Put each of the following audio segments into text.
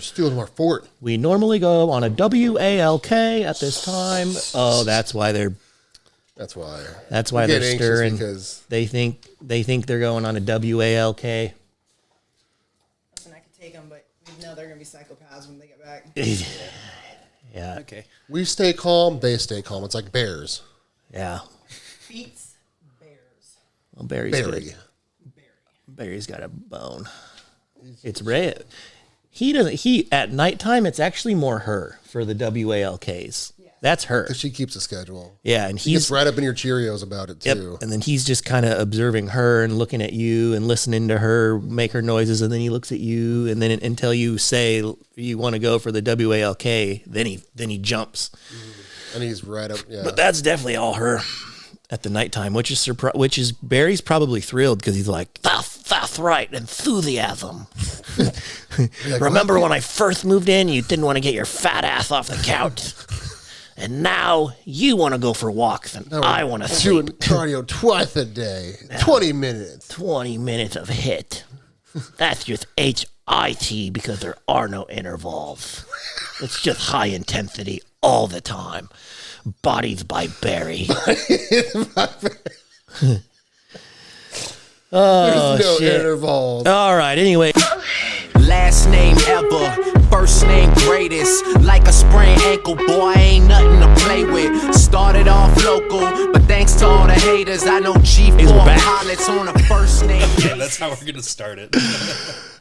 Stealing our fort. We normally go on a WALK at this time. Oh, that's why they're stirring. Because they think they're going on a WALK. Listen, I could take them, but we know they're gonna be psychopaths when they get back. Yeah. Okay. We stay calm. They stay calm. It's like bears. Yeah. Beats bears. Well, Barry's got a bone. It's red. He doesn't. At nighttime, it's actually more her for the WALKs. Yeah. That's her. Because she keeps a schedule. Yeah, and he gets right up in your Cheerios about it too. Yep. And then he's just kind of observing her and looking at you and listening to her make her noises, and then he looks at you, and then until you say you want to go for the WALK, then he jumps. And he's right up. Yeah. But that's definitely all her at the nighttime, which is Barry's probably thrilled because he's like, that's right, enthusiasm. Like, remember when I first moved in, you didn't want to get your fat ass off the couch, and now you want to go for walks, and I want to sleep. Doing cardio twice a day, 20 minutes. 20 minutes of HIIT. That's just HIT because there are no intervals. It's just high intensity all the time. Bodies by Barry. Oh, there's no shit. intervals. All right, anyway. Last name ever, first name greatest. Like a sprained ankle, boy, ain't nothing to play with. Started off local, but thanks to all the haters, I know G4 pilots on a first name. Yeah, that's how we're gonna start it.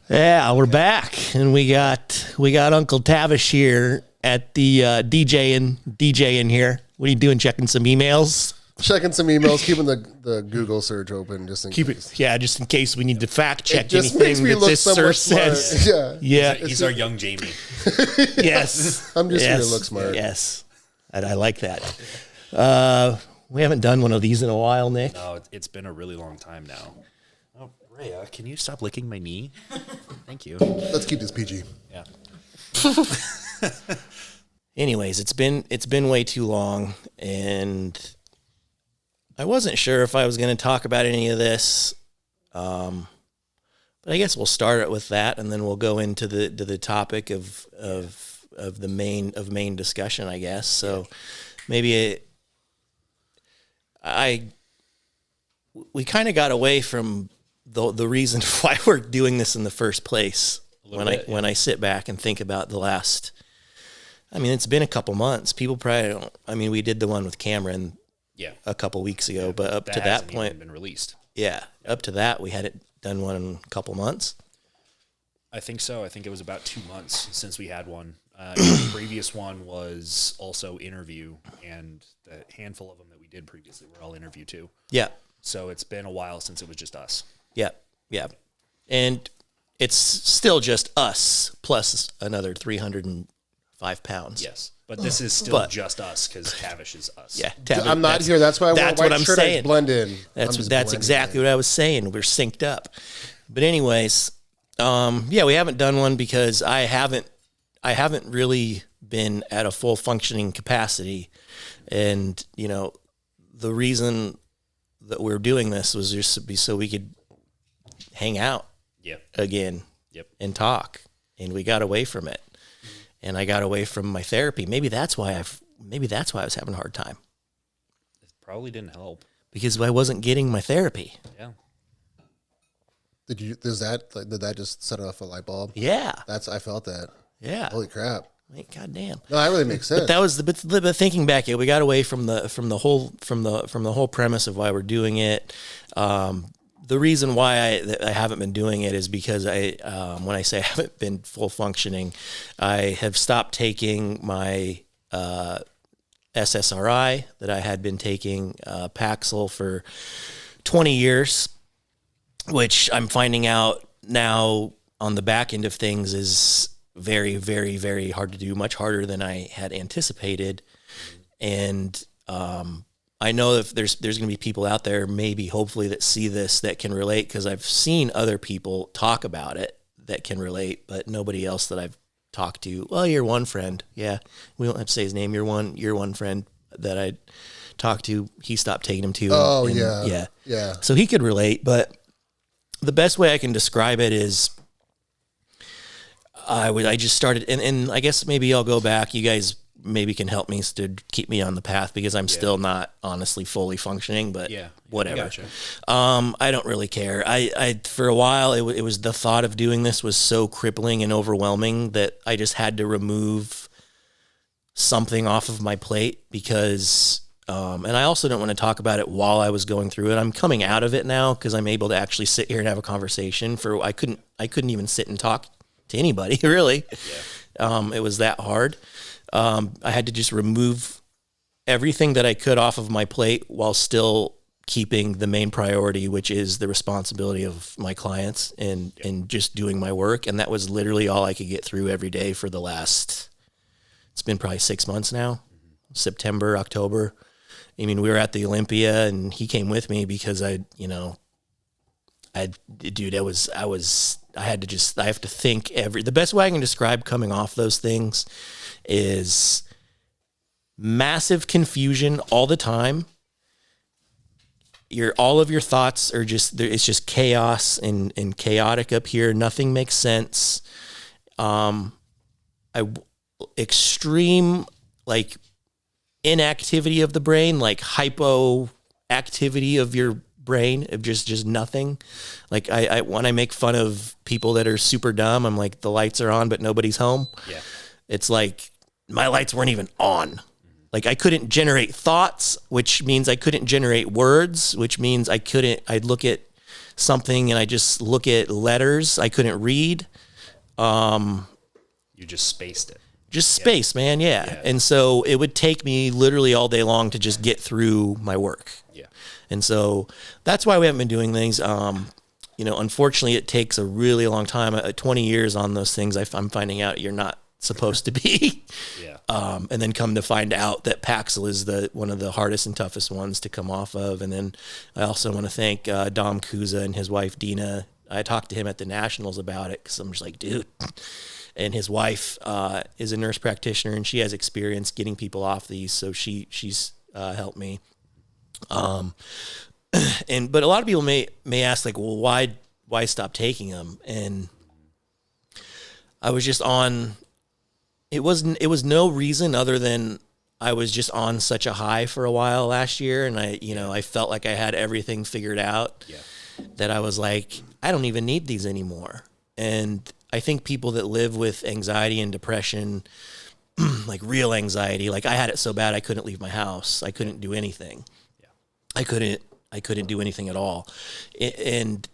Yeah, we're back, and we got Uncle Tavish here at the DJ in here. What are you doing? Checking some emails? Checking some emails, keeping the Google search open just in case. Yeah, just in case we need to fact check just anything that this search says. Yeah. He's our young Jamie. Yes. I'm just here to look smart. Yes. I like that. We haven't done one of these in a while, Nick. No, it's been a really long time now. Oh, Rhea, can you stop licking my knee? Thank you. Let's keep this PG. Yeah. Anyways, it's been way too long, and I wasn't sure if I was going to talk about any of this, but I guess we'll start it with that, and then we'll go into the topic of the main discussion, I guess. So maybe we kind of got away from the reason why we're doing this in the first place. When I sit back and think about the last, I mean, it's been a couple months. People probably don't. I mean, we did the one with Cameron. Yeah, a couple weeks ago, but up to that point, been released. Yeah, up to that, we hadn't done one in a couple months. I think so. I think it was about 2 months since we had one. The previous one was also interview, and the handful of them that we did previously were all interview too. Yeah. So it's been a while since it was just us. Yeah, yeah, and it's still just us plus another 305 pounds. Yes. But this is still just us because Tavish is us. Yeah, I'm not here. That's why I wore a white shirt. I blend in. That's exactly what I was saying. We're synced up. But anyways, yeah, we haven't done one because I haven't really been at a full functioning capacity, and the reason that we're doing this was just to be so we could hang out again and talk, and we got away from it. And I got away from my therapy. Maybe that's why I was having a hard time. It probably didn't help because I wasn't getting my therapy. Yeah. Did that just set off a light bulb? Yeah. I felt that. Yeah. Holy crap. God damn. No, that really makes sense. But that was but thinking back, we got away from the whole premise of why we're doing it. The reason why I haven't been doing it is because when I say I haven't been full functioning, I have stopped taking my SSRI that I had been taking, Paxil, for 20 years, which I'm finding out now on the back end of things is very, very, very hard to do, much harder than I had anticipated. And I know if there's going to be people out there, maybe hopefully that see this that can relate, because I've seen other people talk about it that can relate, but nobody else that I've talked to. Well, your one friend, yeah, we don't have to say his name. Your one friend that I talked to, he stopped taking him too. Oh, yeah. So he could relate, but the best way I can describe it is I just started, and I guess maybe I'll go back. You guys maybe can help me to keep me on the path because I'm still not honestly fully functioning, but whatever. Gotcha. I don't really care. I for a while, it was the thought of doing this was so crippling and overwhelming that I just had to remove something off of my plate because, and I also don't want to talk about it while I was going through it. I'm coming out of it now because I'm able to actually sit here and have a conversation. I couldn't even sit and talk to anybody really. It was that hard. I had to just remove everything that I could off of my plate while still keeping the main priority, which is the responsibility of my clients and just doing my work. And that was literally all I could get through every day for the last, it's been probably 6 months now, September, October. I mean, we were at the Olympia and he came with me because I have to think the best way I can describe coming off those things is massive confusion all the time. All of your thoughts are it's just chaos and chaotic up here. Nothing makes sense. Extreme like inactivity of the brain, like hypoactivity of your brain of just nothing. Like I when I make fun of people that are super dumb, I'm like, the lights are on, but nobody's home. Yeah. It's like my lights weren't even on. Like I couldn't generate thoughts, which means I couldn't generate words, which means I'd look at something and I just look at letters. I couldn't read. You just spaced it. Just space, man. Yeah. And so it would take me literally all day long to just get through my work. Yeah. And so that's why we haven't been doing things. Unfortunately it takes a really long time, 20 years on those things. I'm finding out you're not supposed to be. Yeah. And then come to find out that Paxil is one of the hardest and toughest ones to come off of. And then I also want to thank Dom Kuza and his wife, Dina. I talked to him at the Nationals about it because I'm just like, dude. And his wife is a nurse practitioner and she has experience getting people off these. So she's helped me. But a lot of people may ask like, well, why stop taking them? And I was just on, it was no reason other than I was just on such a high for a while last year. And I felt like I had everything figured out that I was like, I don't even need these anymore. And I think people that live with anxiety and depression, like real anxiety, like I had it so bad I couldn't leave my house. I couldn't do anything. Yeah. I couldn't do anything at all. And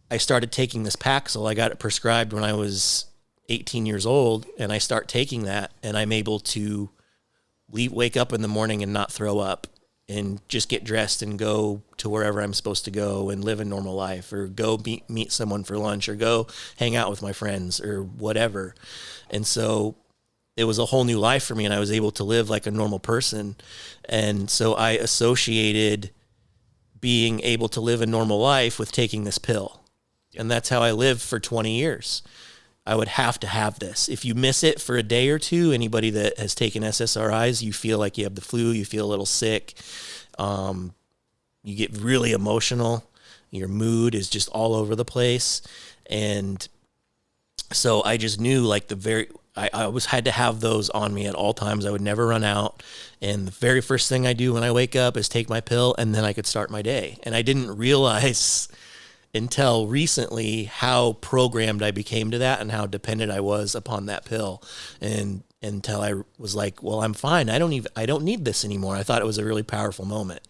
I started taking this Paxil. I got it prescribed when I was 18 years old, and I start taking that, and I'm able to wake up in the morning and not throw up and just get dressed and go to wherever I'm supposed to go and live a normal life, or go meet someone for lunch, or go hang out with my friends or whatever. And so it was a whole new life for me, and I was able to live like a normal person. And so I associated being able to live a normal life with taking this pill. And that's how I lived for 20 years. I would have to have this. If you miss it for a day or two, anybody that has taken SSRIs, you feel like you have the flu, you feel a little sick, you get really emotional, your mood is just all over the place. And so I just knew like I always had to have those on me at all times. I would never run out. And the very first thing I do when I wake up is take my pill, and then I could start my day. And I didn't realize until recently how programmed I became to that and how dependent I was upon that pill. And until I was like, well, I'm fine. I don't need this anymore. I thought it was a really powerful moment.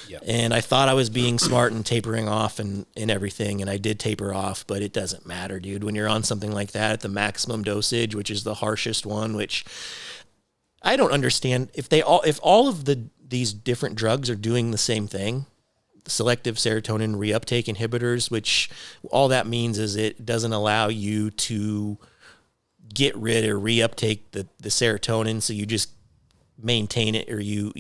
Yep. And I thought I was being smart and tapering off and everything. And I did taper off, but it doesn't matter, dude. When you're on something like that at the maximum dosage, which is the harshest one, which I don't understand if all of these different drugs are doing the same thing, selective serotonin reuptake inhibitors, which all that means is it doesn't allow you to get rid or reuptake the serotonin, so you just maintain it, or you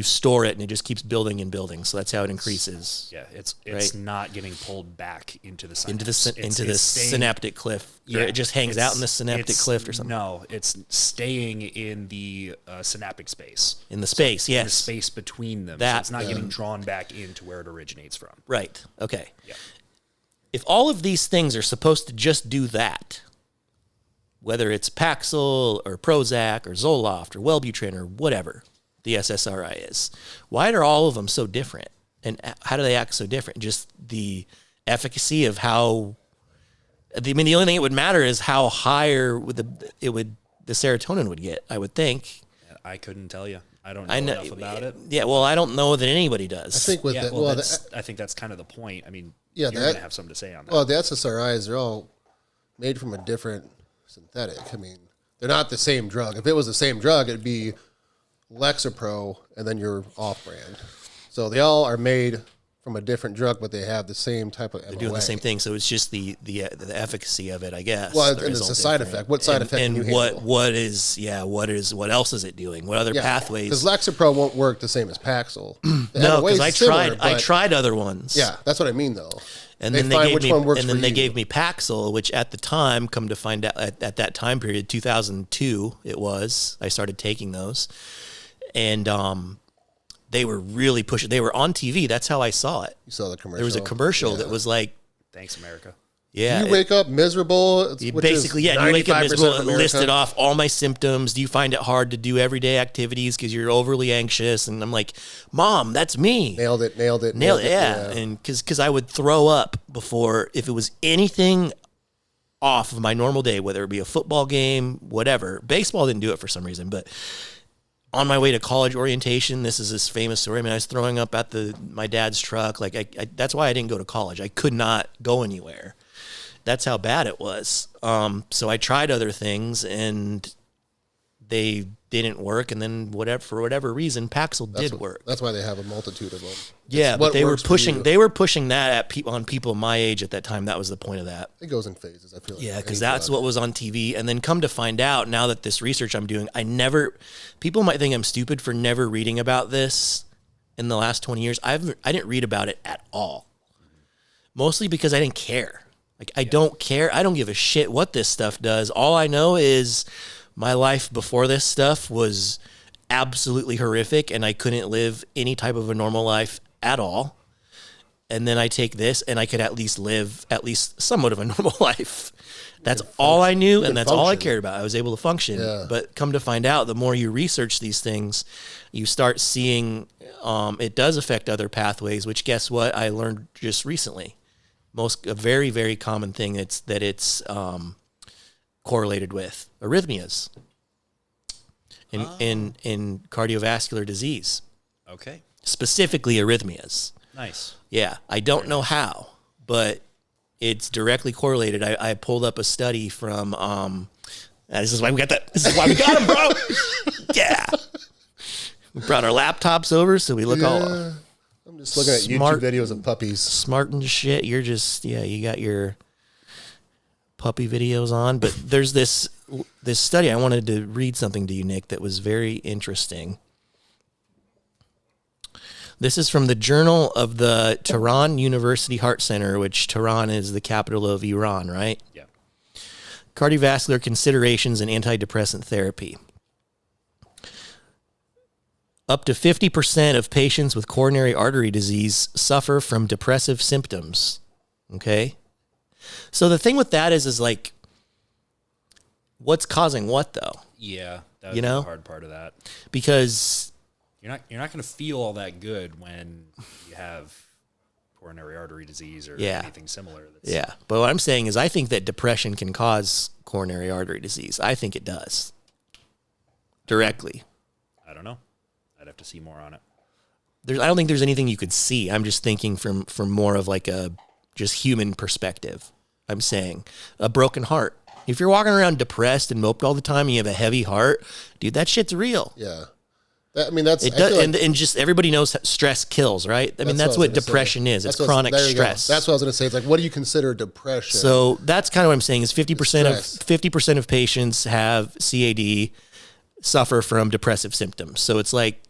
store it and it just keeps building and building. So that's how it increases. Yeah, it's right? Not getting pulled back into the synapse. into the synaptic cliff. Yeah, it just hangs out in the synaptic cliff or something. No, it's staying in the synaptic space. In the space, yes. In the space between them. So it's not getting drawn back into where it originates from. Right. Okay. Yeah. if all of these things are supposed to just do that, whether it's Paxil or Prozac or Zoloft or Wellbutrin or whatever the SSRI is, why are all of them so different? And how do they act so different? Just the efficacy of how, I mean, the only thing it would matter is how higher the serotonin would get, I would think. I couldn't tell you. I don't know enough about it. Yeah, well, I don't know that anybody does. I think with Yeah, that, well, I think that's kind of the point. I mean, Yeah, you're going to have something to say on that. well, the SSRIs are all made from a different synthetic. I mean, they're not the same drug. If it was the same drug, it'd be Lexapro, and then you're off-brand. So they all are made from a different drug, but they have the same type of MOA. They're doing the same thing, so it's just the efficacy of it, I guess. Well, The and it's a result side different. effect. What side effect and can you what handle? what else is it doing? What other pathways? Because Lexapro won't work the same as Paxil. No, because I I tried other ones. Yeah, that's what I mean, though. And They then find they which gave me, one works and then for they you. gave me Paxil, which at the time, come to find out, at that time period, 2002, it was. I started taking those, and they were really pushing. They were on TV. That's how I saw it. You saw the commercial. There was a commercial Yeah. that was like, Thanks, America. yeah, You wake up miserable. you which basically, is yeah, you wake up 95% miserable, of it America. listed off all my symptoms. Do you find it hard to do everyday activities because you're overly anxious? And I'm like, Mom, that's me. Nailed it. Yeah. And because I would throw up before, if it was anything off of my normal day, whether it be a football game, whatever. Baseball didn't do it for some reason, but on my way to college orientation, this is this famous story. I mean, I was throwing up at my dad's truck. Like, I that's why I didn't go to college. I could not go anywhere. That's how bad it was. So I tried other things, and they didn't work. And then for whatever reason, Paxil did work. That's why they have a multitude of them. Yeah, It's but what they were works for pushing. you. They were pushing that on people my age at that time. That was the point of that. It goes in phases. I feel like. Yeah, because Any that's drug. what was on TV. And then come to find out, now that this research I'm doing, people might think I'm stupid for never reading about this in the last 20 years. I didn't read about it at all. Mostly because I didn't care. Like, I don't care. I don't give a shit what this stuff does. All I know is my life before this stuff was absolutely horrific, and I couldn't live any type of a normal life at all. And then I take this, and I could at least live somewhat of a normal life. That's all I knew, and that's all I function. cared about. I was able to function. Yeah. But come to find out, the more you research these things, you start seeing it does affect other pathways, which, guess what, I learned just recently. A very, very common thing that it's correlated with arrhythmias in cardiovascular disease, Okay. specifically arrhythmias. Nice. Yeah, I don't know how, but it's directly correlated. I pulled up a study from. This is why we got that. This is why we got him, bro. Yeah, we brought our laptops over, so we look all I'm just looking at Smart. YouTube videos of puppies. smart and shit. You're just you got your puppy videos on, but there's this study. I wanted to read something to you, Nick, that was very interesting. This is from the Journal of the Tehran University Heart Center, which Tehran is the capital of Iran, right? Yeah. Cardiovascular considerations and antidepressant therapy. Up to 50% of patients with coronary artery disease suffer from depressive symptoms. Okay? So the thing with that is like, what's causing what, though? Yeah. That was You know? the hard part of that. Because You're not going to feel all that good when you have coronary artery disease or Yeah. anything similar. yeah, but what I'm saying is I think that depression can cause coronary artery disease. I think it does. Directly. I don't know. I'd have to see more on it. I don't think there's anything you could see. I'm just thinking from more of like a just human perspective. I'm saying a broken heart. If you're walking around depressed and moped all the time and you have a heavy heart, dude, that shit's real. Yeah. I mean, that's It I feel does, like and just everybody knows stress kills, right? I mean, that's I was what gonna say. depression is. It's That's what- chronic there you go. stress. That's what I was going to say. It's like, what do you consider depression? So that's kind of what I'm saying is 50% of Stress. 50% of patients have CAD suffer from depressive symptoms. So it's like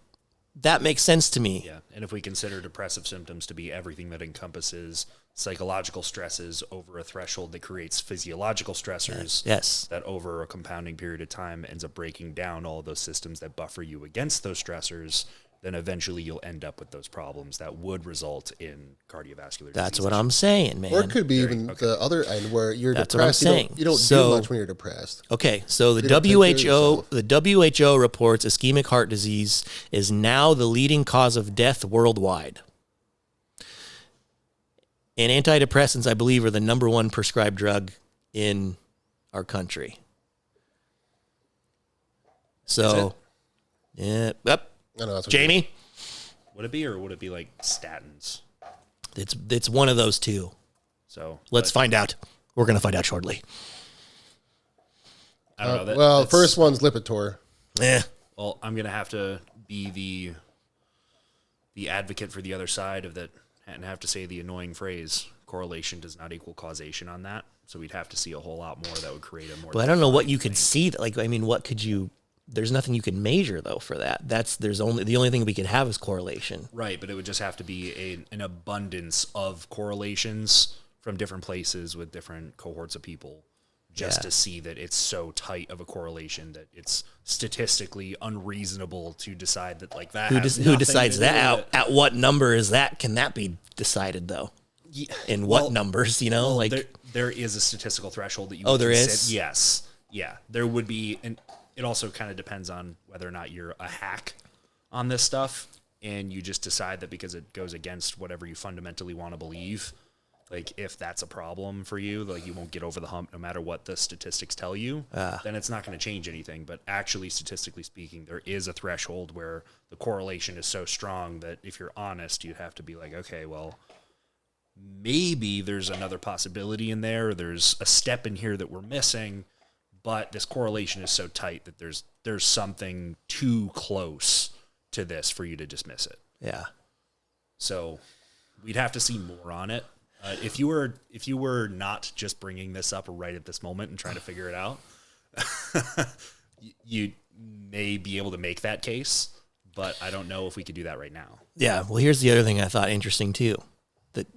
that makes sense to me. Yeah. And if we consider depressive symptoms to be everything that encompasses psychological stresses over a threshold that creates physiological stressors, Yes. that over a compounding period of time ends up breaking down all of those systems that buffer you against those stressors, then eventually you'll end up with those problems that would result in cardiovascular disease. That's what I'm saying, man. Or it could be even the other end where you're That's what I'm depressed. saying. You don't So- do much when you're depressed. Okay, so You don't take care of yourself. the WHO reports ischemic heart disease is now the leading cause of death worldwide. And antidepressants, I believe, are the number one prescribed drug in our country. So, yeah, yep. I know, that's what Jamie, Would it be, or would it be like statins? it's one of those two. So Let's find out. We're going to find out shortly. I don't know. well, that's- first one's Lipitor. Well, I'm gonna have to be the advocate for the other side of that, and have to say the annoying phrase: correlation does not equal causation on that. So we'd have to see a whole lot more that would create a more. But I don't know what you could see. Like, I mean, what could you? There's nothing you can measure though for that. The only thing we could have is correlation. Right, but it would just have to be an abundance of correlations from different places with different cohorts of people, just to see that it's so tight of a correlation that it's statistically unreasonable to decide that like that. Who decides that? At what number is that? Can that be decided though? In what numbers? You know, like there is a statistical threshold that you. Oh, there can is? set. Yes, yeah, there would be, and it also kind of depends on whether or not you're a hack on this stuff, and you just decide that because it goes against whatever you fundamentally want to believe. Like, if that's a problem for you, like you won't get over the hump no matter what the statistics tell you, then it's not going to change anything. But actually, statistically speaking, there is a threshold where the correlation is so strong that if you're honest, you have to be like, okay, well, maybe there's another possibility in there, or there's a step in here that we're missing, but this correlation is so tight that there's something too close to this for you to dismiss it. yeah. So we'd have to see more on it. If you were not just bringing this up right at this moment and trying to figure it out, you may be able to make that case, but I don't know if we could do that right now. Yeah. Well, here's the other thing I thought interesting too. That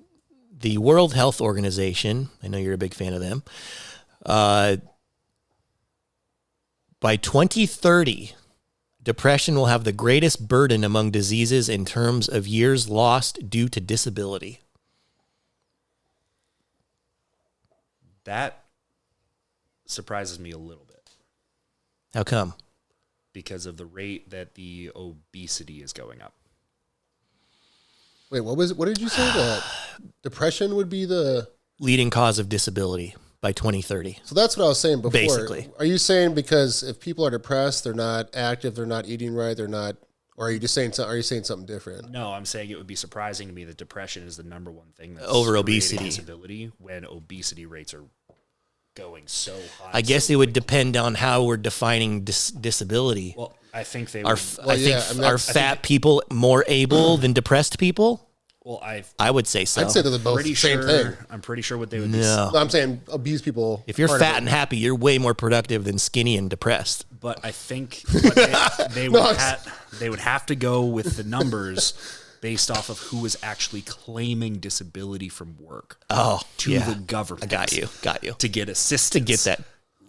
the World Health Organization, I know you're a big fan of them, by 2030, depression will have the greatest burden among diseases in terms of years lost due to disability. That surprises me a little bit How come? because of the rate that the obesity is going up. Wait, what was it? What did you say? That depression would be the... Leading cause of disability by 2030. So that's what I was saying before. Basically. Are you saying because if people are depressed, they're not active, they're not eating right, they're not... Or are you just saying something different? No, I'm saying it would be surprising to me that depression is the number one thing that's Over creating obesity. disability when obesity rates are going so high. I guess it would depend on how we're defining disability. Well, I think they Are would. are fat people more able than depressed people? Well, I would say so. I'd say they're both pretty the same sure. thing. I'm pretty sure what they would be. No. No, I'm saying obese people... If you're aren't fat about- and happy, you're way more productive than skinny and depressed. But I think what they would have to go with the numbers based off of who is actually claiming disability from work. Oh, to yeah. the government. I got you. To get assistance. To get that.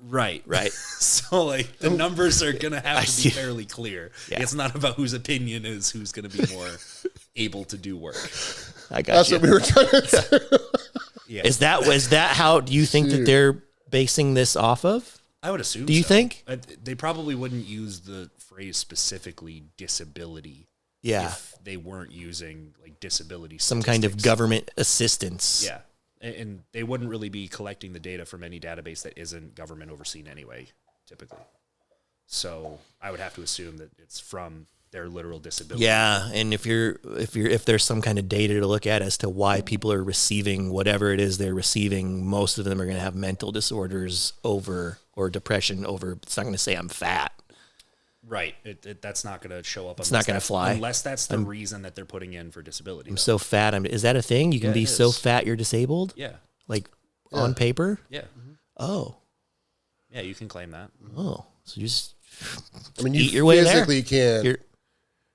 Right. So, like, the numbers are going to have to see. be fairly clear. Yeah. It's not about whose opinion is who's going to be more able to do work. I got That's you. what we were trying to say. Yeah. Is that how do you think that they're basing this off of? I would assume Do you think? They probably wouldn't use the phrase specifically disability Yeah. if they weren't using, like, disability Some kind of statistics. government assistance. Yeah. And they wouldn't really be collecting the data from any database that isn't government overseen anyway, typically. So I would have to assume that it's from their literal disability. Yeah, and if there's some kind of data to look at as to why people are receiving whatever it is they're receiving, most of them are going to have mental disorders or depression over. It's not going to say I'm fat. Right. That's not going to show up. It's not going to fly. Unless that's the reason that they're putting in for disability. I'm though. so fat. Is that a thing? You can Yeah, be it so is. fat you're disabled? Yeah. Like on paper? Yeah. Oh. Yeah, you can claim that. Oh. So you just I mean, eat you your way there. physically can't You're-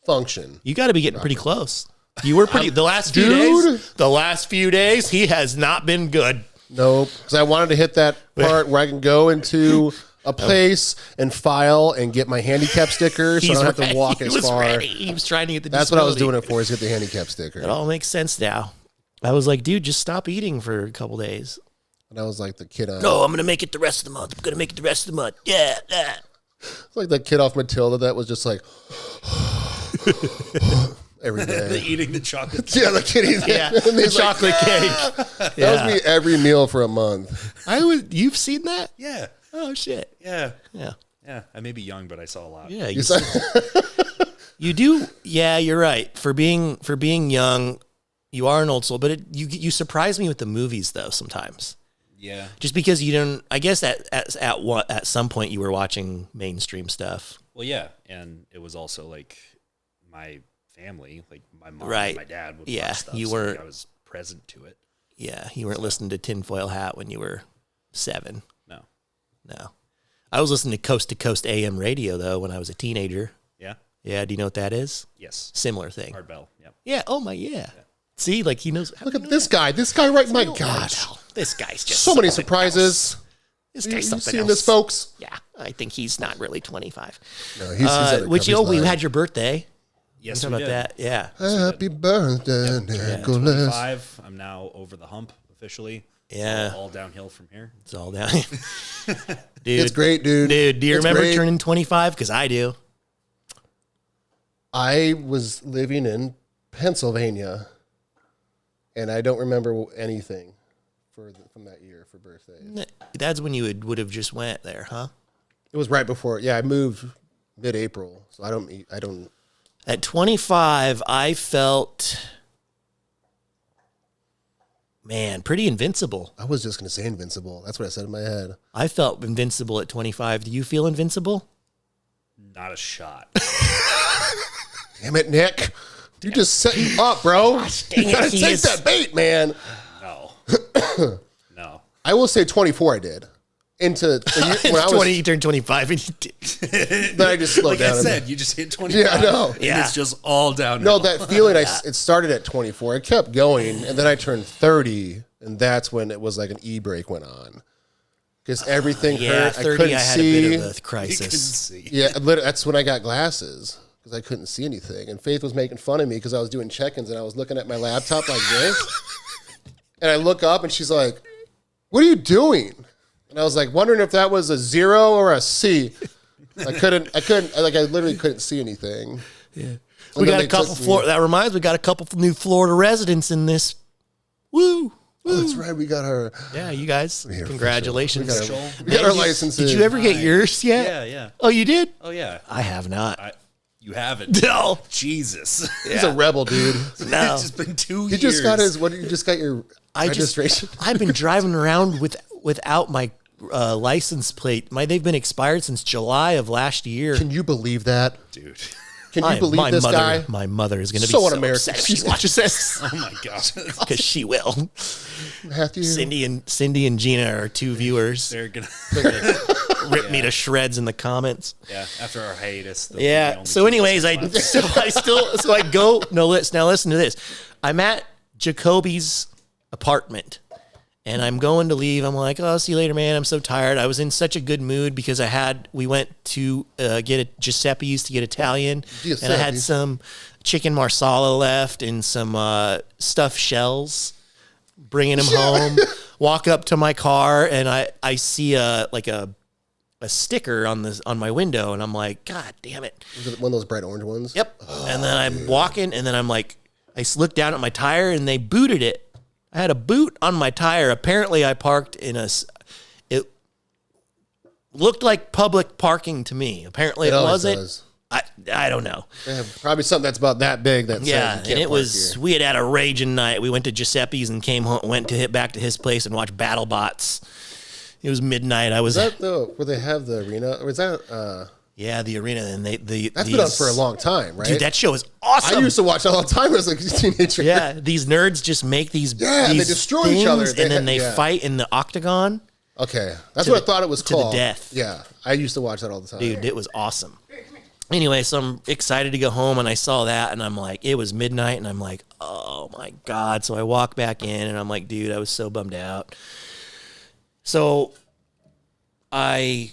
function. You got to be getting pretty close. You were pretty the last few Dude. days. The last few days he has not been good. Nope. Because I wanted to hit that part where I can go into a place and file and get my handicap sticker so I don't have to walk as far. He was trying to get the That's what I was disability. doing it for, is get the handicap sticker. It all makes sense now. I was like, dude, just stop eating for a couple days. And I was like the kid on... No, I'm going to make it the rest of the month. I'm going to make it the rest of the month. Yeah, yeah. Like that kid off Matilda that was just like... every day. Eating the chocolate. Yeah, the kid eating The chocolate cake. That was me every meal for a month. You've seen that? Yeah. Oh, shit. Yeah. Yeah. Yeah. I may be young, but I saw a lot. Yeah, You said, you do. Yeah, you're right. For being young, you are an old soul, but you surprise me with the movies though sometimes. Yeah. Just because you don't, I guess at some point you were watching mainstream stuff. Well, yeah. And it was also like my family, like my mom Right. and my dad would Yeah, watch stuff. you so weren't- I was present to it. Yeah, you weren't listening to Tinfoil Hat when you were 7. No. No. I was listening to Coast AM radio though when I was a teenager. Yeah. Yeah, do you know what that is? Yes. Similar thing. Hard bell. Yep. Yeah. Oh my. Yeah. See, like he knows. look at this guy. This guy right... My gosh. This guy's just So many something surprises. else. This You guy's something seen else. this, folks? Yeah, I think he's not really 25. No, he's undercover. Which He's we lying. had your birthday. Yes, Talk we about did. that. Yeah. Happy birthday, Nicholas. 25. I'm now over the hump officially. Yeah. It's all downhill from here. It's all down. Dude, It's great, dude. Dude, do you It's remember great. turning 25? Because I do. I was living in Pennsylvania, and I don't remember anything from that year for birthdays. That's when you would have just went there, huh? It was right before. Yeah, I moved mid-April, so I don't. At 25, I felt, man, pretty invincible. I was just gonna say invincible. That's what I said in my head. I felt invincible at 25. Do you feel invincible? Not a shot. Damn it, Nick! You just set you up, bro. dang You it, gotta he take is- that bait, man. No. No. I will say 24. I did into the year, when I was 20, you turned 25 and you did. Then I just slowed Like down. I a said, bit. you just hit 25. Yeah, I know. And Yeah. it's just all downhill. No, that feeling, it started at 24. It kept going, and then I turned 30, and that's when it was like an e-brake went on. Because everything Yeah, hurt. 30, I couldn't I had see. a bit of a You can crisis. see. Yeah, literally, that's when I got glasses, because I couldn't see anything. And Faith was making fun of me because I was doing check-ins, and I was looking at my laptop like this. And I look up, and she's like, "What are you doing?" And I was like, wondering if that was a 0 or a C. I literally couldn't see anything. Yeah. then We got they a couple, took me- that reminds me, we got a couple new Florida residents in this. Woo. Oh, that's right. We got our Yeah, you guys. Here, Congratulations. we got our licenses. Did you ever get yours yet? Yeah, yeah. Oh, you did? Oh, yeah. I have not. You haven't. No. Jesus. He's a rebel, dude. No. It's just been 2 years. He just got his. What? You just got your registration. I've been driving around without my license plate. They've been expired since July of last year. Can you believe that? Dude. Can you believe this mother, guy? My mother is going to be So so un-American. upset if She's she watches this Oh, my God. because she will. Matthew. Cindy and Gina are 2 viewers. They're going to. Rip me to shreds in the comments. Yeah, after our hiatus. they'll be the Yeah. only So, two anyways, left. I go. No, listen to this. I'm at Jacoby's apartment, and I'm going to leave. I'm like, oh, see you later, man. I'm so tired. I was in such a good mood because we went to get a Giuseppe's to get Italian, and I had Giuseppe's. some chicken marsala left and some stuffed shells. Bringing them home. Walk up to my car, and I see a sticker on my window, and I'm like, God damn it. Was it one of those bright orange ones? Yep. And then I'm walking, and then I'm like, I look down at my tire, and they booted it. I had a boot on my tire. Apparently, I parked it looked like public parking to me. Apparently, it always wasn't. does. I don't know. They have probably something that's about that big. That Yeah, says and it was, we had a raging night. We went to Giuseppe's and came home, went to hit back to his place and watched BattleBots. It was midnight. Is that where they have the arena? Or is that? yeah, the arena, and That's been on for a long time, right? Dude, that show is awesome. I used to watch it all the time as a teenager. Yeah, these nerds just make these. Yeah, and they these destroy each other. things, They and then ha- they yeah. fight in the octagon. Okay, that's To what the- I thought it was to the called. death. Yeah, I used to watch that all the time. Dude, it was awesome. Anyway, so I'm excited to go home, and I saw that, and I'm like, it was midnight, and I'm like, oh my God. So I walk back in, and I'm like, dude, I was so bummed out. So I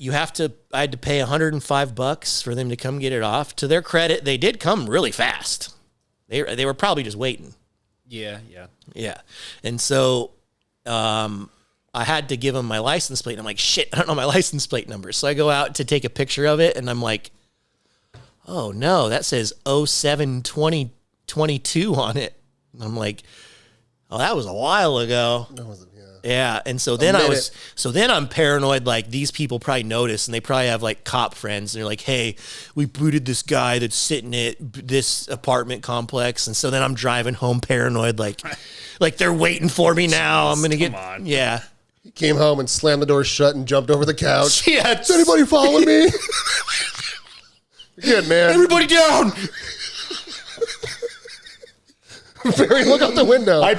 I had to pay $105 for them to come get it off. To their credit, they did come really fast. They were probably just waiting. Yeah. Yeah. And so I had to give them my license plate. And I'm like, shit, I don't know my license plate number. So I go out to take a picture of it, and I'm like, oh, no, that says 07-2022 on it. And I'm like, oh, that was a while ago. That wasn't, Yeah, and so then I'm paranoid, like these people probably notice, and they probably have like cop friends, and they're like, hey, we booted this guy that's sitting at this apartment complex, and so then I'm driving home paranoid, like they're waiting for me now. I'm gonna get, yeah. He came home and slammed the door shut and jumped over the couch. Yeah, is anybody following me? You're good, man. Everybody down. Barry, look out the window. I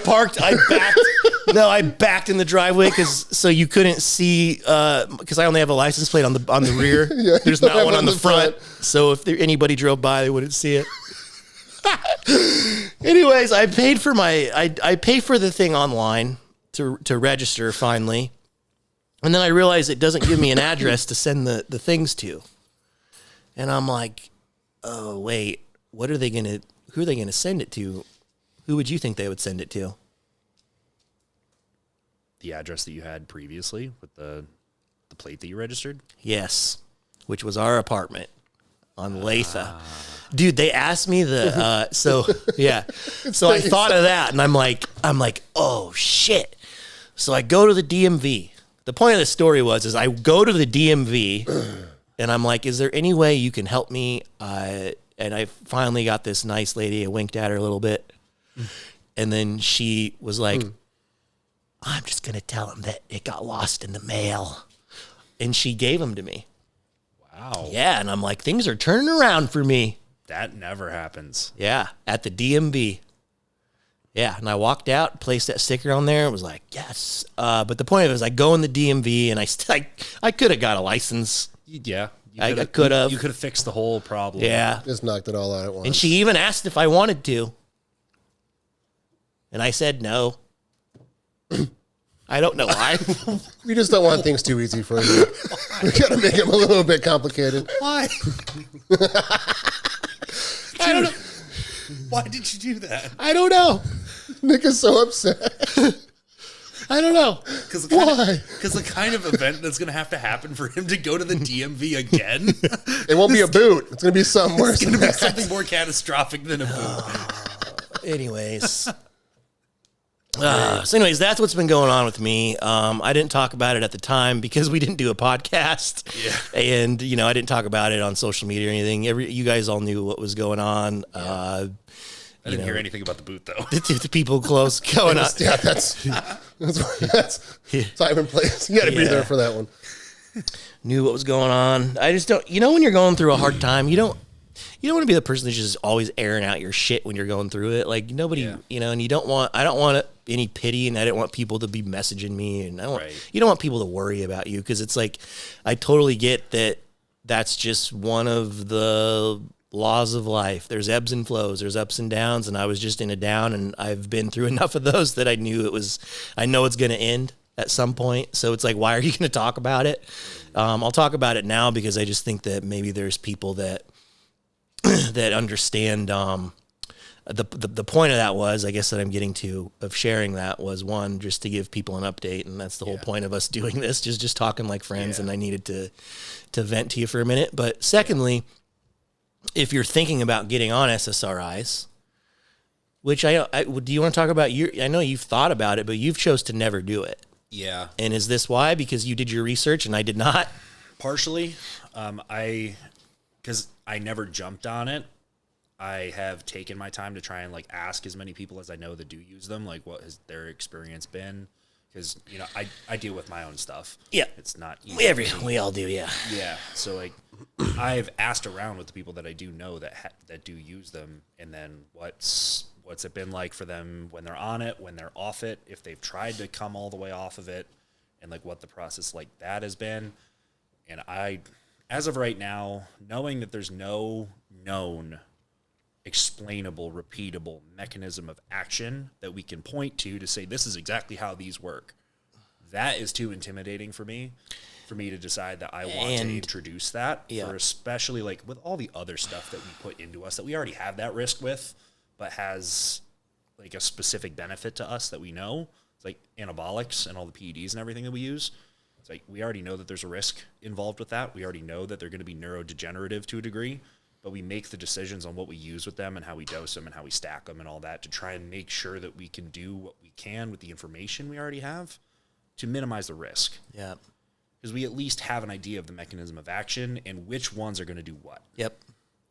backed in the driveway so you couldn't see, because I only have a license plate on the rear. Yeah, there's not one on the front. So if anybody drove by, they wouldn't see it. Anyways, I paid for I pay for the thing online to register finally, and then I realized it doesn't give me an address to send the things to, and I'm like, oh wait, who are they gonna send it to? Who would you think they would send it to? The address that you had previously with the plate that you registered? Yes, which was our apartment on Latha. Dude, they asked me so I thought of that, and I'm like, oh shit. So I go to the DMV. The point of the story is I go to the DMV, and I'm like, is there any way you can help me? And I finally got this nice lady. I winked at her a little bit. And then she was like, I'm just going to tell him that it got lost in the mail. And she gave them to me. Wow. Yeah. And I'm like, things are turning around for me. That never happens. Yeah. At the DMV. Yeah. And I walked out, placed that sticker on there. It was like, yes. But the point of it is I go in the DMV, and I could have got a license. Yeah. I could have. You could have fixed the whole problem. Yeah. Just knocked it all out at once. And she even asked if I wanted to. And I said no. I don't know why. We just don't want things too easy for you. We got to make them a little bit complicated. Why? I don't know. Why did you do that? I don't know. Nick is so upset. I don't know. Why? Because the kind of event that's going to have to happen for him to go to the DMV again. It won't be a boot. It's going to be something worse. It's going to be something more catastrophic than a boot. Anyways. So anyways, that's what's been going on with me. I didn't talk about it at the time because we didn't do a podcast. Yeah. And, I didn't talk about it on social media or anything. You guys all knew what was going on. Yeah. I didn't hear anything about the boot, though. The people close going on. Yeah, that's Simon Place. You got to be there for that one. Knew what was going on. I just don't, when you're going through a hard time, you don't want to be the person that's just always airing out your shit when you're going through it. Like nobody, and I don't want any pity, and I didn't want people to be messaging me, and you don't want people to worry about you. Cause it's like, I totally get that that's just one of the laws of life. There's ebbs and flows, there's ups and downs. And I was just in a down, and I've been through enough of those that I know it's going to end at some point. So it's like, why are you going to talk about it? I'll talk about it now because I just think that maybe there's people that understand. The point of that was, I guess, that I'm getting to of sharing that was, one, just to give people an update, and that's the whole point of us doing this, just talking like friends. And I needed to vent to you for a minute. But secondly, if you're thinking about getting on SSRIs, which do you want to talk about? I know you've thought about it, but you've chose to never do it. Yeah. And is this why? Because you did your research and I did not? Partially. Because I never jumped on it. I have taken my time to try and ask as many people as I know that do use them, what has their experience been? Because I deal with my own stuff. Yeah, it's not easy. We all do, yeah. Yeah, so I've asked around with the people that I do know that do use them, and then what's it been like for them when they're on it, when they're off it, if they've tried to come all the way off of it, and what the process like that has been. And as of right now, knowing that there's no known explainable, repeatable mechanism of action that we can point to say this is exactly how these work, that is too intimidating for me. for me to decide that I want to introduce that, for especially like with all the other stuff that we put into us that we already have that risk with, but has like a specific benefit to us that we know. It's like anabolics and all the PEDs and everything that we use. It's like we already know that there's a risk involved with that. We already know that they're going to be neurodegenerative to a degree, but we make the decisions on what we use with them and how we dose them and how we stack them and all that to try and make sure that we can do what we can with the information we already have to minimize the risk. Yeah. Because we at least have an idea of the mechanism of action and which ones are going to do what. Yep.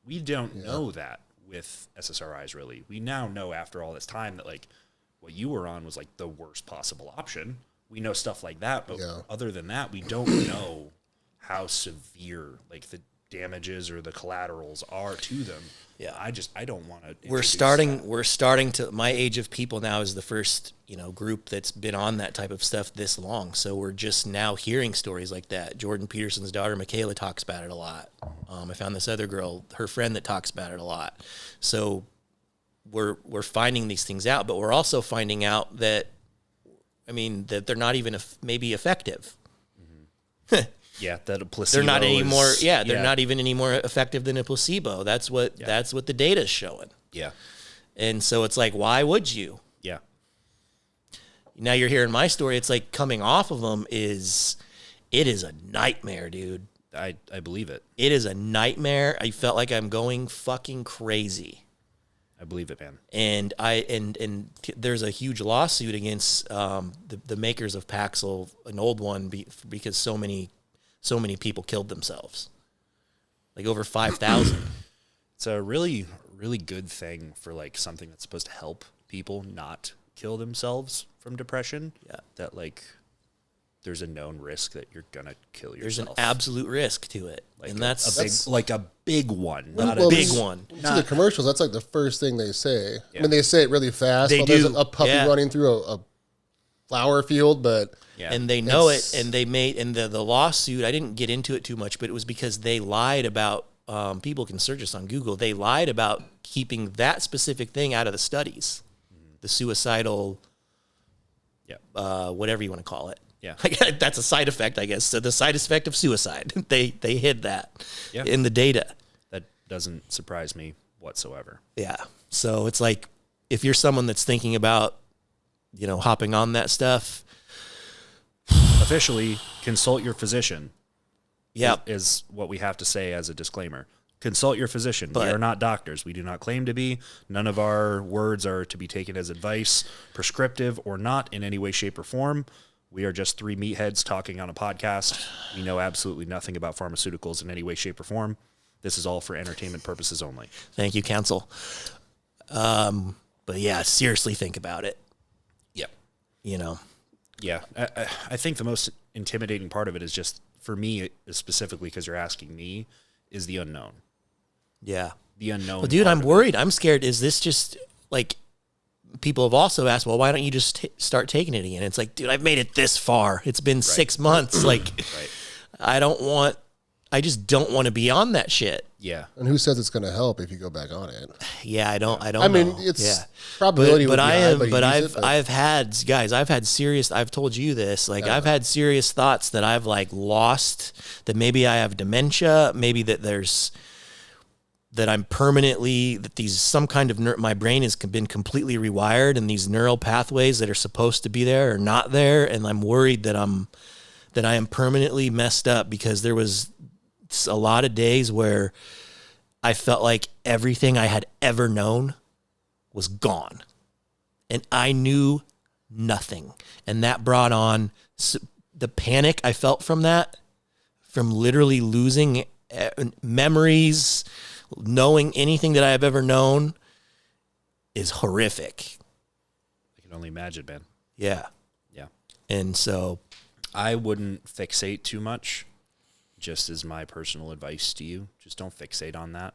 We don't know that with SSRIs, really. We now know after all this time that, like, what you were on was, like, the worst possible option. We know stuff like that, but other than that, we don't know how severe, like, the damages or the collaterals are to them. Yeah. I don't want to. We're starting to, my age of people now is the first, group that's been on that type of stuff this long. So we're just now hearing stories like that. Jordan Peterson's daughter, Michaela, talks about it a lot. I found this other girl, her friend, that talks about it a lot. So we're finding these things out, but we're also finding out that, that they're not even maybe effective. Mm-hmm. Yeah, that a placebo. They're not anymore. They're not even any more effective than a placebo. That's what the data is showing. Yeah, and so it's like, why would you? Yeah. Now you're hearing my story. It's like coming off of them is a nightmare, dude. I believe it. It is a nightmare. I felt like I'm going fucking crazy. I believe it, man. And and there's a huge lawsuit against the makers of Paxil, an old one, because so many people killed themselves, like over 5,000. It's a really, really good thing for like something that's supposed to help people not kill themselves from depression. Yeah, that like there's a known risk that you're gonna kill yourself. There's an absolute risk to it, like and that's a big one, not a big one. To the commercials, that's like the first thing they say. Yeah. I mean, they say it really fast. They do. There's a puppy running through a flower field, but and they know it, and they made the lawsuit. I didn't get into it too much, but it was because they lied about. People can search us on Google. They lied about keeping that specific thing out of the studies, the suicidal, whatever you want to call it. Yeah, that's a side effect, I guess. So the side effect of suicide, they hid that in the data. That doesn't surprise me whatsoever. Yeah. So it's like if you're someone that's thinking about, hopping on that stuff, officially consult your physician. Yeah, is what we have to say as a disclaimer. Consult your physician. We are not doctors. We do not claim to be. None of our words are to be taken as advice, prescriptive or not in any way, shape, or form. We are just three meatheads talking on a podcast. We know absolutely nothing about pharmaceuticals in any way, shape, or form. This is all for entertainment purposes only. Thank you, counsel. But yeah, seriously think about it. Yep. Yeah. I think the most intimidating part of it is just, for me, specifically because you're asking me, is the unknown. Yeah. The unknown. Well, dude, I'm worried. I'm scared. Is this just like people have also asked, well, why don't you just start taking it again? It's like, dude, I've made it this far. It's been 6 months. Like, I just don't want to be on that shit. Yeah. And who says it's going to help if you go back on it? Yeah, I don't I mean, know. it's probability would be high, but I've had serious, I've told you this, like I've had serious thoughts that I've like lost, that maybe I have dementia, maybe that I'm permanently, that some kind of, my brain has been completely rewired and these neural pathways that are supposed to be there are not there. And I'm worried that I am permanently messed up because there was a lot of days where I felt like everything I had ever known was gone and I knew nothing. And that brought on the panic I felt from that, from literally losing memories, knowing anything that I have ever known is horrific. I can only imagine, man. Yeah. Yeah. And so I wouldn't fixate too much. Just as my personal advice to you, just don't fixate on that.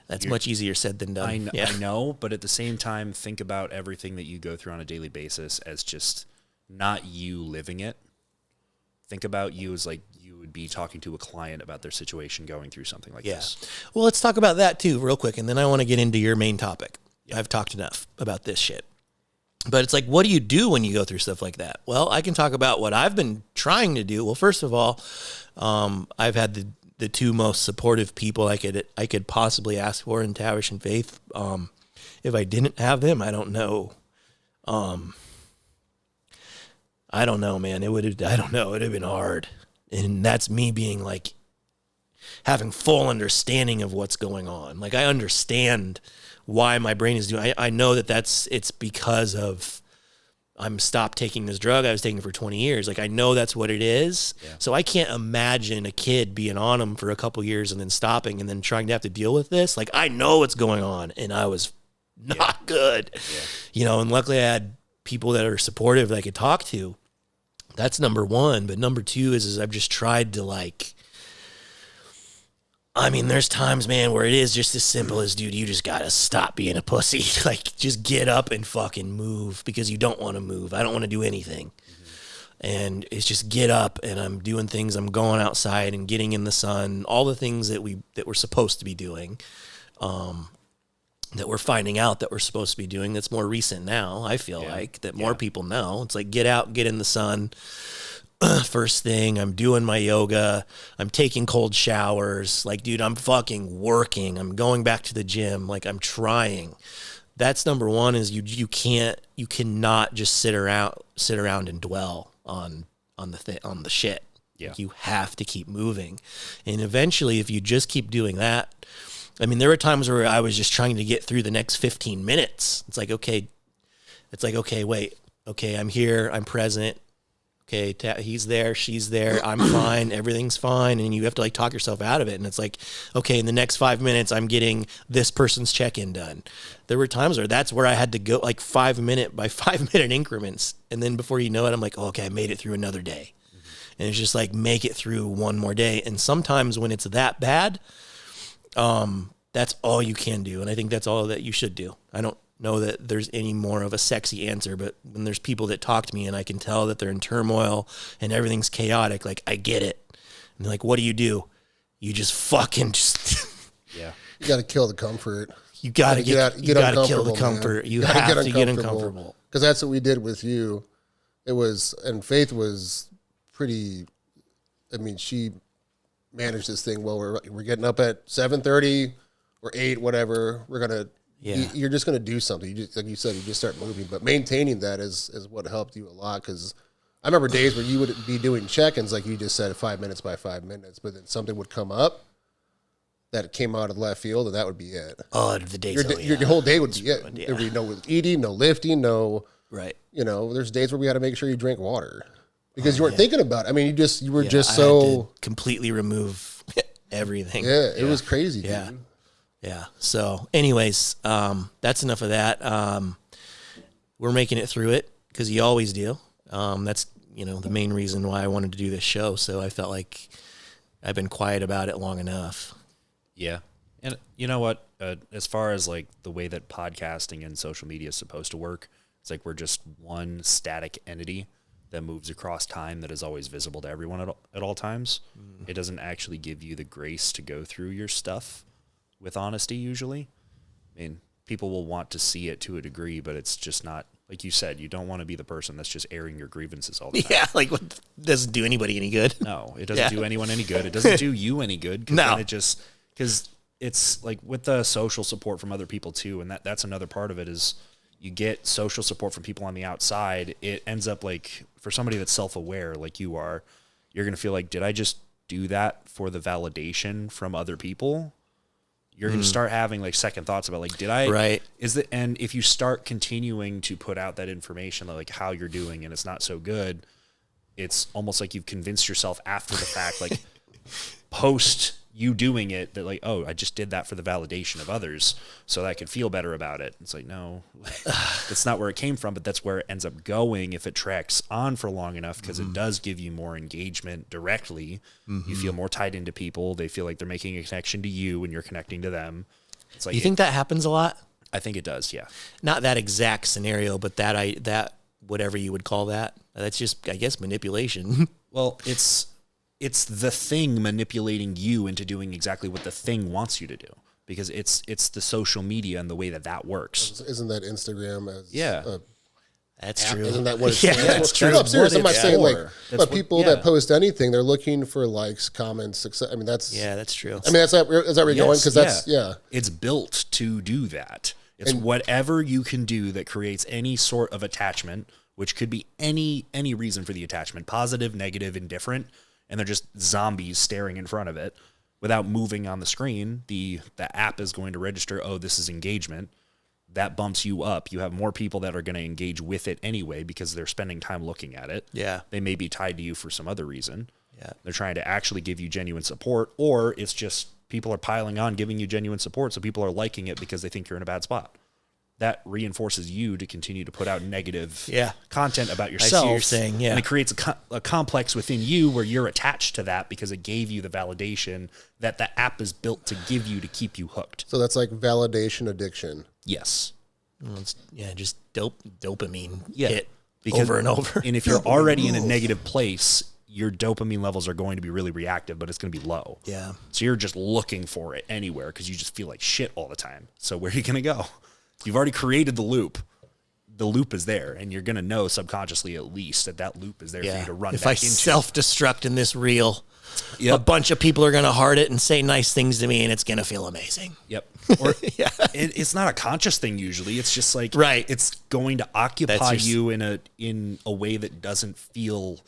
That's much easier said than done. I know, but at the same time, think about everything that you go through on a daily basis as just not you living it. Think about you as like you would be talking to a client about their situation going through something like this. Well, let's talk about that too real quick, and then I want to get into your main topic. I've talked enough about this shit. But it's like, what do you do when you go through stuff like that? Well, I can talk about what I've been trying to do. Well, first of all, I've had the two most supportive people I could possibly ask for in Tavish and Faith. If I didn't have them, I don't know. I don't know, man. I don't know. It'd have been hard. And that's me being like, having full understanding of what's going on. Like, I understand why my brain is doing. I know it's because of I'm stopped taking this drug. I was taking it for 20 years. Like, I know that's what it is. Yeah. So I can't imagine a kid being on them for a couple years and then stopping and then trying to have to deal with this. Like, I know what's going on, and I was not good. Yeah. And luckily I had people that are supportive that I could talk to. That's number one. But number two is I've just tried to, like, I mean, there's times, man, where it is just as simple as, dude, you just got to stop being a pussy. Like, just get up and fucking move, because you don't want to move. I don't want to do anything. Mm-hmm. And it's just get up, and I'm doing things. I'm going outside and getting in the sun, all the things that we're supposed to be doing, that we're finding out that we're supposed to be doing. That's more recent now, I feel like, that more people know. It's like, get out, get in the sun. First thing, I'm doing my yoga. I'm taking cold showers. Like, dude, I'm fucking working. I'm going back to the gym. Like, I'm trying. That's number one. Is you cannot just sit around and dwell on the shit. Yeah. Like, you have to keep moving. And eventually, if you just keep doing that, I mean, there were times where I was just trying to get through the next 15 minutes. It's like, okay, wait. Okay, I'm here. I'm present. Okay, he's there, she's there, I'm fine, everything's fine, and you have to, like, talk yourself out of it. And it's like, okay, in the next 5 minutes, I'm getting this person's check-in done. There were times where that's where I had to go, like, 5 minute by 5 minute increments, and then before you know it, I'm like, oh, okay, I made it through another day. Mm-hmm. And it's just like, make it through one more day. And sometimes when it's that bad, that's all you can do, and I think that's all that you should do. I don't know that there's any more of a sexy answer, but when there's people that talk to me and I can tell that they're in turmoil and everything's chaotic, like, I get it. And they're like, what do? You just fucking yeah. You got to kill the comfort. You got to kill the comfort. You have to get uncomfortable. Because that's what we did with you. And Faith was pretty, I mean, she managed this thing well. We're getting up at 7:30 or 8, whatever. We're going to, you're just going to do something. You just, like you said, you just start moving. But maintaining that is what helped you a lot. Because I remember days where you would be doing check-ins, like you just said, 5 minutes by 5 minutes. But then something would come up that came out of left field, and that would be it. Oh, the days. Your whole day would be it. Yeah. There would be no eating, no lifting, no. Right. There's days where we had to make sure you drink water because you weren't thinking about it. I mean, you were just I so had to completely remove everything. Yeah, it was crazy. Yeah. Dude. Yeah. So anyways, that's enough of that. We're making it through it because you always do. That's, the main reason why I wanted to do this show. So I felt like I've been quiet about it long enough. Yeah. And you know what? As far as like the way that podcasting and social media is supposed to work, it's like we're just one static entity that moves across time that is always visible to everyone at all times. Mm. It doesn't actually give you the grace to go through your stuff with honesty usually. I mean, people will want to see it to a degree, but it's just not, like you said, you don't want to be the person that's just airing your grievances all the time. Yeah, like what doesn't do anybody any good. No, it doesn't do anyone any good. It doesn't do you any good. No. Because it's like with the social support from other people too, and that's another part of it is you get social support from people on the outside. It ends up like, for somebody that's self-aware like you are, you're going to feel like, did I just do that for the validation from other people? You're going to start having like second thoughts about like, did I, right. And if you start continuing to put out that information, like how you're doing and it's not so good, it's almost like you've convinced yourself after the fact, like post you doing it, that like, oh, I just did that for the validation of others so that I could feel better about it. It's like, no, that's not where it came from, but that's where it ends up going if it tracks on for long enough, because it does give you more engagement directly. Mm-hmm. You feel more tied into people. They feel like they're making a connection to you and you're connecting to them. It's like, you think that happens a lot? I think it does, yeah. Not that exact scenario, but that whatever you would call that. That's just, I guess, manipulation. Well, it's the thing manipulating you into doing exactly what the thing wants you to do, because it's the social media and the way that works. Isn't that Instagram as That's app. true. Isn't that what it's Yeah, saying? that's true. No, I'm serious. I'm not saying like, That's but what- people yeah. that post anything, they're looking for likes, comments, success. I mean, that's true. I mean, is that where you're going? Because that's yeah. It's built to do that. It's whatever you can do that creates any sort of attachment, which could be any reason for the attachment, positive, negative, indifferent, and they're just zombies staring in front of it without moving on the screen. The app is going to register, oh, this is engagement. That bumps you up. You have more people that are going to engage with it anyway because they're spending time looking at it. Yeah. They may be tied to you for some other reason. Yeah. They're trying to actually give you genuine support, or it's just people are piling on giving you genuine support, so people are liking it because they think you're in a bad spot. That reinforces you to continue to put out negative content about yourself. I see what you're saying, yeah. And it creates a complex within you where you're attached to that because it gave you the validation that the app is built to give you to keep you hooked. So that's like validation addiction. Yes. Well, it's, just dopamine Yeah. hit Because, over and over. And if you're already in a negative place, your dopamine levels are going to be really reactive, but it's going to be low. Yeah. So you're just looking for it anywhere because you just feel like shit all the time. So where are you going to go? You've already created the loop. The loop is there, and you're going to know subconsciously at least that loop is there for you to run if back I into. self-destruct in this reel, Yep. a bunch of people are going to heart it and say nice things to me, and it's going to feel amazing. Yep. Or it's not a conscious thing usually. It's just like it's going to occupy you in a way that doesn't feel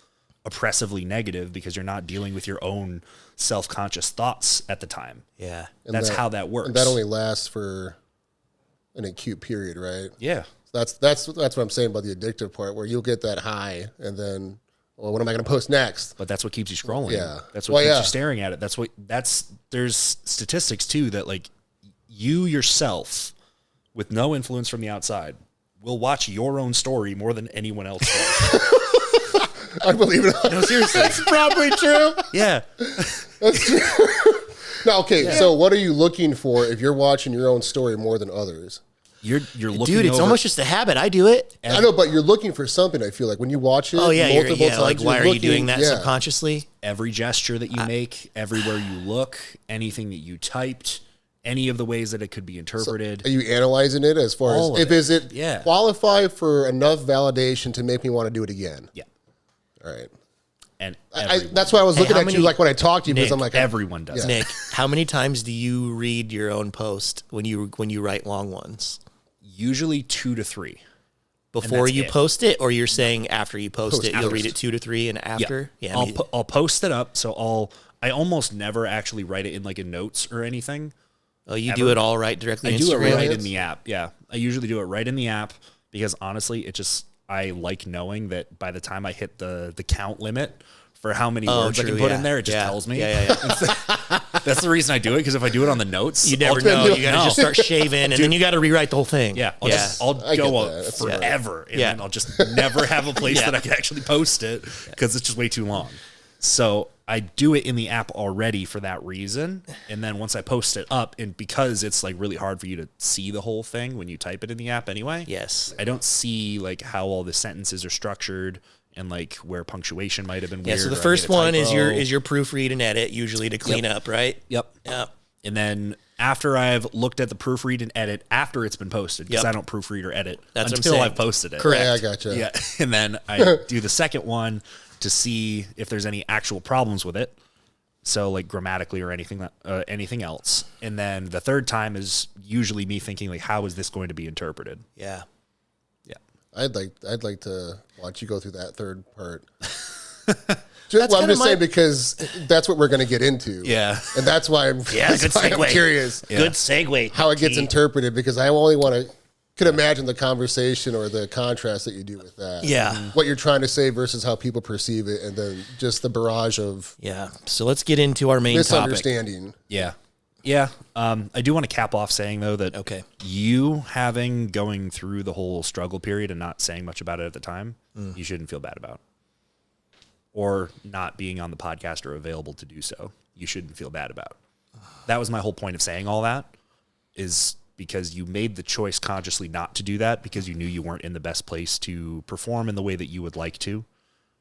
oppressively negative because you're not dealing with your own self-conscious thoughts at the time. Yeah. And That's how that works. And that only lasts for an acute period, right? Yeah. That's what I'm saying about the addictive part, where you'll get that high, and then, well, what am I going to post next? But that's what keeps you scrolling. Yeah. That's what keeps you staring at it. There's statistics too that like you yourself with no influence from the outside will watch your own story more than anyone else will. I believe it. No, seriously. That's probably true. Yeah. That's true. No, okay. So what are you looking for if you're watching your own story more than others? You're looking Dude, it's over- almost just a habit. I do it. I know, but you're looking for something. I feel like when you watch it, Oh, yeah. multiple times, Like, why you're are you looking- doing that yeah. subconsciously? every gesture that you make, everywhere you look, anything that you typed, any of the ways that it could be interpreted. Are you analyzing it as far All as of is it. it qualify for enough validation to make me want to do it again? Yeah. All right. And That's why I was looking how at you many- like when I talked to you because Nick, I'm like everyone does. Yeah. Nick, how many times do you read your own post when you write long ones? Usually 2 to 3. Before that's you it. post it, or you're saying after you post it, you'll after. read it 2 to 3 and after? Yeah. I'll post it up. So I almost never actually write it in like a notes or anything. Oh, you do it all right directly I on do it Instagram? right in the app. Yeah. I usually do it right in the app because honestly, I like knowing that by the time I hit the count limit for how many words I can put in there, it just tells me. Yeah. That's the reason I do it, because if I do it on the notes, You never know. You got to just start shaving, and then you got to rewrite the whole thing. Yeah, I'll I go get on that. That's forever, and Yeah. then I'll just never have a place that I can actually post it because it's just way too long. So I do it in the app already for that reason, and then once I post it up, and because it's like really hard for you to see the whole thing when you type it in the app anyway. Yes. I don't see like how all the sentences are structured and like where punctuation might have been weird. Yeah, so the or I first made a one is typo. your proofread and edit, usually to clean up, right? Yep. And then after I've looked at the proofread and edit after it's been posted, because Yep. I don't proofread or edit That's what I'm until saying. I've posted it. Correct. Yeah, I gotcha. Yeah. And then I do the second one to see if there's any actual problems with it. So like grammatically or anything else. And then the third time is usually me thinking like, how is this going to be interpreted? Yeah. Yeah. I'd like to watch you go through that third part. That's I'm kinda just saying because that's what we're going to get into. Yeah. And that's why I'm, Yeah, that's good why I'm segue. curious Good segue. how it gets interpreted, because I only want to could imagine the conversation or the contrast that you do with that. Yeah. What you're trying to say versus how people perceive it, and then just the barrage of Yeah. So let's get into our main topic. misunderstanding. Yeah. Yeah. I do want to cap off saying though that you going through the whole struggle period and not saying much about it at the time, you shouldn't feel bad about. Or not being on the podcast or available to do so, you shouldn't feel bad about. That was my whole point of saying all that, is because you made the choice consciously not to do that because you knew you weren't in the best place to perform in the way that you would like to,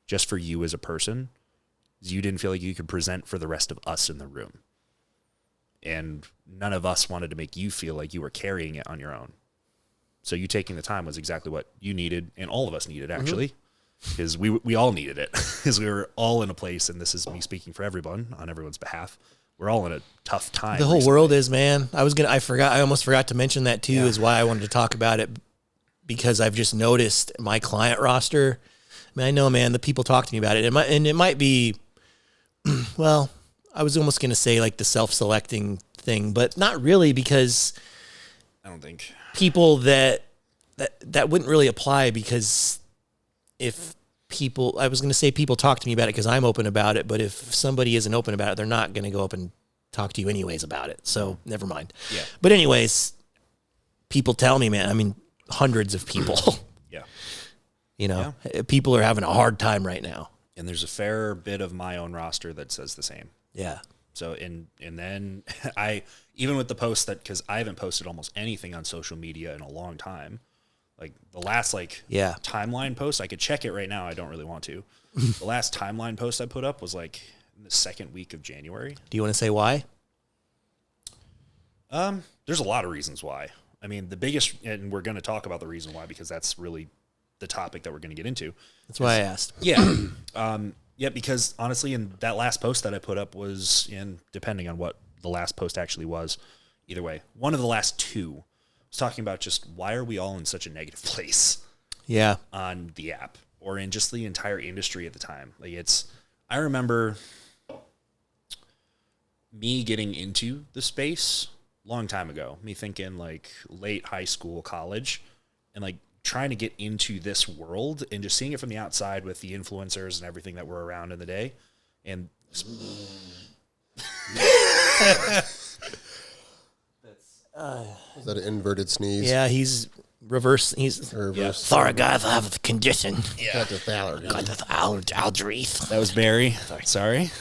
just for you as a person. You didn't feel like you could present for the rest of us in the room. And none of us wanted to make you feel like you were carrying it on your own. So you taking the time was exactly what you needed, and all of us needed, actually, because we all needed it, because we were all in a place, and this is me speaking for everyone on everyone's behalf. We're all in a tough time. The whole world is, man. I almost forgot to mention that too, is why I wanted to talk about it, because I've just noticed my client roster. I mean, I know, man, the people talk to me about it. And it might be, well, I was almost going to say like the self-selecting thing, but not really, because I don't think people that wouldn't really apply, because if people, I was going to say people talk to me about it because I'm open about it, but if somebody isn't open about it, they're not going to go up and talk to you anyways about it. So never mind. Yeah. But anyways, people tell me, man, I mean, hundreds of people, yeah. you know, people are having a hard time right now. And there's a fair bit of my own roster that says the same. Yeah. So, and then even with the post that, because I haven't posted almost anything on social media in a long time, like the last timeline post, I could check it right now. I don't really want to. The last timeline post I put up was like in the second week of January. Do you want to say why? There's a lot of reasons why. I mean, the biggest, and we're going to talk about the reason why, because that's really the topic that we're going to get into. That's why I asked. Yeah. Yeah, because honestly, in that last post that I put up was depending on what the last post actually was, either way, one of the last two was talking about just why are we all in such a negative place on the app or in just the entire industry at the time. Like I remember me getting into the space a long time ago, me thinking like late high school, college, and like trying to get into this world and just seeing it from the outside with the influencers and everything that were around in the day. And Is that an inverted sneeze? Yeah, he's reverse. He's Reverse. sorry, guys, I have a condition. Got the allergy. Got this allergy. that was Barry. Sorry.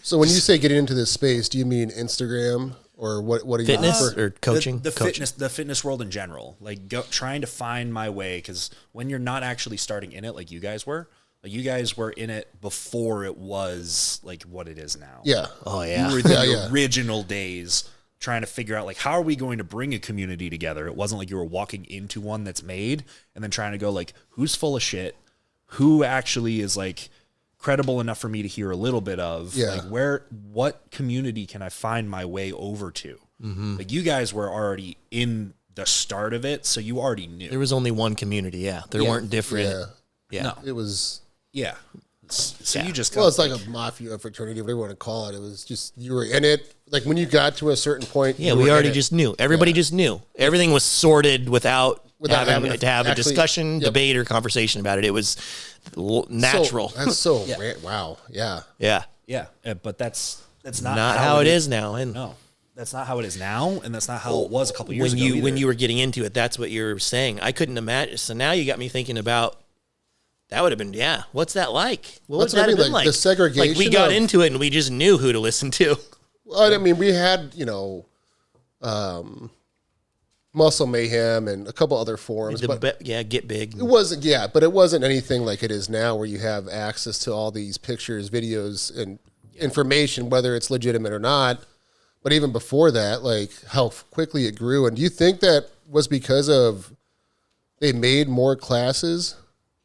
So when you say getting into this space, do you mean Instagram or what? What are you Fitness or coaching? The Coaching. fitness world in general, like trying to find my way. Because when you're not actually starting in it, like you guys were in it before it was like what it is now. Yeah. Oh yeah. You were the original days trying to figure out like, how are we going to bring a community together? It wasn't like you were walking into one that's made and then trying to go like, who's full of shit? Who actually is like credible enough for me to hear a little bit of? Yeah. Like what community can I find my way over to? Mm-hmm. Like you guys were already in the start of it. So you already knew. There was only one community. Yeah. There weren't different. Yeah. Yeah. No. It was. Yeah. So you just Well, it's like a mafia fraternity, whatever you want to call it. It was just, you were in it. Like when you got to a certain point. Yeah, you we were already in it. just knew. Everybody just knew. Everything was sorted without having to have a actually- discussion, debate, or conversation about it. It was natural. That's so, wow. Yeah. Yeah. Yeah. But that's not, Not how it is now. And No, that's not how it is now. And that's not how it was a couple years ago. when you were getting into it, that's what you're saying. I couldn't imagine. So now you got me thinking about, that would have been, what's that like? What would That's what that I have mean, been like like? the segregation Like we got of- into it and we just knew who to listen to. Well, I mean, we had, Muscle Mayhem and a couple other forums, but Get Big. it wasn't, but it wasn't anything like it is now where you have access to all these pictures, videos, and information, whether it's legitimate or not. But even before that, like how quickly it grew. And do you think that was because of they made more classes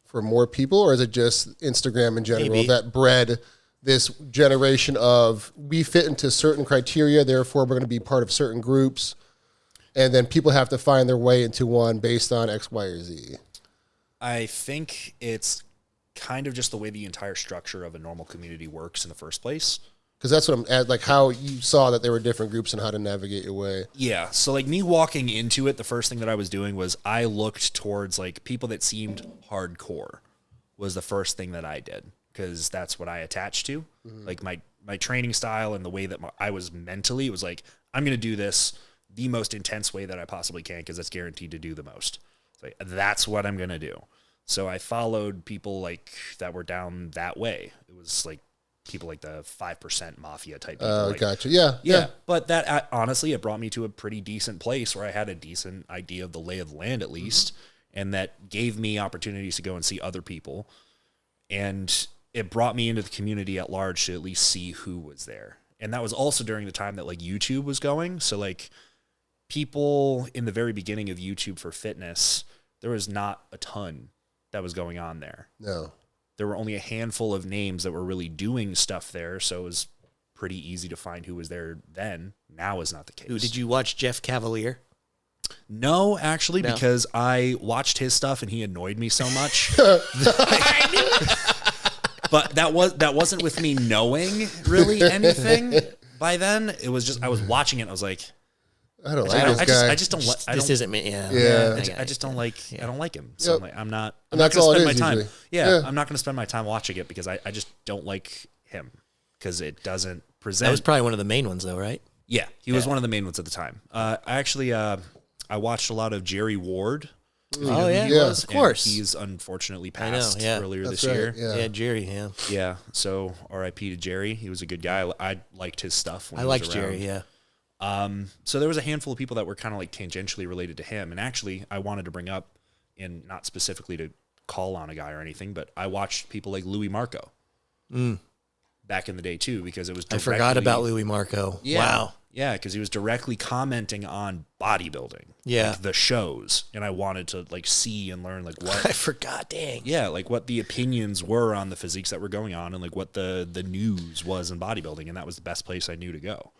for more people, or is it just Instagram in general Maybe. that bred this generation of we fit into certain criteria, therefore we're going to be part of certain groups, and then people have to find their way into one based on X, Y, or Z? I think it's kind of just the way the entire structure of a normal community works in the first place. Because that's what I'm at, like how you saw that there were different groups and how to navigate your way. Yeah. So like me walking into it, the first thing that I was doing was I looked towards like people that seemed hardcore was the first thing that I did, because that's what I attached to. Mm-hmm. Like my training style and the way that I was mentally, it was like, I'm going to do this the most intense way that I possibly can, because it's guaranteed to do the most. So that's what I'm going to do. So I followed people like that were down that way. It was like people like the 5% mafia type people. Like, Gotcha. Yeah. but that honestly, it brought me to a pretty decent place where I had a decent idea of the lay of the land, at least, and that gave me opportunities to go and see other people, and it brought me into the community at large to at least see who was there. And that was also during the time that like YouTube was going. So like people in the very beginning of YouTube for fitness, there was not a ton that was going on there. No. There were only a handful of names that were really doing stuff there, so it was pretty easy to find who was there then. Now is not the case. Ooh, did you watch Jeff Cavalier? No, actually, No. because I watched his stuff and he annoyed me so much. But that wasn't with me knowing really anything by then. It was just I was watching it and I was like, I don't like this guy. I just don't like. This isn't me. Yeah. Yeah. I just don't like. I don't like him. So Yep. I'm like, I'm not And going that's to all it spend my is time. usually. Yeah, Yeah. I'm not going to spend my time watching it because I just don't like him because it doesn't That present. was probably one of the main ones, though, right? Yeah, he was one of the main ones at the time. I actually I watched a lot of Jerry Ward. Oh, You know who yeah. he Yeah. was? Of course. And he's unfortunately I know, passed yeah. earlier That's this year. right. Yeah, Jerry. Yeah, Yeah, so R.I.P. to Jerry. He was a good guy. I liked his stuff. When I he was liked around. Jerry. Yeah. So there was a handful of people that were kind of like tangentially related to him. And actually, I wanted to bring up, and not specifically to call on a guy or anything, but I watched people like Louis Marco back in the day too, because it was I directly, forgot about Louis Marco. Yeah, Wow. Yeah, because he was directly commenting on bodybuilding. Yeah. Like the shows. And I wanted to like see and learn like what I forgot. Dang. yeah, like what the opinions were on the physiques that were going on and like what the news was in bodybuilding. And that was the best place I knew to go.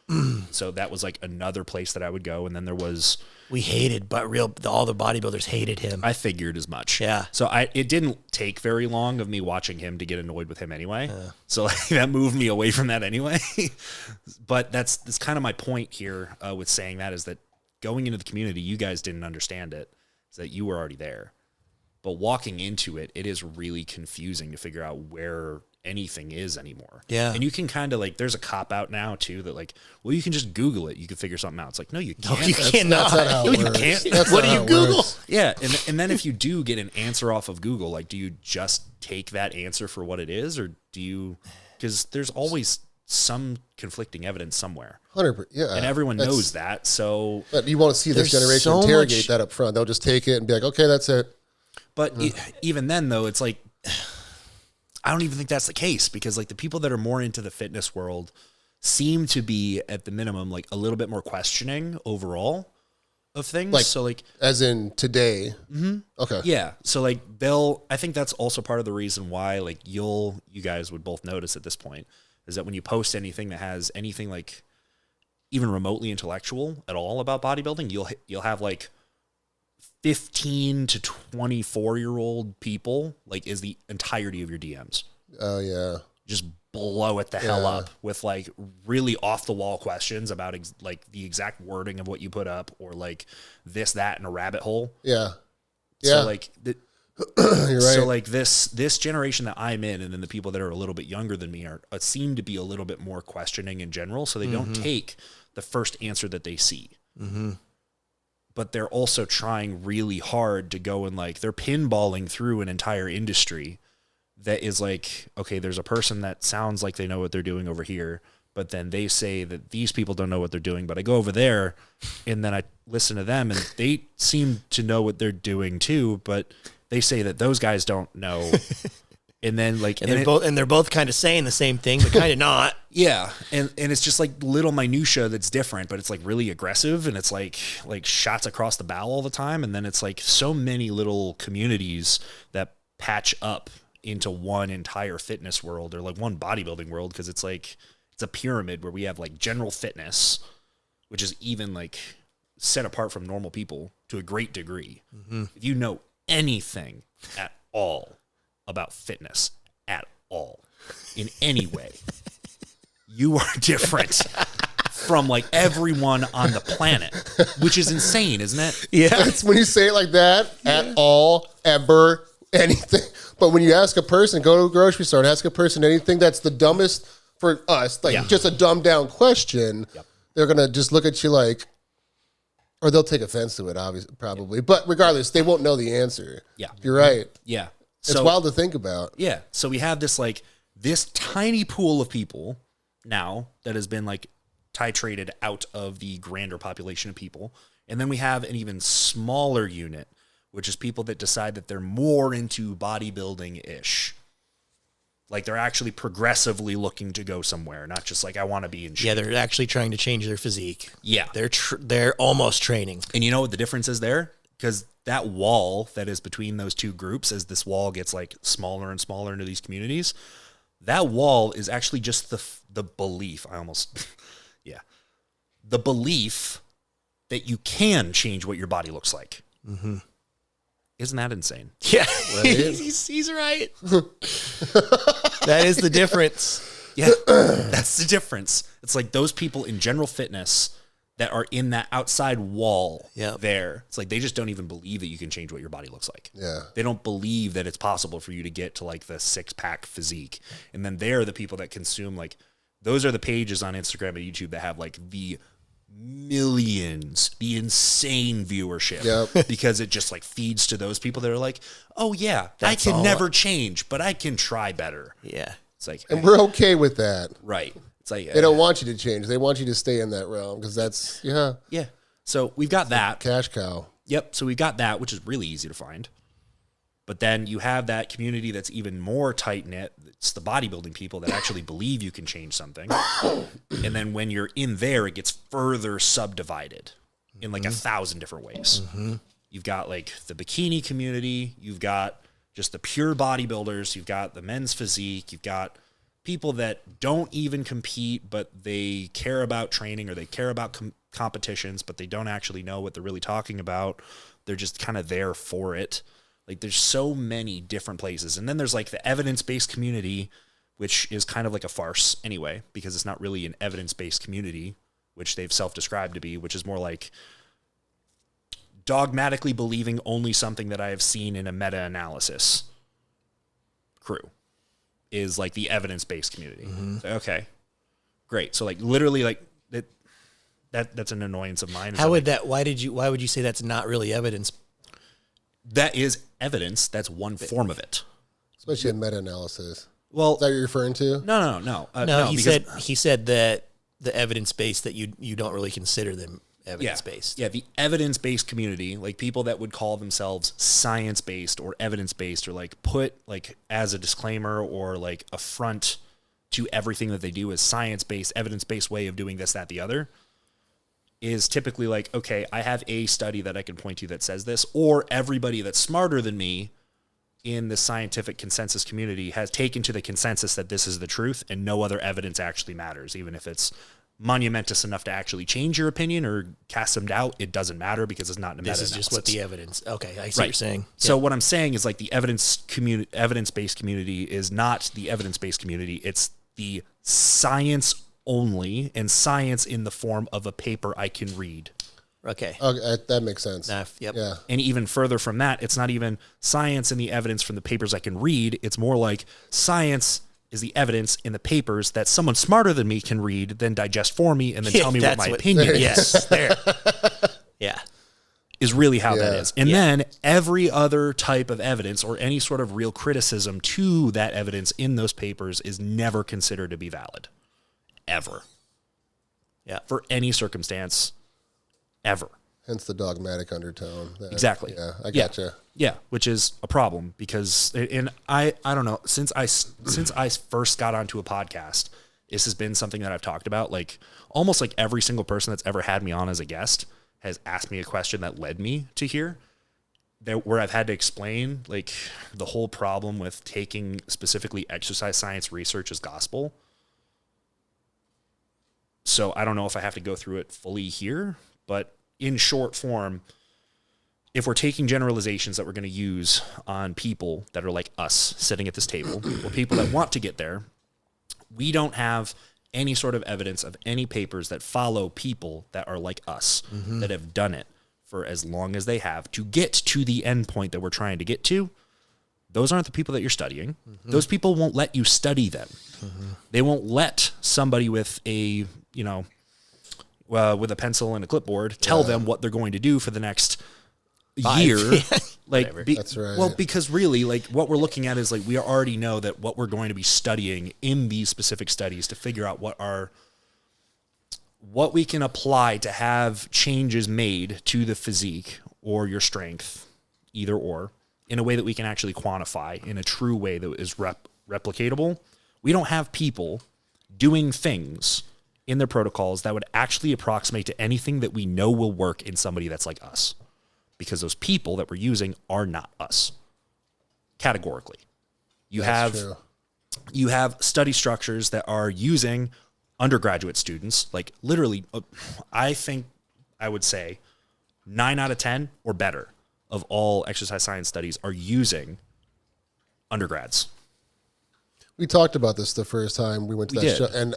So that was like another place that I would go. And then there was, We hated, but all the bodybuilders hated him. I figured as much. Yeah. So it didn't take very long of me watching him to get annoyed with him anyway. So like, that moved me away from that anyway. But that's kind of my point here with saying that is that going into the community, you guys didn't understand it, is that you were already there. But walking into it, it is really confusing to figure out where anything is anymore. Yeah. And you can kind of like, there's a cop out now too that like, well, you can just Google it. You can figure something out. It's like, no, you can't. you cannot. That's not how No, it you works. can't. That's What not do you how it Google? works. Yeah, and then if you do get an answer off of Google, like, do you just take that answer for what it is, or do you? Because there's always some conflicting evidence somewhere, 100%. Yeah. and everyone That's- knows that. So, But you won't see this There's generation so interrogate much- that up front. They'll just take it and be like, okay, that's it. but even then, though, it's like I don't even think that's the case because like the people that are more into the fitness world seem to be at the minimum like a little bit more questioning overall of things. Like- So like As in today. Mm-hmm. Okay. yeah. So like I think that's also part of the reason why like you guys would both notice at this point is that when you post anything that has anything like even remotely intellectual at all about bodybuilding, you'll have like 15 to 24-year-old people like is the entirety of your DMs. Oh, yeah. Just blow it the hell Yeah. up with like really off the wall questions about like the exact wording of what you put up or like this, that, and a rabbit hole. Yeah. Yeah. So like You're right. so like this generation that I'm in, and then the people that are a little bit younger than me are seem to be a little bit more questioning in general. So they don't take the first answer that they see, but they're also trying really hard to go and like they're pinballing through an entire industry that is like, okay, there's a person that sounds like they know what they're doing over here, but then they say that these people don't know what they're doing. But I go over there, and then I listen to them, and they seem to know what they're doing too, but they say that those guys don't know. And then like, And they're both kind of saying the same thing, but kind of not. yeah, and it's just like little minutia that's different, but it's like really aggressive, and it's like shots across the bow all the time, and then it's like so many little communities that patch up into one entire fitness world or like one bodybuilding world because it's like it's a pyramid where we have like general fitness, which is even like set apart from normal people to a great degree. If you know anything at all about fitness at all in any way, you are different from like everyone on the planet, which is insane, isn't it? Yeah. It's when you say it like that, at all, ever, anything. But when you ask a person, go to a grocery store and ask a person anything that's the dumbest for us, like Yeah. just a dumbed down question, they're going to just look at you like, or they'll take offense to it, obviously, probably. But regardless, they won't know the answer. Yeah. You're right. Yeah. It's wild to think about. Yeah. So we have this like this tiny pool of people now that has been like titrated out of the grander population of people. And then we have an even smaller unit, which is people that decide that they're more into bodybuilding-ish. Like they're actually progressively looking to go somewhere, not just like I want to be in shape. Yeah, they're actually trying to change their physique. Yeah. They're almost training. And you know what the difference is there? Because that wall that is between those two groups, as this wall gets like smaller and smaller into these communities, that wall is actually just the belief. The belief that you can change what your body looks like. Mm-hmm. Isn't that insane? Yeah, Right? he's right. That is the difference. Yeah, that's the difference. It's like those people in general fitness that are in that outside wall there. It's like they just don't even believe that you can change what your body looks like. Yeah. They don't believe that it's possible for you to get to like the 6-pack physique. And then they're the people that consume like, those are the pages on Instagram and YouTube that have like the millions, the insane viewership because it just like feeds to those people that are like, oh yeah, That's I can all. never change, but I can try better. Yeah. It's like, And we're okay with that. right. It's like, They don't want you to change. They want you to stay in that realm because that's, yeah. So we've got that. cash cow. Yep. So we've got that, which is really easy to find. But then you have that community that's even more tight knit. It's the bodybuilding people that actually believe you can change something. And then when you're in there, it gets further subdivided in like 1,000 different ways. Mm-hmm. You've got like the bikini community. You've got just the pure bodybuilders. You've got the men's physique. You've got people that don't even compete, but they care about training or they care about competitions, but they don't actually know what they're really talking about. They're just kind of there for it. Like there's so many different places. And then there's like the evidence-based community, which is kind of like a farce anyway, because it's not really an evidence-based community, which they've self-described to be, which is more like dogmatically believing only something that I have seen in a meta-analysis crew is like the evidence-based community. Mm-hmm. So, okay, great. So like literally like that's an annoyance of mine. How would that, why would you say that's not really evidence? That is evidence. That's one form of it. Especially in meta-analysis. Well, Is that what you're referring to? no. No, he said that the evidence-based that you don't really consider them evidence-based. Yeah, the evidence-based community, like people that would call themselves science-based or evidence-based or like put like as a disclaimer or like a front to everything that they do as science-based, evidence-based way of doing this, that, the other, is typically like, okay, I have a study that I can point to that says this, or everybody that's smarter than me in the scientific consensus community has taken to the consensus that this is the truth and no other evidence actually matters. Even if it's monumentous enough to actually change your opinion or cast some doubt, it doesn't matter because it's not in a This is meta-analysis. just what the evidence. Okay, I see what you're saying. So what I'm saying is like the evidence-based community is not the evidence-based community. It's the science only, and science in the form of a paper I can read. Okay. Okay, that makes sense. Yep. Yeah. And even further from that, it's not even science in the evidence from the papers I can read. It's more like science is the evidence in the papers that someone smarter than me can read, then digest for me, and then tell me what my opinion is. Yes, there. Yeah. Is really how that Yeah. is. And then every other type of evidence or any sort of real criticism to that evidence in those papers is never considered to be valid. Ever. Yeah. For any circumstance, ever. Hence the dogmatic undertone. Exactly. Yeah, I gotcha. Yeah, which is a problem because, and I don't know, since I first got onto a podcast, this has been something that I've talked about. Like almost like every single person that's ever had me on as a guest has asked me a question that led me to here, where I've had to explain like the whole problem with taking specifically exercise science research as gospel. So I don't know if I have to go through it fully here, but in short form, if we're taking generalizations that we're going to use on people that are like us sitting at this table, or people that want to get there, we don't have any sort of evidence of any papers that follow people that are like us, that have done it for as long as they have to get to the end point that we're trying to get to. Those aren't the people that you're studying. Those people won't let you study them. They won't let somebody with a, with a pencil and a clipboard tell them what they're going to do for the next year. Like, That's right. Well, because really, like, what we're looking at is like we already know that what we're going to be studying in these specific studies to figure out what we can apply to have changes made to the physique or your strength, either or, in a way that we can actually quantify in a true way that is replicatable. We don't have people doing things in their protocols that would actually approximate to anything that we know will work in somebody that's like us, because those people that we're using are not us categorically. You have study structures that are using undergraduate students, like literally, I think I would say 9 out of 10 or better of all exercise science studies are using undergrads. We talked about this the first time we went to that show, and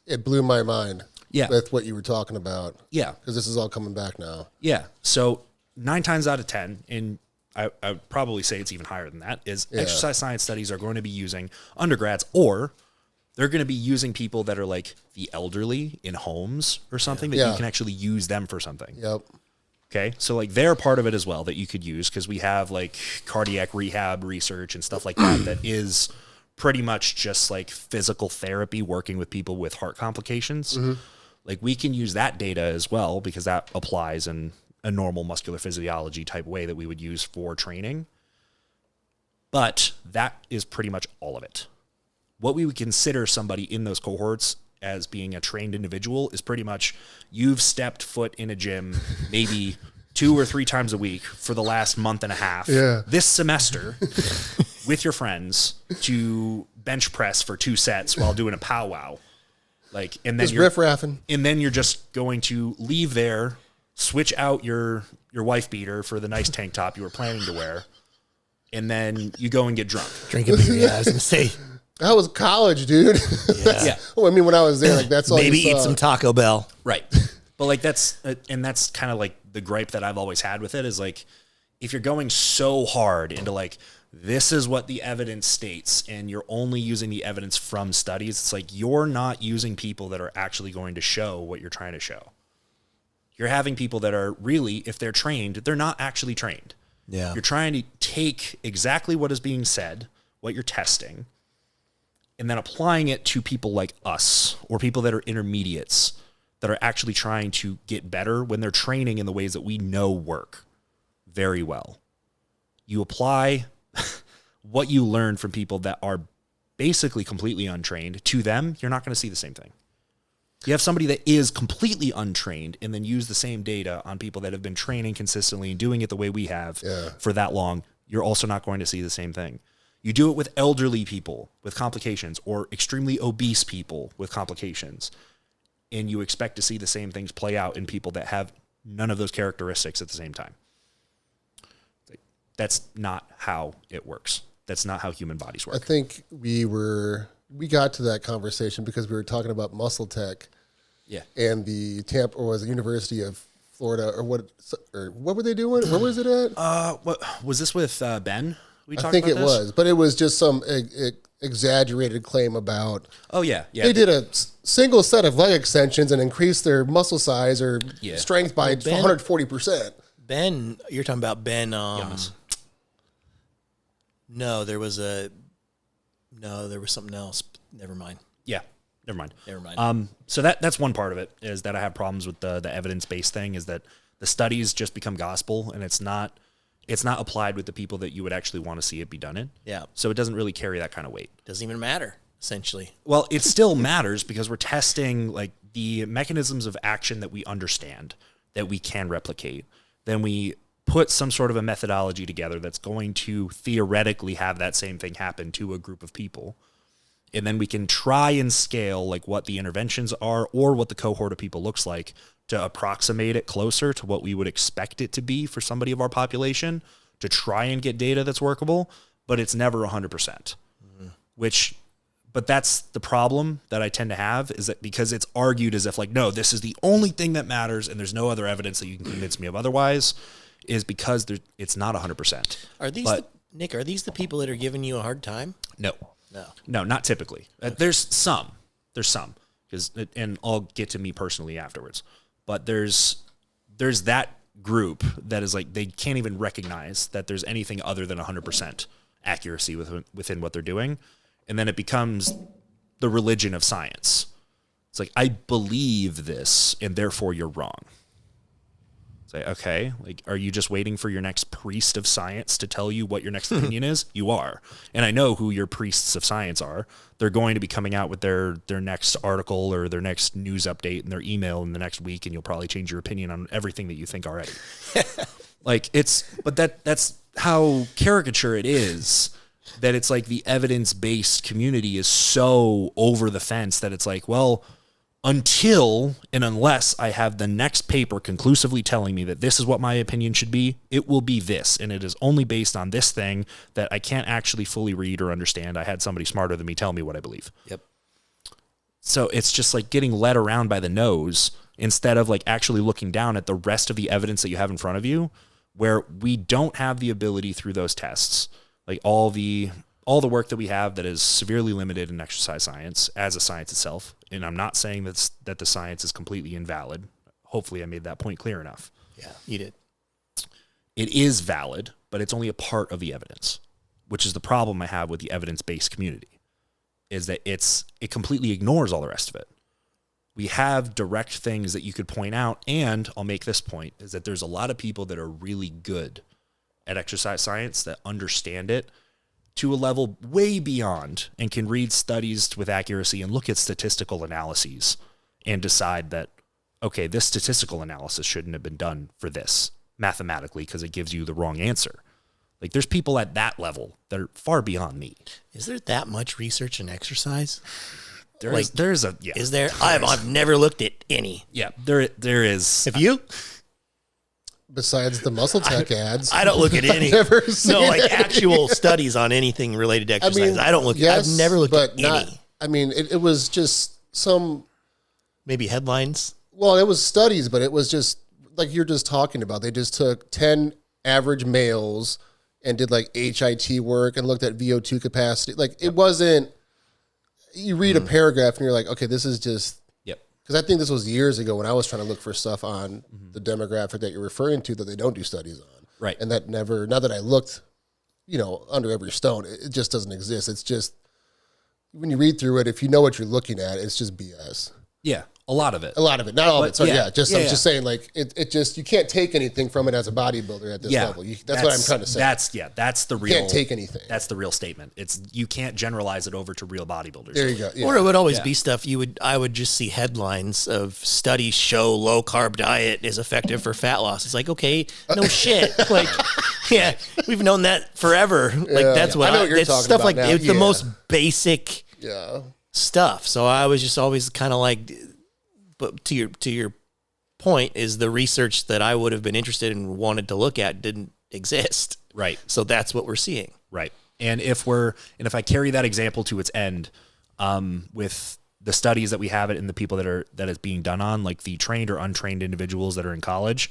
it blew my mind. Yeah. With what you were talking about. Yeah. Because this is all coming back now. Yeah. So 9 times out of 10, and I would probably say it's even higher than that, is exercise science studies are going to be using undergrads, or they're going to be using people that are like the elderly in homes or something that you can actually use them for something. Yep. Okay. So like they're part of it as well that you could use, because we have like cardiac rehab research and stuff like that that is pretty much just like physical therapy working with people with heart complications. Like we can use that data as well, because that applies in a normal muscular physiology type way that we would use for training. But that is pretty much all of it. What we would consider somebody in those cohorts as being a trained individual is pretty much you've stepped foot in a gym maybe 2 or 3 times a week for the last month and a half this semester with your friends to bench press for 2 sets while doing a powwow. Like, and then Just riff-raffing. And then you're just going to leave there, switch out your wife beater for the nice tank top you were planning to wear, and then you go and get drunk. Drinking beer, yeah, I was gonna say. That was college, dude. Well, I mean, when I was there, like that's all. Maybe you saw. eat some Taco Bell. Right. But like that's kind of like the gripe that I've always had with it is like, if you're going so hard into like, this is what the evidence states, and you're only using the evidence from studies, it's like you're not using people that are actually going to show what you're trying to show. You're having people that are really, if they're trained, they're not actually trained. Yeah. You're trying to take exactly what is being said, what you're testing, and then applying it to people like us or people that are intermediates that are actually trying to get better when they're training in the ways that we know work very well. You apply what you learn from people that are basically completely untrained to them, you're not going to see the same thing. You have somebody that is completely untrained and then use the same data on people that have been training consistently and doing it the way we have for that long, you're also not going to see the same thing. You do it with elderly people with complications or extremely obese people with complications, and you expect to see the same things play out in people that have none of those characteristics at the same time. That's not how it works. That's not how human bodies work. I think we got to that conversation because we were talking about muscle tech. Yeah. And the University of Florida or what were they doing? Where was it at? What was this with Ben? I think it was, but it was just some exaggerated claim about. Oh yeah, yeah. They did a single set of leg extensions and increased their muscle size or strength by 140%. Ben, you're talking about Ben. Giannis. No, there was something else. Never mind. Yeah, never mind. Never mind. So that's one part of it, is that I have problems with the evidence-based thing, is that the studies just become gospel, and it's not applied with the people that you would actually want to see it be done in. Yeah. So it doesn't really carry that kind of weight. Doesn't even matter, essentially. Well, it still matters because we're testing like the mechanisms of action that we understand, that we can replicate. Then we put some sort of a methodology together that's going to theoretically have that same thing happen to a group of people. And then we can try and scale like what the interventions are or what the cohort of people looks like to approximate it closer to what we would expect it to be for somebody of our population, to try and get data that's workable, but it's never 100%. But that's the problem that I tend to have, is that because it's argued as if like, no, this is the only thing that matters and there's no other evidence that you can convince me of otherwise, is because it's not 100%. Are these Nick? Are these the people that are giving you a hard time? No, not typically. There's some, and I'll get to me personally afterwards. But there's that group that is like, they can't even recognize that there's anything other than 100% accuracy within what they're doing. And then it becomes the religion of science. It's like, I believe this, and therefore you're wrong. Say, okay, like, are you just waiting for your next priest of science to tell you what your next opinion is? You are. And I know who your priests of science are. They're going to be coming out with their next article or their next news update in their email in the next week, and you'll probably change your opinion on everything that you think already. Like, but that's how caricature it is, that it's like the evidence-based community is so over the fence that it's like, well, until and unless I have the next paper conclusively telling me that this is what my opinion should be, it will be this. And it is only based on this thing that I can't actually fully read or understand. I had somebody smarter than me tell me what I believe. Yep. So it's just like getting led around by the nose instead of like actually looking down at the rest of the evidence that you have in front of you, where we don't have the ability through those tests, like all the work that we have that is severely limited in exercise science as a science itself. And I'm not saying that the science is completely invalid. Hopefully I made that point clear enough. Yeah, you did. It is valid, but it's only a part of the evidence, which is the problem I have with the evidence-based community, is that it completely ignores all the rest of it. We have direct things that you could point out, and I'll make this point, is that there's a lot of people that are really good at exercise science that understand it to a level way beyond and can read studies with accuracy and look at statistical analyses and decide that, okay, this statistical analysis shouldn't have been done for this mathematically because it gives you the wrong answer. Like, there's people at that level that are far beyond me. Is there that much research in exercise? Is there? I've never looked at any. Yeah, there is. Have you? Besides the muscle tech ads, I don't look at any. Never seen actual studies on anything related to exercise. I don't look. Yes, I've never looked at not, any. I mean, it was just some. Maybe headlines. Well, it was studies, but it was just like you're just talking about. They just took 10 average males and did like HIT work and looked at VO2 capacity. Like, it wasn't. You read a paragraph and you're like, okay, this is just. Because I think this was years ago when I was trying to look for stuff on the demographic that you're referring to that they don't do studies on. Right. And that never, now that I looked, under every stone, it just doesn't exist. It's just, when you read through it, if you know what you're looking at, it's just BS. Yeah, a lot of it. A lot of it. Not all of it. So yeah, I'm just saying, like, it just, you can't take anything from it as a bodybuilder at this level. That's what I'm trying to say. That's the real. You can't take anything. That's the real statement. You can't generalize it over to real bodybuilders. There you go. Yeah. Or it would always be stuff I would just see headlines of studies show low carb diet is effective for fat loss. It's like, okay, no shit. Like, yeah, we've known that forever. Like, that's what I know what you're talking stuff about like now. it's the most basic stuff. So I was just always kind of like, but to your point is the research that I would have been interested in and wanted to look at didn't exist. Right. So that's what we're seeing. Right. And if I carry that example to its end, with the studies that we have it and the people that it's being done on, like the trained or untrained individuals that are in college,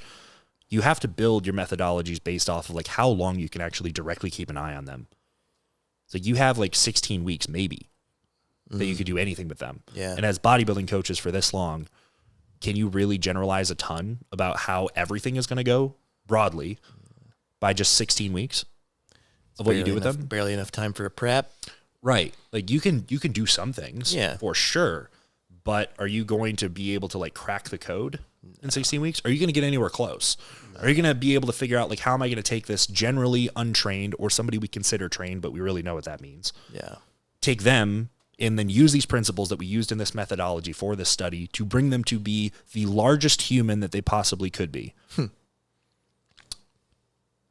you have to build your methodologies based off of like how long you can actually directly keep an eye on them. So you have like 16 weeks maybe that you could do anything with them. Yeah. And as bodybuilding coaches for this long, can you really generalize a ton about how everything is going to go broadly by just 16 weeks of what you do with them? Barely enough time for a prep. Right. Like you can do some things for sure, but are you going to be able to like crack the code in 16 weeks? Are you going to get anywhere close? No. Are you going to be able to figure out like, how am I going to take this generally untrained or somebody we consider trained, but we really know what that means? Yeah. Take them and then use these principles that we used in this methodology for this study to bring them to be the largest human that they possibly could be.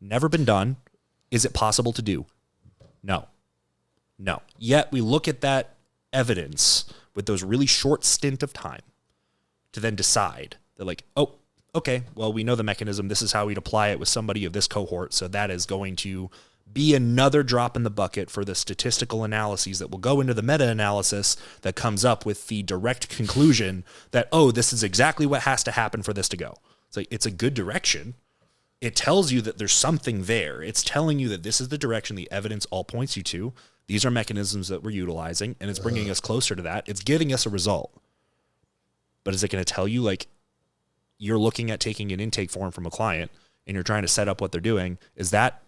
Never been done. Is it possible to do? No. Yet we look at that evidence with those really short stint of time to then decide that like, oh, okay, well, we know the mechanism. This is how we'd apply it with somebody of this cohort. So that is going to be another drop in the bucket for the statistical analyses that will go into the meta-analysis that comes up with the direct conclusion that, oh, this is exactly what has to happen for this to go. It's like, it's a good direction. It tells you that there's something there. It's telling you that this is the direction the evidence all points you to. These are mechanisms that we're utilizing, and it's bringing us closer to that. It's giving us a result. But is it going to tell you, like, you're looking at taking an intake form from a client and you're trying to set up what they're doing? Is that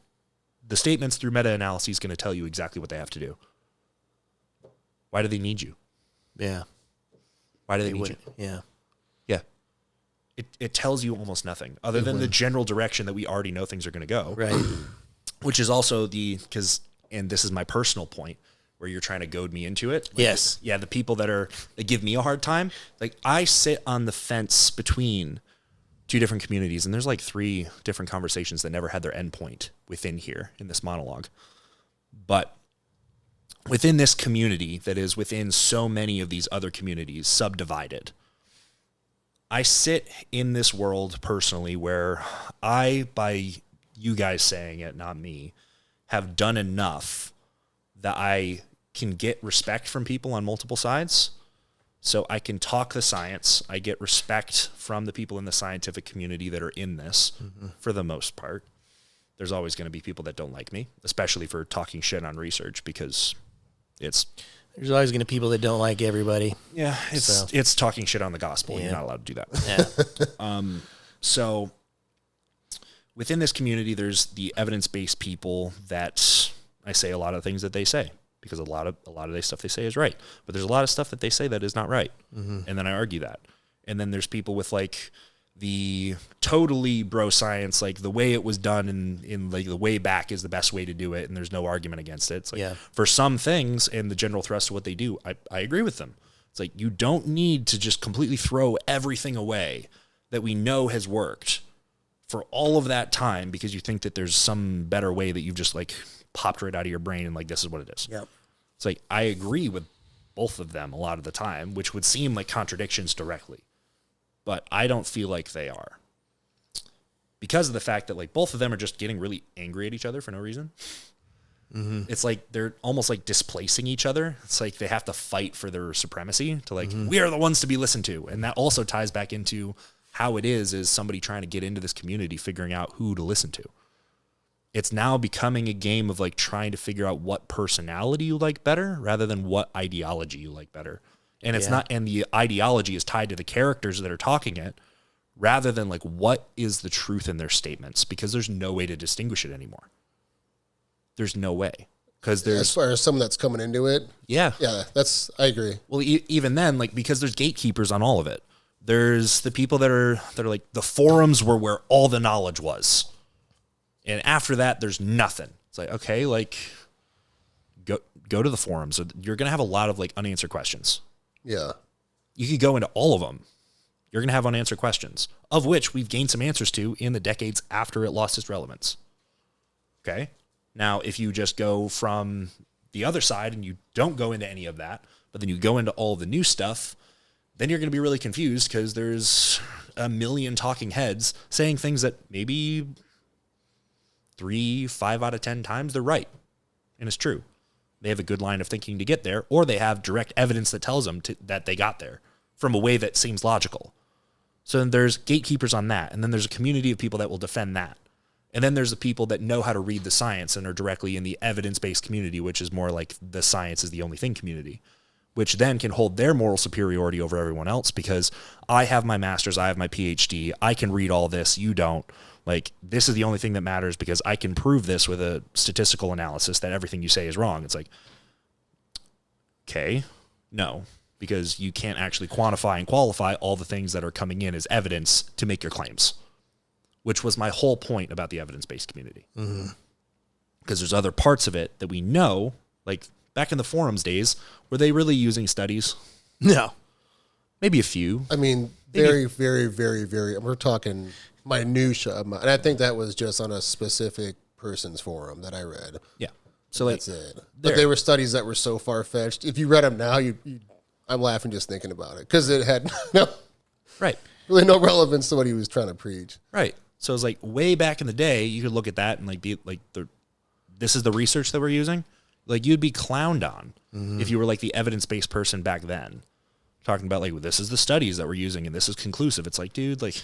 the statements through meta-analysis going to tell you exactly what they have to do? Why do they need you? Yeah. Why do they need you? Yeah. Yeah. it tells you almost nothing other than the general direction that we already know things are going to go. Right. Which is also and this is my personal point where you're trying to goad me into it. Like, Yes. Yeah. The people that give me a hard time, like I sit on the fence between two different communities, and there's like 3 different conversations that never had their endpoint within here in this monologue. But within this community that is within so many of these other communities subdivided, I sit in this world personally where I, by you guys saying it, not me, have done enough that I can get respect from people on multiple sides. So I can talk the science. I get respect from the people in the scientific community that are in this for the most part. There's always going to be people that don't like me, especially for talking shit on research, because there's always going to be people that don't like everybody. Yeah, it's talking shit on the gospel. Yeah. You're not allowed to do that. Yeah. So within this community, there's the evidence-based people that I say a lot of things that they say, because a lot of the stuff they say is right. But there's a lot of stuff that they say that is not right. And then I argue that. And then there's people with like the totally bro science, like the way it was done in like the way back is the best way to do it, and there's no argument against it. It's like for some things and the general thrust of what they do, I agree with them. It's like you don't need to just completely throw everything away that we know has worked for all of that time because you think that there's some better way that you've just like popped right out of your brain and like this is what it is. Yep. It's like I agree with both of them a lot of the time, which would seem like contradictions directly. But I don't feel like they are, because of the fact that like both of them are just getting really angry at each other for no reason. It's like they're almost like displacing each other. It's like they have to fight for their supremacy to like, we are the ones to be listened to. And that also ties back into how it is somebody trying to get into this community, figuring out who to listen to. It's now becoming a game of like trying to figure out what personality you like better rather than what ideology you like better. And it's not, and the ideology is tied to the characters that are talking it rather than like what is the truth in their statements, because there's no way to distinguish it anymore. There's no way. Because there's, as far as someone that's coming into it. Yeah. I agree. Well, even then, like, because there's gatekeepers on all of it. There's the people that are like the forums were where all the knowledge was. And after that, there's nothing. It's like, okay, like go to the forums. You're going to have a lot of like unanswered questions. Yeah. You could go into all of them. You're going to have unanswered questions, of which we've gained some answers to in the decades after it lost its relevance. Okay. Now, if you just go from the other side and you don't go into any of that, but then you go into all the new stuff, then you're going to be really confused because there's a million talking heads saying things that maybe 5 out of 10 times they're right. And it's true. They have a good line of thinking to get there, or they have direct evidence that tells them that they got there from a way that seems logical. So then there's gatekeepers on that. And then there's a community of people that will defend that. And then there's the people that know how to read the science and are directly in the evidence-based community, which is more like the science is the only thing community, which then can hold their moral superiority over everyone else because I have my master's, I have my PhD, I can read all this, you don't. Like, this is the only thing that matters because I can prove this with a statistical analysis that everything you say is wrong. It's like, okay, no, because you can't actually quantify and qualify all the things that are coming in as evidence to make your claims, which was my whole point about the evidence-based community. Because there's other parts of it that we know, like back in the forums days, were they really using studies? No. Maybe a few. I mean, very, very, very, very, we're talking minutia, and I think that was just on a specific person's forum that I read. Yeah. So like, that's it. But they were studies that were so far-fetched. If you read them now, I'm laughing just thinking about it because it had really no relevance to what he was trying to preach. Right. So it's like way back in the day, you could look at that and like be like, this is the research that we're using. Like you'd be clowned on if you were like the evidence-based person back then, talking about like, well, this is the studies that we're using and this is conclusive. It's like, dude, like,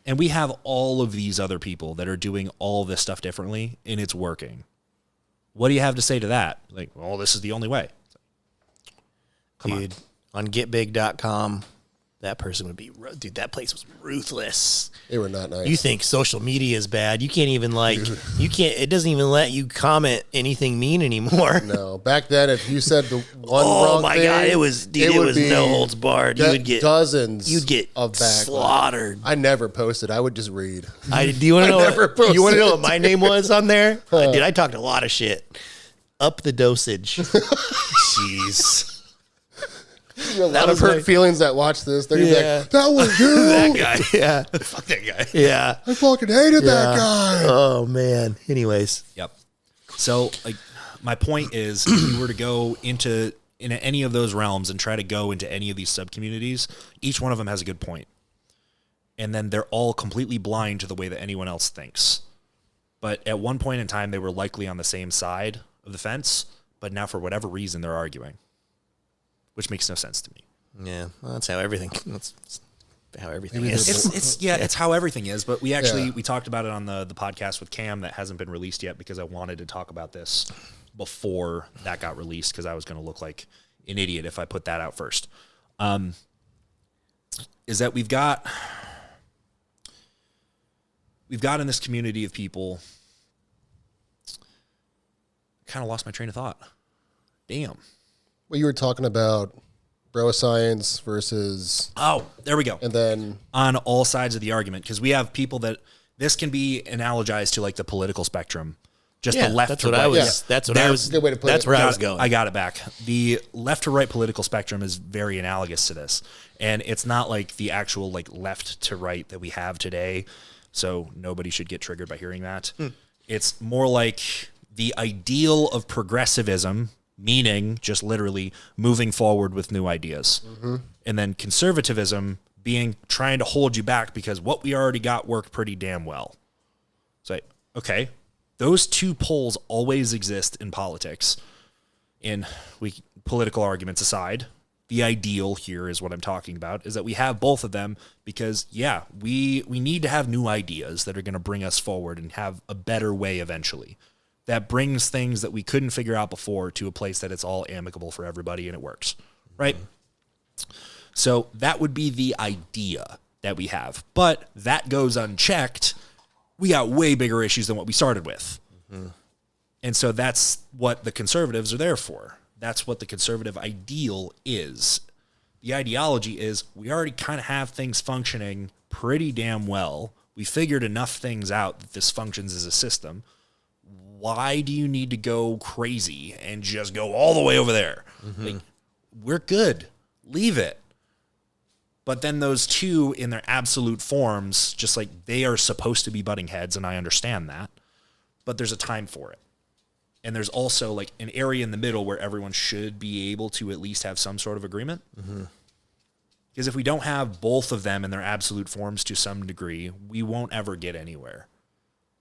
and we have all of these other people that are doing all this stuff differently and it's working. What do you have to say to that? Like, well, this is the only way. Come on. GetBig.com, that person would be, dude, that place was ruthless. They were not nice. You think social media is bad. You can't even it doesn't even let you comment anything mean anymore. No, back then, if you said the one wrong my thing, God, it was no holds barred. You would get dozens of backlash. slaughtered. I never posted. I would just read. Do you want to know? never You want to know posted. what my name was on there? Dude, I talked a lot of shit. Up the dosage. Jeez. A lot of hurt feelings that watch this. They're gonna be like, that was you. That guy. Yeah. Fuck that guy. Yeah. I fucking hated that guy. Oh man. Anyways. Yep. So, like, my point is, if you were to go into any of those realms and try to go into any of these sub-communities, each one of them has a good point. And then they're all completely blind to the way that anyone else thinks. But at one point in time, they were likely on the same side of the fence, but now for whatever reason, they're arguing, which makes no sense to me. Yeah. Well, that's how everything Maybe is. It's how everything is. But we talked about it on the podcast with Cam that hasn't been released yet because I wanted to talk about this before that got released because I was going to look like an idiot if I put that out first. Is that we've got in this community of people, kind of lost my train of thought. Damn. Well, you were talking about bro science versus, Oh, there we go. and then On all sides of the argument, because we have people that this can be analogized to like the political spectrum, just the left that's to what right. I was. Yeah. That's what That's I was. a good way to put that's it. where I was going. I got it back. The left to right political spectrum is very analogous to this. And it's not like the actual like left to right that we have today. So nobody should get triggered by hearing that. It's more like the ideal of progressivism, meaning just literally moving forward with new ideas. And then conservatism being trying to hold you back because what we already got worked pretty damn well. So, okay, those two poles always exist in politics. Political arguments aside, the ideal here is what I'm talking about, is that we have both of them because, yeah, we need to have new ideas that are going to bring us forward and have a better way eventually. That brings things that we couldn't figure out before to a place that it's all amicable for everybody and it works, right? So that would be the idea that we have. But that goes unchecked. We got way bigger issues than what we started with. And so that's what the conservatives are there for. That's what the conservative ideal is. The ideology is we already kind of have things functioning pretty damn well. We figured enough things out that this functions as a system. Why do you need to go crazy and just go all the way over there? Like, we're good. Leave it. But then those two in their absolute forms, just like they are supposed to be butting heads, and I understand that, but there's a time for it. And there's also like an area in the middle where everyone should be able to at least have some sort of agreement. Because if we don't have both of them in their absolute forms to some degree, we won't ever get anywhere.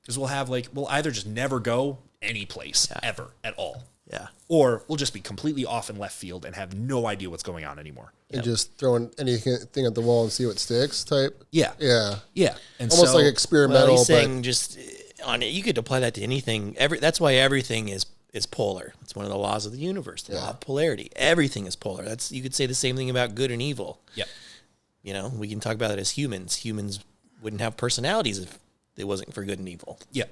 Because we'll either just never go any place ever at all. Yeah. Or we'll just be completely off in left field and have no idea what's going on anymore. and just throwing anything at the wall and see what sticks type. Yeah. Yeah. Yeah. And Almost so, like experimental. Well, he's but saying just on it, you could apply that to anything. That's why everything is polar. It's one of the laws of the universe, the law of polarity. Everything is polar. You could say the same thing about good and evil. yeah. You know, we can talk about it as humans. Humans wouldn't have personalities if it wasn't for good and evil. Yeah.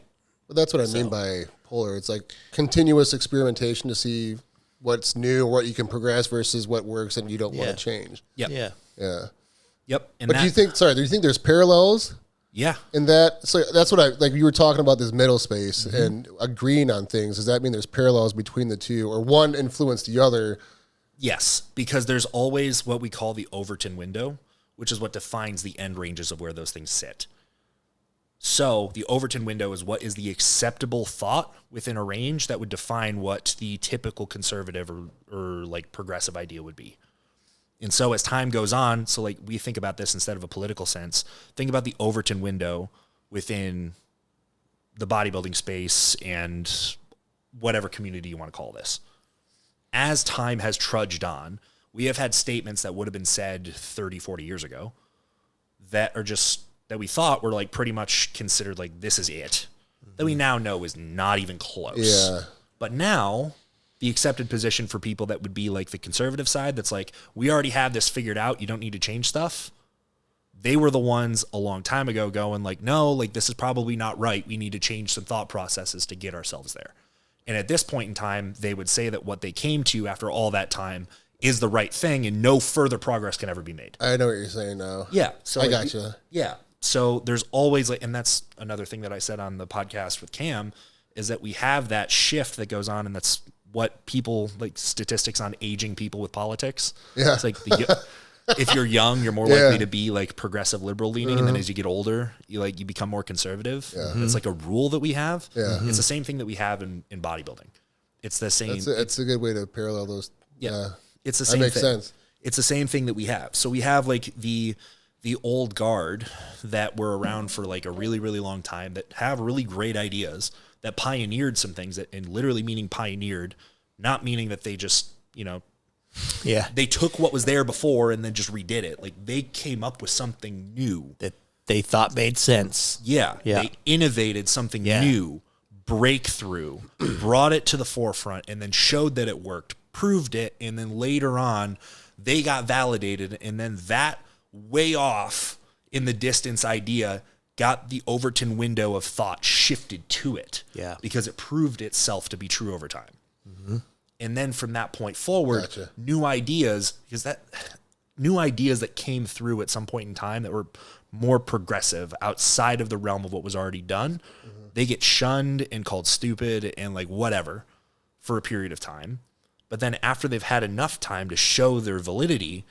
But that's what I mean by polar. It's like continuous experimentation to see what's new, what you can progress versus what works and you don't want to change. Yep. Yeah. Yeah. Yep. And But do you think there's parallels Yeah. in that? So that's what you were talking about, this middle space and agreeing on things. Does that mean there's parallels between the two, or one influenced the other? Yes, because there's always what we call the Overton window, which is what defines the end ranges of where those things sit. So the Overton window is what is the acceptable thought within a range that would define what the typical conservative or like progressive idea would be. And so as time goes on, so like we think about this instead of a political sense, think about the Overton window within the bodybuilding space and whatever community you want to call this. As time has trudged on, we have had statements that would have been said 30, 40 years ago that are just, that we thought were like pretty much considered like this is it, that we now know is not even close. Yeah. But now the accepted position for people that would be like the conservative side. That's like, we already have this figured out. You don't need to change stuff. They were the ones a long time ago going like, no, like this is probably not right. We need to change some thought processes to get ourselves there. And at this point in time, they would say that what they came to after all that time is the right thing and no further progress can ever be made. I know what you're saying now. Yeah. So I gotcha. Yeah. So there's always like, and that's another thing that I said on the podcast with Cam, is that we have that shift that goes on, and that's what people like statistics on aging people with politics. Yeah. It's like if you're young, you're more likely to be like progressive liberal leaning. And then as you get older, you become more conservative. Yeah. It's like a rule that we have. Yeah. It's the same thing that we have in bodybuilding. It's the same. It's a good way to parallel those. Yeah. It's the same that makes thing. sense. It's the same thing that we have. So we have like the old guard that were around for like a really, really long time that have really great ideas that pioneered some things that, and literally meaning pioneered, not meaning that they just, they took what was there before and then just redid it. Like they came up with something new that they thought made sense. Yeah. Yeah. They innovated something new, breakthrough, brought it to the forefront, and then showed that it worked, proved it, and then later on they got validated, and then that way off in the distance idea got the Overton window of thought shifted to it. Yeah. Because it proved itself to be true over time. Mm-hmm. And then from that point forward, new ideas that came through at some point in time that were more progressive outside of the realm of what was already done, they get shunned and called stupid and like whatever for a period of time. But then after they've had enough time to show their validity,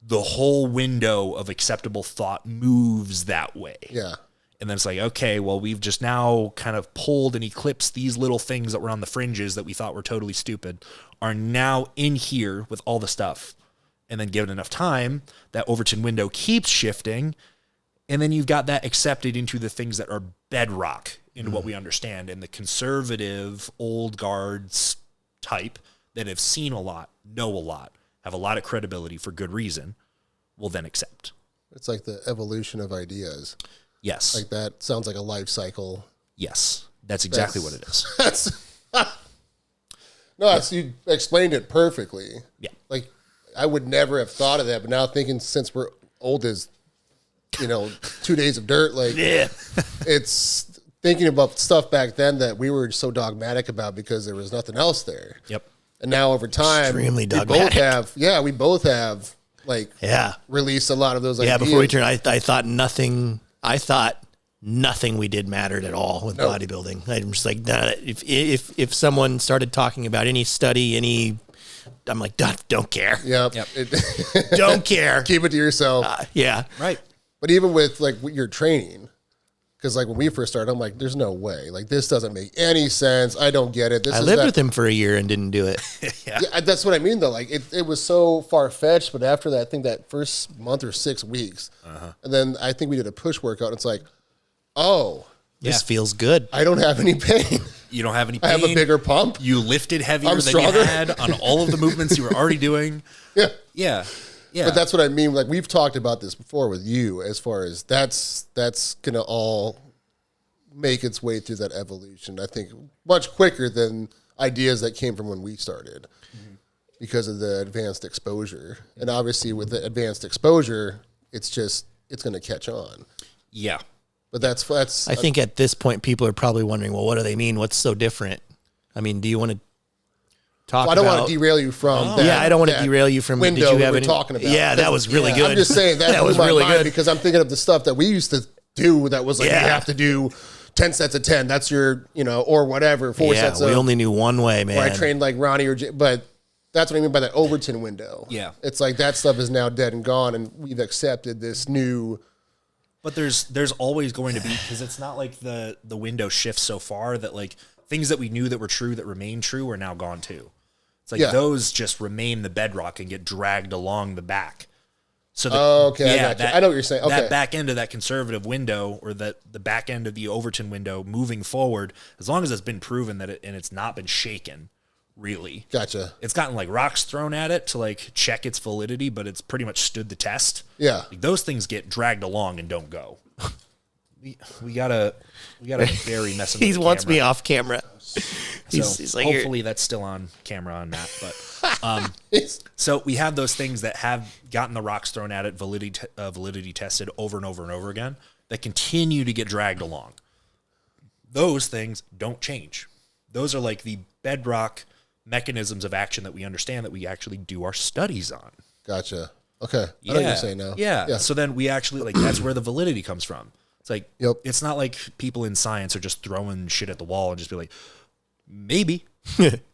the whole window of acceptable thought moves that way. Yeah. And then it's like, okay, well, we've just now kind of pulled and eclipsed these little things that were on the fringes that we thought were totally stupid, are now in here with all the stuff. And then given enough time, that Overton window keeps shifting. And then you've got that accepted into the things that are bedrock into what we understand. And the conservative old guards type that have seen a lot, know a lot, have a lot of credibility for good reason, will then accept. It's like the evolution of ideas. Yes. Like that sounds like a life cycle. Yes. That's exactly what it is. You explained it perfectly. Yeah. Like I would never have thought of that, but now thinking since we're old as 2 days of dirt, like it's thinking about stuff back then that we were so dogmatic about because there was nothing else there. Yep. And now over time, Extremely dogmatic. we both have released a lot of those ideas. Yeah, before we turn, I thought nothing we did mattered at all with bodybuilding. I'm just like, nah, if someone started talking about any study, I'm like, don't care. Yep. Don't care. Keep it to yourself. Yeah. Right. But even with like your training, because like when we first started, I'm like, there's no way. Like this doesn't make any sense. I don't get it. I lived with him for a year and didn't do it. Yeah, that's what I mean though. Like it was so far fetched, but after that, I think that first month or 6 weeks, and then I think we did a push workout. And it's like, oh, this feels good. I don't have any pain. You don't have any pain. I have a bigger pump. You lifted heavier than stronger. you had on all of the movements you were already doing. Yeah. Yeah. Yeah. But that's what I mean. Like we've talked about this before with you, as far as that's gonna all make its way through that evolution. I think much quicker than ideas that came from when we started, because of the advanced exposure. And obviously, with the advanced exposure, it's going to catch on. Yeah. But that's. I think at this point, people are probably wondering, well, what do they mean? What's so different? I mean, do you want to talk? Well, I don't want to derail you from. Yeah, I don't want to derail you from. Window Did you have we're any? talking about? Yeah, that was really good. I'm just saying that was really good because I'm thinking of the stuff that we used to do. That was like you have to do 10 sets of 10. That's your, or whatever. 4 sets of. We only knew one way, man. Or I trained like Ronnie but that's what I mean by that Overton window. Yeah. It's like that stuff is now dead and gone, and we've accepted this new. But there's always going to be, because it's not like the window shifts so far that like things that we knew that were true that remain true are now gone too. It's like those just remain the bedrock and get dragged along the back. So I got you. I know what you're saying. Okay. That back end of that conservative window, or the back end of the Overton window moving forward, as long as it's been proven that it's not been shaken, really. Gotcha. It's gotten like rocks thrown at it to like check its validity, but it's pretty much stood the test. Yeah. Like, those things get dragged along and don't go. we gotta very mess. He wants me off camera. He's like, hopefully that's still on camera on Matt. But so we have those things that have gotten the rocks thrown at it, validity tested over and over and over again, that continue to get dragged along. Those things don't change. Those are like the bedrock mechanisms of action that we understand, that we actually do our studies on. Gotcha. Okay. I know what you're saying now. Yeah. So then we actually, like, that's where the validity comes from. It's like, Yep. It's not like people in science are just throwing shit at the wall and just be like, maybe.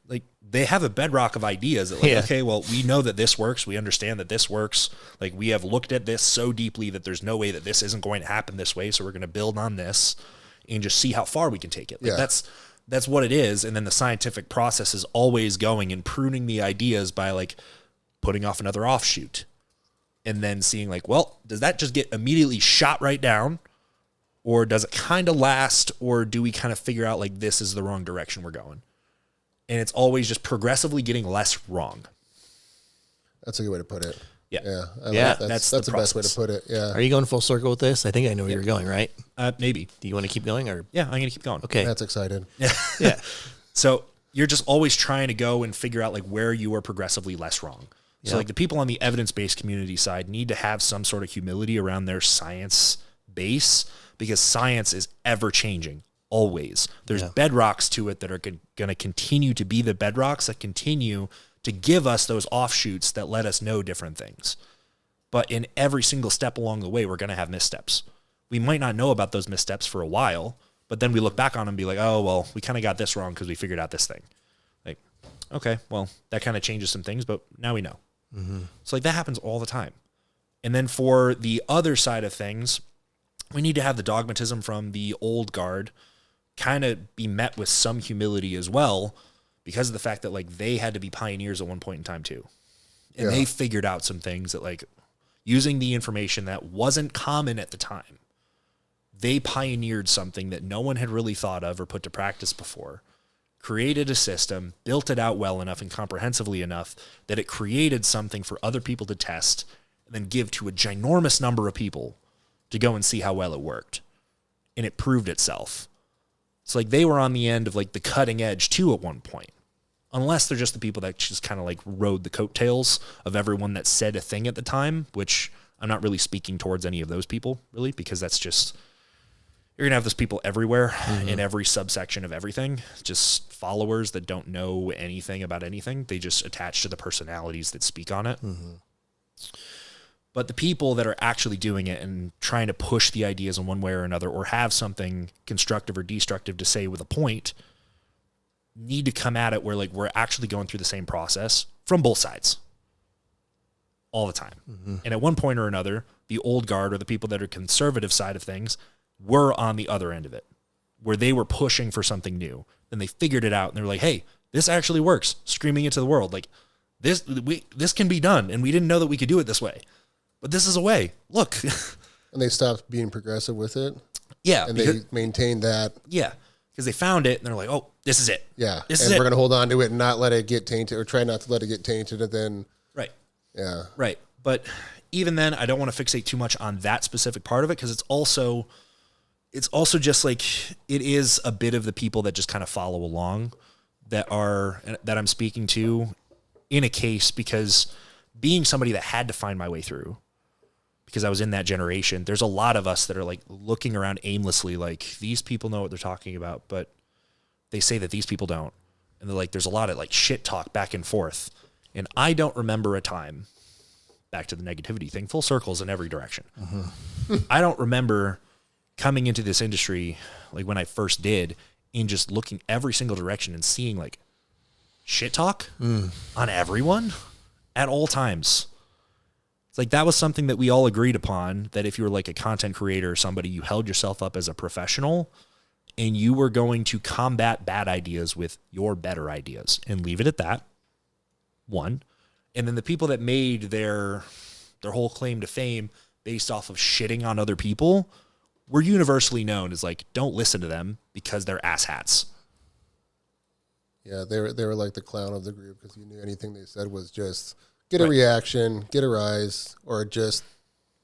Like, they have a bedrock of ideas that, like, okay, well, we know that this works. We understand that this works. Like, we have looked at this so deeply that there's no way that this isn't going to happen this way. So we're going to build on this and just see how far we can take it. Like, that's what it is. And then the scientific process is always going and pruning the ideas by, like, putting off another offshoot. And then seeing, like, well, does that just get immediately shot right down? Or does it kind of last? Or do we kind of figure out, like, this is the wrong direction we're going? And it's always just progressively getting less wrong. That's a good way to put it. Yeah. Yeah. That's the best way to put it. Yeah. Are you going full circle with this? I think I know where you're going, right? Maybe. Do you want to keep going, or? Yeah, I'm going to keep going. Okay. That's exciting. Yeah. So you're just always trying to go and figure out, like, where you are progressively less wrong. So, like, the people on the evidence-based community side need to have some sort of humility around their science base, because science is ever-changing, always. There's bedrocks to it that are going to continue to be the bedrocks that continue to give us those offshoots that let us know different things. But in every single step along the way, we're going to have missteps. We might not know about those missteps for a while, but then we look back on them and be like, oh, well, we kind of got this wrong because we figured out this thing. Like, okay, well, that kind of changes some things, but now we know. Mm-hmm. So, like, that happens all the time. And then for the other side of things, we need to have the dogmatism from the old guard kind of be met with some humility as well, because of the fact that, like, they had to be pioneers at one point in time too. And they figured out some things that, like, using the information that wasn't common at the time, they pioneered something that no one had really thought of or put to practice before, created a system, built it out well enough and comprehensively enough that it created something for other people to test and then give to a ginormous number of people to go and see how well it worked. And it proved itself. It's like they were on the end of, like, the cutting edge too at one point. Unless they're just the people that just kind of, like, rode the coattails of everyone that said a thing at the time, which I'm not really speaking towards any of those people, really, because that's just, you're going to have those people everywhere in every subsection of everything. Just followers that don't know anything about anything. They just attach to the personalities that speak on it. Mm-hmm. But the people that are actually doing it and trying to push the ideas in one way or another, or have something constructive or destructive to say with a point, need to come at it where, like, we're actually going through the same process from both sides all the time. Mm-hmm. And at one point or another, the old guard, or the people that are conservative side of things, were on the other end of it, where they were pushing for something new. Then they figured it out and they were like, hey, this actually works, screaming it to the world. Like, this can be done. And we didn't know that we could do it this way. But this is a way. Look. And they stopped being progressive with it. Yeah. And they maintained that. Yeah. Because they found it and they're like, oh, this is it. Yeah. This and is we're going to hold on to it and not let it get tainted, or try not to let it get tainted. And then. Right. Yeah. Right. But even then, I don't want to fixate too much on that specific part of it, because it's also just like, it is a bit of the people that just kind of follow along that I'm speaking to in a case, because being somebody that had to find my way through, because I was in that generation, there's a lot of us that are, like, looking around aimlessly, like, these people know what they're talking about, but they say that these people don't. And they're like, there's a lot of, like, shit talk back and forth. And I don't remember a time, back to the negativity thing, full circles in every direction. Mm-hmm. I don't remember coming into this industry, like, when I first did, and just looking every single direction and seeing, like, shit talk on everyone at all times. It's like, that was something that we all agreed upon, that if you were, like, a content creator or somebody, you held yourself up as a professional and you were going to combat bad ideas with your better ideas and leave it at that. One. And then the people that made their whole claim to fame based off of shitting on other people were universally known as, like, don't listen to them because they're asshats. Yeah, they were like the clown of the group, because you knew anything they said was just get a reaction, get a rise, or just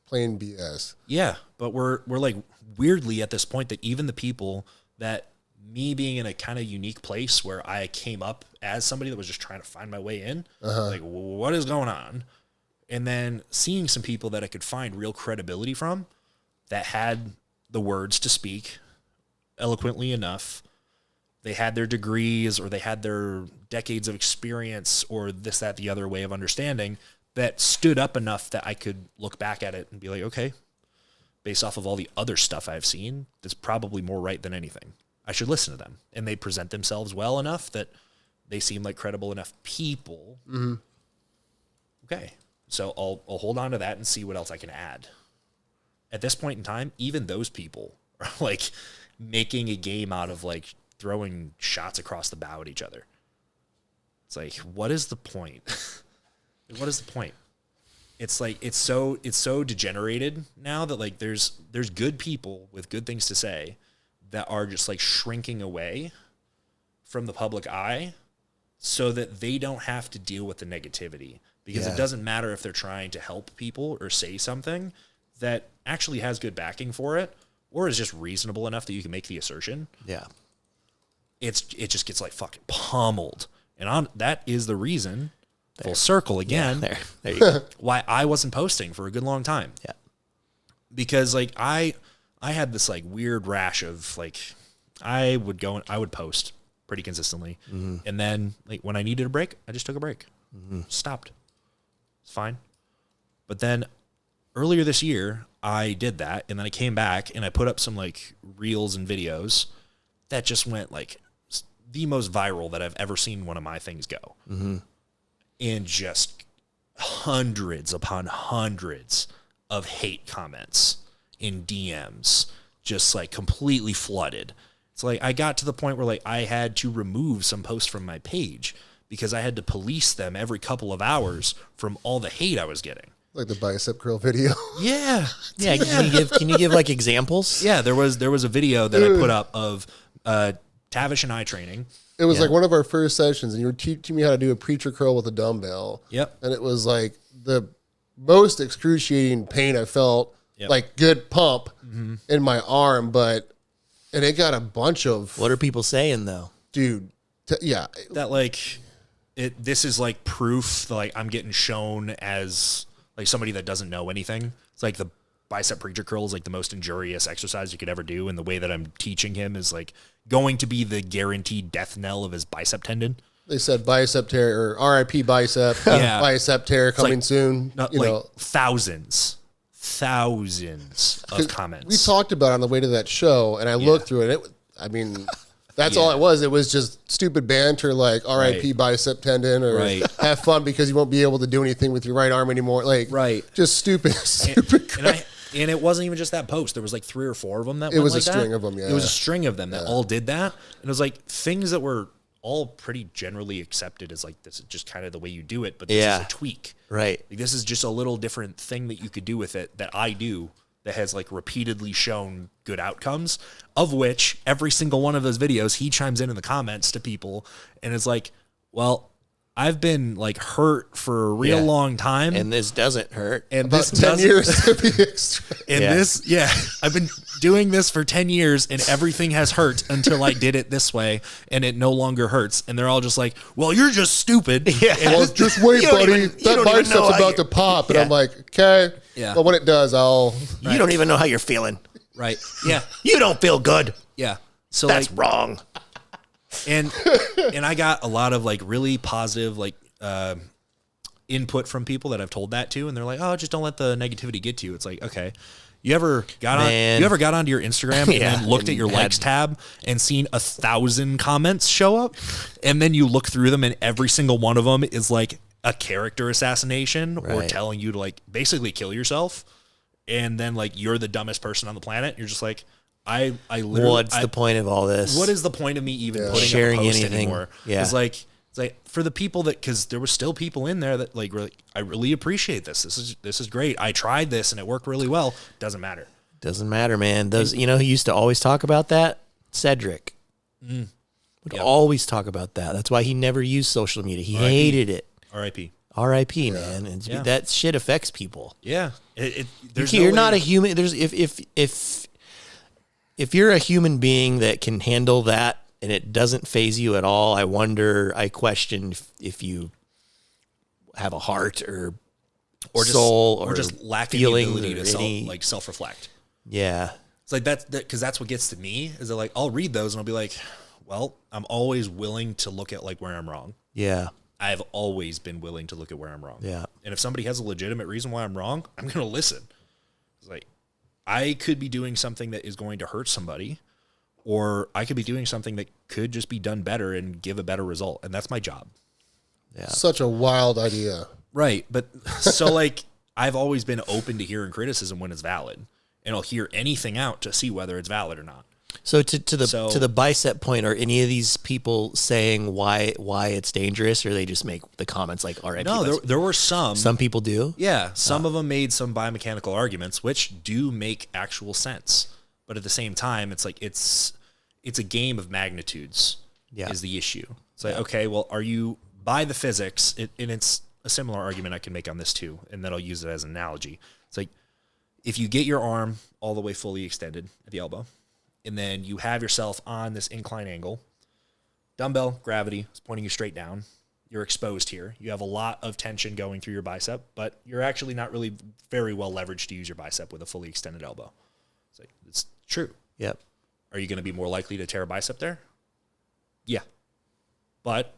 plain BS. Yeah, but we're like weirdly at this point that even the people that me being in a kind of unique place where I came up as somebody that was just trying to find my way in, like what is going on? And then seeing some people that I could find real credibility from that had the words to speak eloquently enough. They had their degrees or they had their decades of experience or this, that, the other way of understanding that stood up enough that I could look back at it and be like, okay, based off of all the other stuff I've seen, that's probably more right than anything. I should listen to them. And they present themselves well enough that they seem like credible enough people. Mm-hmm. Okay. So I'll hold on to that and see what else I can add. At this point in time, even those people are like making a game out of like throwing shots across the bow at each other. It's like, what is the point? What is the point? It's like it's so degenerated now that like there's good people with good things to say that are just like shrinking away from the public eye so that they don't have to deal with the negativity, because it doesn't matter if they're trying to help people or say something that actually has good backing for it or is just reasonable enough that you can make the assertion. Yeah. It just gets like fucking pummeled. And that is the reason, full circle again, There you go. why I wasn't posting for a good long time. Yeah. Because like I had this like weird rash of like, I would post pretty consistently. Mm-hmm. And then like when I needed a break, I just took a break. Mm-hmm. Stopped. It's fine. But then earlier this year, I did that. And then I came back and I put up some like reels and videos that just went like the most viral that I've ever seen one of my things go. Mm-hmm. And just hundreds upon hundreds of hate comments in DMs, just like completely flooded. It's like I got to the point where like I had to remove some posts from my page because I had to police them every couple of hours from all the hate I was getting. Like the bicep curl video. Yeah. Yeah. Can you give like examples? Yeah. There was a video that I put up of TAVISH and I training. It was like one of our first sessions, and you were teaching me how to do a preacher curl with a dumbbell. Yep. And it was like the most excruciating pain I felt, like good pump in my arm, and it got a bunch of... What are people saying though? Dude, that like this is like proof that like I'm getting shown as like somebody that doesn't know anything. It's like the bicep preacher curl is like the most injurious exercise you could ever do, and the way that I'm teaching him is like going to be the guaranteed death knell of his bicep tendon. They said bicep tear or RIP bicep, bicep tear coming soon. Not you like know. thousands of comments. We talked about it on the way to that show, and I looked through it. I mean, that's all it was. It was just stupid banter like RIP bicep tendon or have fun because you won't be able to do anything with your right arm anymore. Like, just stupid crap. And it wasn't even just that post. There was like 3 or 4 of them that it was like a string of them. Yeah, it was a string of them that all did that, and it was like things that were all pretty generally accepted as like this is just kind of the way you do it, but this is a tweak. Right. Like, this is just a little different thing that you could do with it that I do that has like repeatedly shown good outcomes, of which every single one of those videos he chimes in the comments to people and is like, well, I've been like hurt for a real long time, and this doesn't hurt. And about this 10 years to be extra. And I've been doing this for 10 years and everything has hurt until I did it this way and it no longer hurts. And they're all just like, well, you're just stupid. Yeah. Well, just wait, buddy. That bicep's about to pop. And I'm like, okay. Yeah. Well, when it does, You don't even know how you're feeling. Right. Yeah. You don't feel good. Yeah. So that's like, wrong. And I got a lot of like really positive like input from people that I've told that to, and they're like, "Oh, just don't let the negativity get to you." It's like, okay, you ever got onto your Instagram and then looked at your likes tab and seen 1,000 comments show up, and then you look through them and every single one of them is like a character assassination or telling you to like basically kill yourself, and then like you're the dumbest person on the planet. You're just like, I literally. What's the point of all this? What is the point of me even putting sharing up a post anything anymore? Yeah. It's like for the people that, because there were still people in there that like really, I really appreciate this. This is great. I tried this and it worked really well. Doesn't matter. Doesn't matter, man. Those who used to always talk about that? Cedric. Would always talk about that. That's why he never used social media. He hated it. R.I.P. R.I.P. man. Yeah. That shit affects people. Yeah. You're not a human. There's if you're a human being that can handle that and it doesn't phase you at all, I question if you have a heart or soul or just lacking the feelings ability or to self-reflect. Yeah. It's like that because that's what gets to me is that like I'll read those and I'll be like, well, I'm always willing to look at like where I'm wrong. Yeah. I've always been willing to look at where I'm wrong. Yeah. And if somebody has a legitimate reason why I'm wrong, I'm going to listen. It's like I could be doing something that is going to hurt somebody, or I could be doing something that could just be done better and give a better result. And that's my job. Yeah. Such a wild idea. Right. But so like I've always been open to hearing criticism when it's valid, and I'll hear anything out to see whether it's valid or not. So to the bicep point, are any of these people saying why it's dangerous, or they just make the comments like, all right, no, there were some. Some people do. Yeah, some of them made some biomechanical arguments, which do make actual sense. But at the same time, it's like it's a game of magnitudes. Yeah. Is the issue. It's like, okay, well, are you by the physics? And it's a similar argument I can make on this too, and then I'll use it as an analogy. It's like if you get your arm all the way fully extended at the elbow, and then you have yourself on this incline angle, dumbbell, gravity is pointing you straight down. You're exposed here. You have a lot of tension going through your bicep, but you're actually not really very well leveraged to use your bicep with a fully extended elbow. It's true. Yep. Are you going to be more likely to tear a bicep there? Yeah. But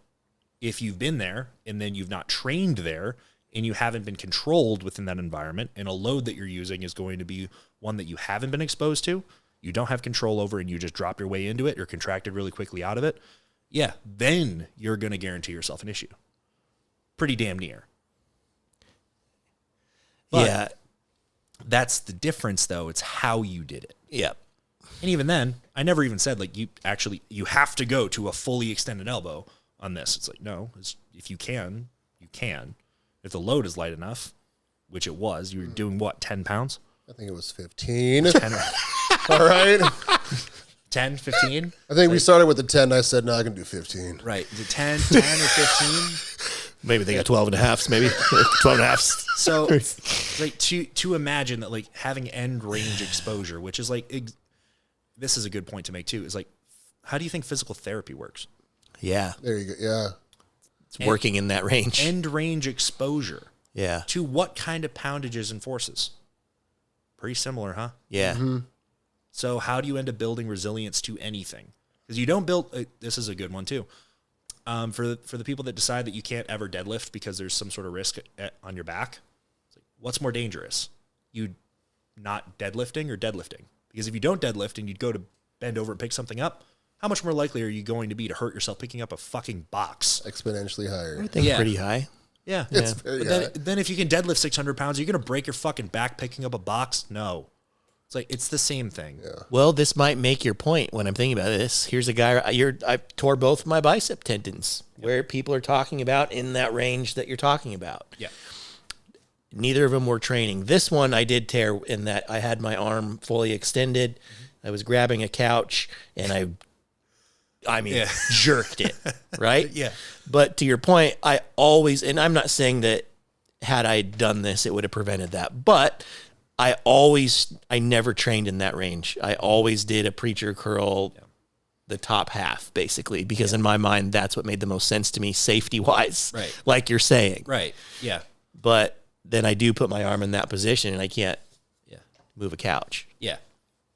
if you've been there and then you've not trained there and you haven't been controlled within that environment, and a load that you're using is going to be one that you haven't been exposed to, you don't have control over, and you just drop your way into it, you're contracted really quickly out of it, yeah, then you're going to guarantee yourself an issue. Pretty damn near. But yeah. That's the difference, though. It's how you did it. Yep. And even then, I never even said, like, you have to go to a fully extended elbow on this. It's like, no, if you can, you can. If the load is light enough, which it was, you were doing what, 10 pounds? I think it was 15. 10, All right. 10, 15? I think we started with the 10. I said, no, I can do 15. Right. The 10 or 15? Maybe they got 12 and a halves, maybe 12 and a halves. So, like, to imagine that, like, having end range exposure, which is like, this is a good point to make too, is like, how do you think physical therapy works? Yeah. There you go. Yeah. It's working in that range. End range exposure. Yeah. To what kind of poundages and forces? Pretty similar, huh? Yeah. Mm-hmm. So how do you end up building resilience to anything? Because you don't build, this is a good one too. For the people that decide that you can't ever deadlift because there's some sort of risk on your back, it's like, what's more dangerous? You not deadlifting or deadlifting? Because if you don't deadlift and you'd go to bend over and pick something up, how much more likely are you going to be to hurt yourself picking up a fucking box? Exponentially higher. I think Yeah. pretty high. Yeah. It's very high. Then if you can deadlift 600 pounds, are you going to break your fucking back picking up a box? No. It's like, it's the same thing. Yeah. Well, this might make your point when I'm thinking about this. Here's a guy, I tore both my bicep tendons, where people are talking about in that range that you're talking about. Yeah. Neither of them were training. This one I did tear in that I had my arm fully extended. Mm-hmm. I was grabbing a couch and I mean, jerked it, right? Yeah. But to your point, I always, and I'm not saying that had I done this, it would have prevented that, but I never trained in that range. I always did a preacher curl, the top half, basically, because in my mind, that's what made the most sense to me, safety-wise, Right. like you're saying. Right. Yeah. But then I do put my arm in that position, and I can't move a couch. Yeah.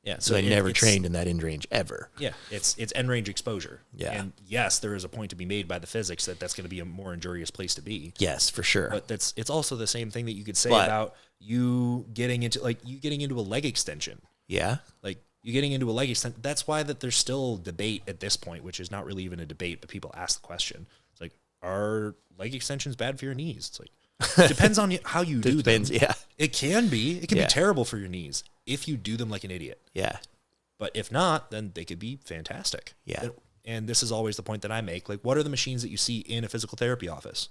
Yeah. So I never trained in that end range ever. Yeah. It's end range exposure. Yeah. And yes, there is a point to be made by the physics that that's going to be a more injurious place to be. Yes, for sure. But it's also the same thing that you could say But- about you getting into a leg extension. Yeah. Like you getting into a leg extension. That's why that there's still debate at this point, which is not really even a debate, but people ask the question. It's like, are leg extensions bad for your knees? It's like, it depends on how you do them. Yeah. It can be. It can Yeah. be terrible for your knees if you do them like an idiot. Yeah. But if not, then they could be fantastic. Yeah. And this is always the point that I make. Like, what are the machines that you see in a physical therapy office?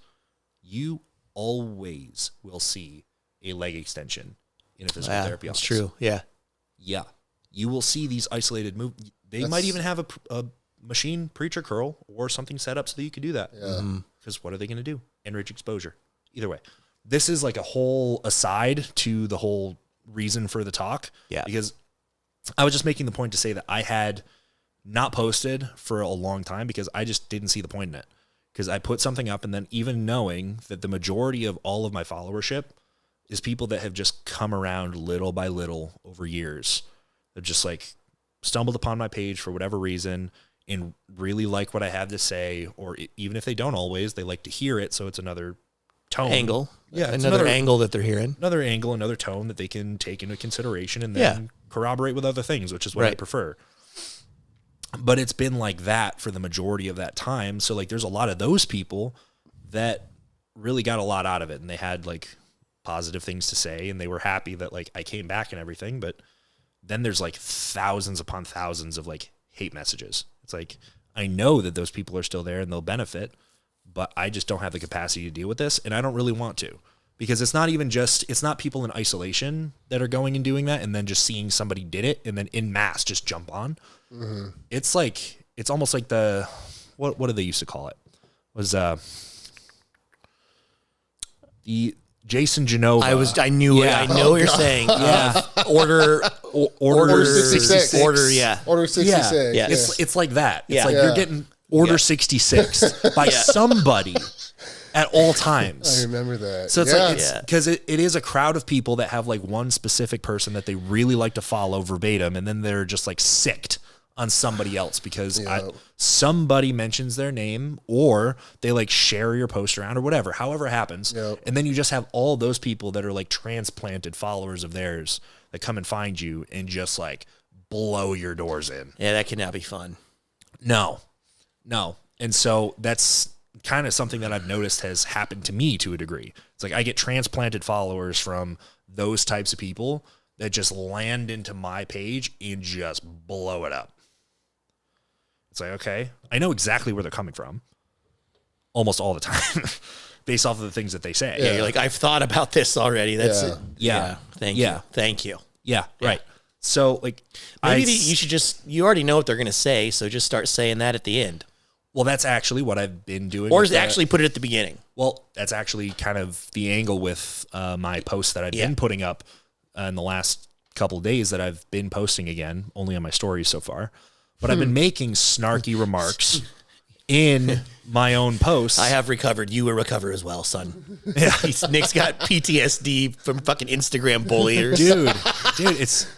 You always will see a leg extension in a physical therapy that's office. true. Yeah. Yeah. You will see these isolated movements. They might even have a machine preacher curl or something set up so that you could do that. Yeah. Because what are they going to do? Enrich exposure. Either way, this is like a whole aside to the whole reason for the talk. Yeah. Because I was just making the point to say that I had not posted for a long time because I just didn't see the point in it. Because I put something up, and then even knowing that the majority of all of my followership is people that have just come around little by little over years. They've just like stumbled upon my page for whatever reason and really like what I have to say, or even if they don't always, they like to hear it. So it's another tone. Angle. Yeah. It's another angle that they're hearing. Another angle, another tone that they can take into consideration and then corroborate with other things, which is what I prefer. But it's been like that for the majority of that time. So like there's a lot of those people that really got a lot out of it, and they had like positive things to say, and they were happy that like I came back and everything. But then there's like thousands upon thousands of like hate messages. It's like, I know that those people are still there and they'll benefit, but I just don't have the capacity to deal with this. And I don't really want to, because it's not even just, it's not people in isolation that are going and doing that and then just seeing somebody did it and then in mass just jump on. Mm-hmm. It's like, it's almost like the, what do they used to call it? Was the Jason Genova. I knew what you're saying. Yeah. Order 66. Order, yeah. Order 66. Yeah. It's like that. It's Yeah. like you're getting Order 66 by somebody at all times. I remember that. So it's like, it's because it is a crowd of people that have like one specific person that they really like to follow verbatim, and then they're just like sicked on somebody else because somebody mentions their name, or they like share your post around, or whatever, however it happens. And then you just have all those people that are like transplanted followers of theirs that come and find you and just like blow your doors in. Yeah, that cannot be fun. No. And so that's kind of something that I've noticed has happened to me to a degree. It's like I get transplanted followers from those types of people that just land into my page and just blow it up. It's like, okay, I know exactly where they're coming from almost all the time based off of the things that they say. Yeah, you're like, I've thought about this already. That's it. Yeah. Thank you. Thank you. Yeah, right. So like maybe you should just, you already know what they're going to say, so just start saying that at the end. Well, that's actually what I've been doing. Or actually put it at the beginning. Well, that's actually kind of the angle with my posts that I've been putting up in the last couple of days that I've been posting again, only on my stories so far. But I've been making snarky remarks in my own posts. I have recovered. You will recover as well, son. Yeah. Nick's got PTSD from fucking Instagram bulliers. Dude, it's...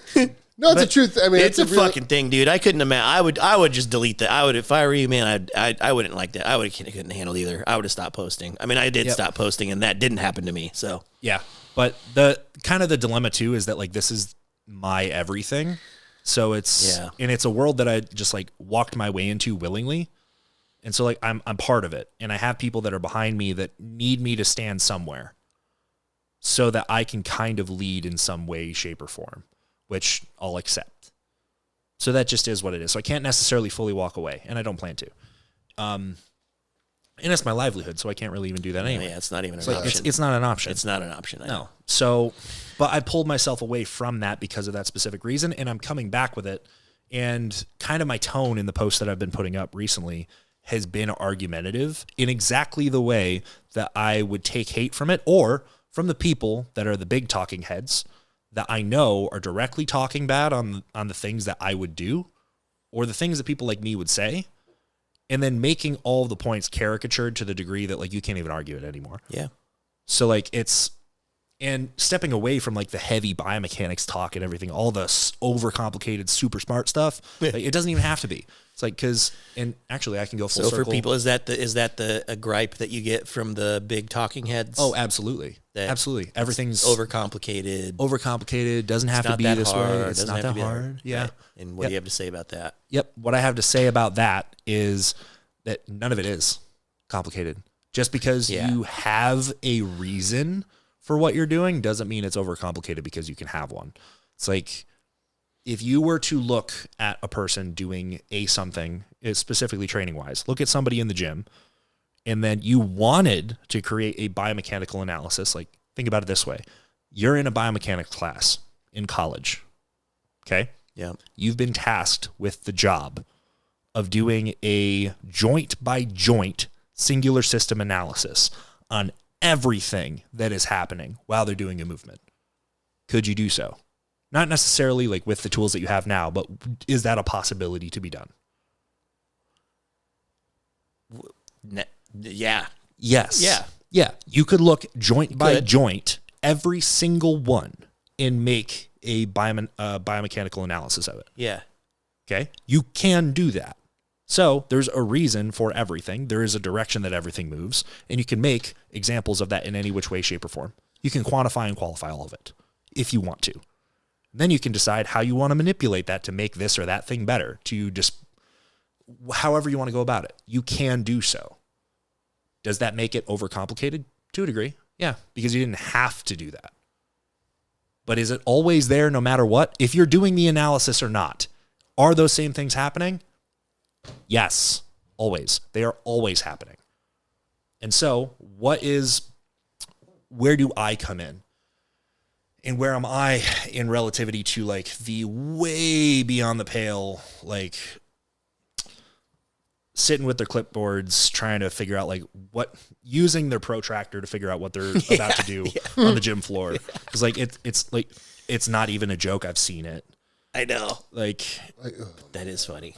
No, it's a truth. I mean, it's a fucking thing, dude. I couldn't imagine. I would just delete that. I would, if I were you, man. I wouldn't like that. Couldn't handle it either. I would have stopped posting. I mean, I did stop posting, and that didn't happen to me. So yeah, but the kind of the dilemma too is that like this is my everything. So it's and it's a world that I just like walked my way into willingly, and so like I'm part of it, and I have people that are behind me that need me to stand somewhere, so that I can kind of lead in some way, shape, or form, which I'll accept. So that just is what it is. So I can't necessarily fully walk away, and I don't plan to. And it's my livelihood, so I can't really even do that anyway. Yeah, it's not even an like, option. It's not an option. It's not an option. No. So, but I pulled myself away from that because of that specific reason, and I'm coming back with it. And kind of my tone in the posts that I've been putting up recently has been argumentative in exactly the way that I would take hate from it, or from the people that are the big talking heads that I know are directly talking bad on the things that I would do, or the things that people like me would say, and then making all of the points caricatured to the degree that like you can't even argue it anymore. Yeah. So like and stepping away from like the heavy biomechanics talk and everything, all the overcomplicated, super smart stuff, like, it doesn't even have to be. It's like, and actually I can go full circle. For people, is that a gripe that you get from the big talking heads? Oh, absolutely. Absolutely. Everything's overcomplicated. Doesn't have to be this way. It's not that hard. Yeah. Right. And what do you have to say about that? Yep. What I have to say about that is that none of it is complicated. Just because you have a reason for what you're doing doesn't mean it's overcomplicated because you can have one. It's like, if you were to look at a person doing something, specifically training wise, look at somebody in the gym, and then you wanted to create a biomechanical analysis. Like, think about it this way. You're in a biomechanics class in college. Okay. Yeah. You've been tasked with the job of doing a joint by joint singular system analysis on everything that is happening while they're doing a movement. Could you do so? Not necessarily like with the tools that you have now, but is that a possibility to be done? Yeah. Yes. Yeah. Yeah. You could look joint by joint, every single one, and make a biomechanical analysis of it. Yeah. Okay. You can do that. So there's a reason for everything. There is a direction that everything moves, and you can make examples of that in any which way, shape, or form. You can quantify and qualify all of it if you want to. Then you can decide how you want to manipulate that to make this or that thing better, to just however you want to go about it. You can do so. Does that make it overcomplicated? To a degree, yeah, because you didn't have to do that. But is it always there no matter what? If you're doing the analysis or not, are those same things happening? Yes, always. They are always happening. And so where do I come in? And where am I in relativity to like the way beyond the pale, like sitting with their clipboards, trying to figure out like using their protractor to figure out what they're about to do on the gym floor. Because like it's not even a joke. I've seen it. I know. Like that is funny.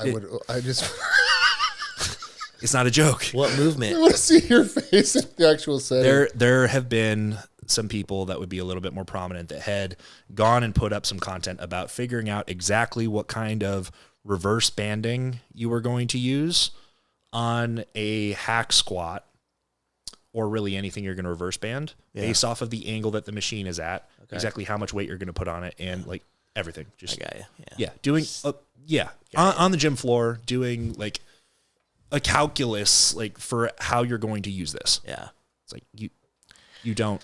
It's not a joke. What movement? I want to see your face in the actual setting. There have been some people that would be a little bit more prominent that had gone and put up some content about figuring out exactly what kind of reverse banding you were going to use on a hack squat, or really anything you're going to reverse band based off of the angle that the machine is at, exactly how much weight you're going to put on it, and like everything. Just, I got you. Yeah. Doing, on the gym floor, doing like a calculus, like for how you're going to use this. Yeah. It's like, you don't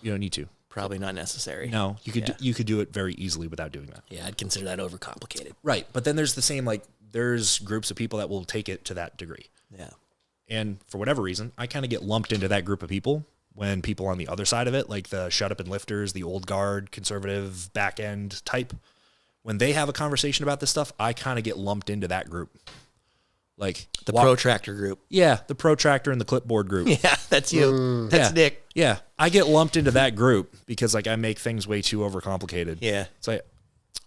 need to. Probably not necessary. No, you could do it very easily without doing that. Yeah, I'd consider that overcomplicated. Right. But then there's the same, like, there's groups of people that will take it to that degree. Yeah. And for whatever reason, I kind of get lumped into that group of people when people on the other side of it, like the shut up and lifters, the old guard, conservative back end type, when they have a conversation about this stuff, I kind of get lumped into that group. Like the protractor group. Yeah, the protractor and the clipboard group. Yeah, that's you. That's Nick. Yeah, I get lumped into that group because like I make things way too overcomplicated. Yeah. It's like,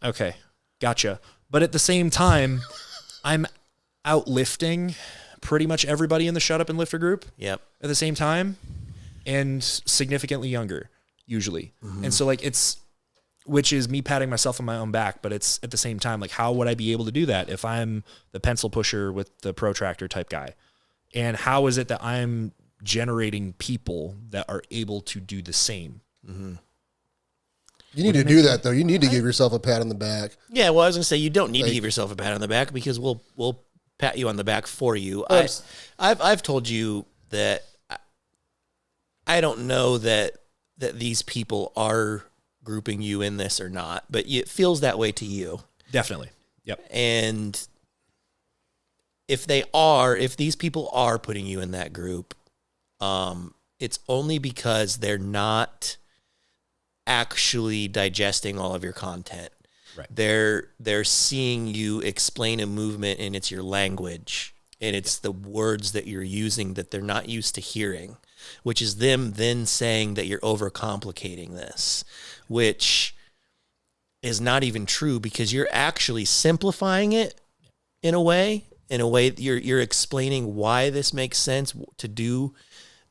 okay, gotcha. But at the same time, I'm outlifting pretty much everybody in the shut up and lifter group. Yep. At the same time, and significantly younger usually. And so like which is me patting myself on my own back, but it's at the same time, like, how would I be able to do that if I'm the pencil pusher with the protractor type guy? And how is it that I'm generating people that are able to do the same? You need to do that, though. You need to give yourself a pat on the back. Yeah, well, I was going to say, you don't need to give yourself a pat on the back because we'll pat you on the back for you. I've told you that I don't know that these people are grouping you in this or not, but it feels that way to you. Definitely. Yep. And if these people are putting you in that group, it's only because they're not actually digesting all of your content. Right. They're seeing you explain a movement and it's your language and it's the words that you're using that they're not used to hearing, which is them then saying that you're overcomplicating this, which is not even true because you're actually simplifying it in a way you're explaining why this makes sense to do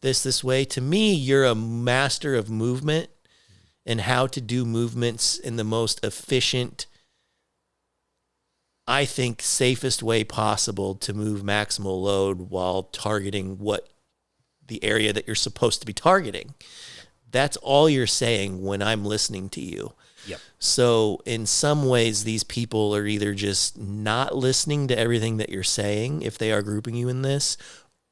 this way. To me, you're a master of movement and how to do movements in the most efficient, I think, safest way possible to move maximal load while targeting what the area that you're supposed to be targeting. That's all you're saying when I'm listening to you. Yep. So in some ways, these people are either just not listening to everything that you're saying if they are grouping you in this,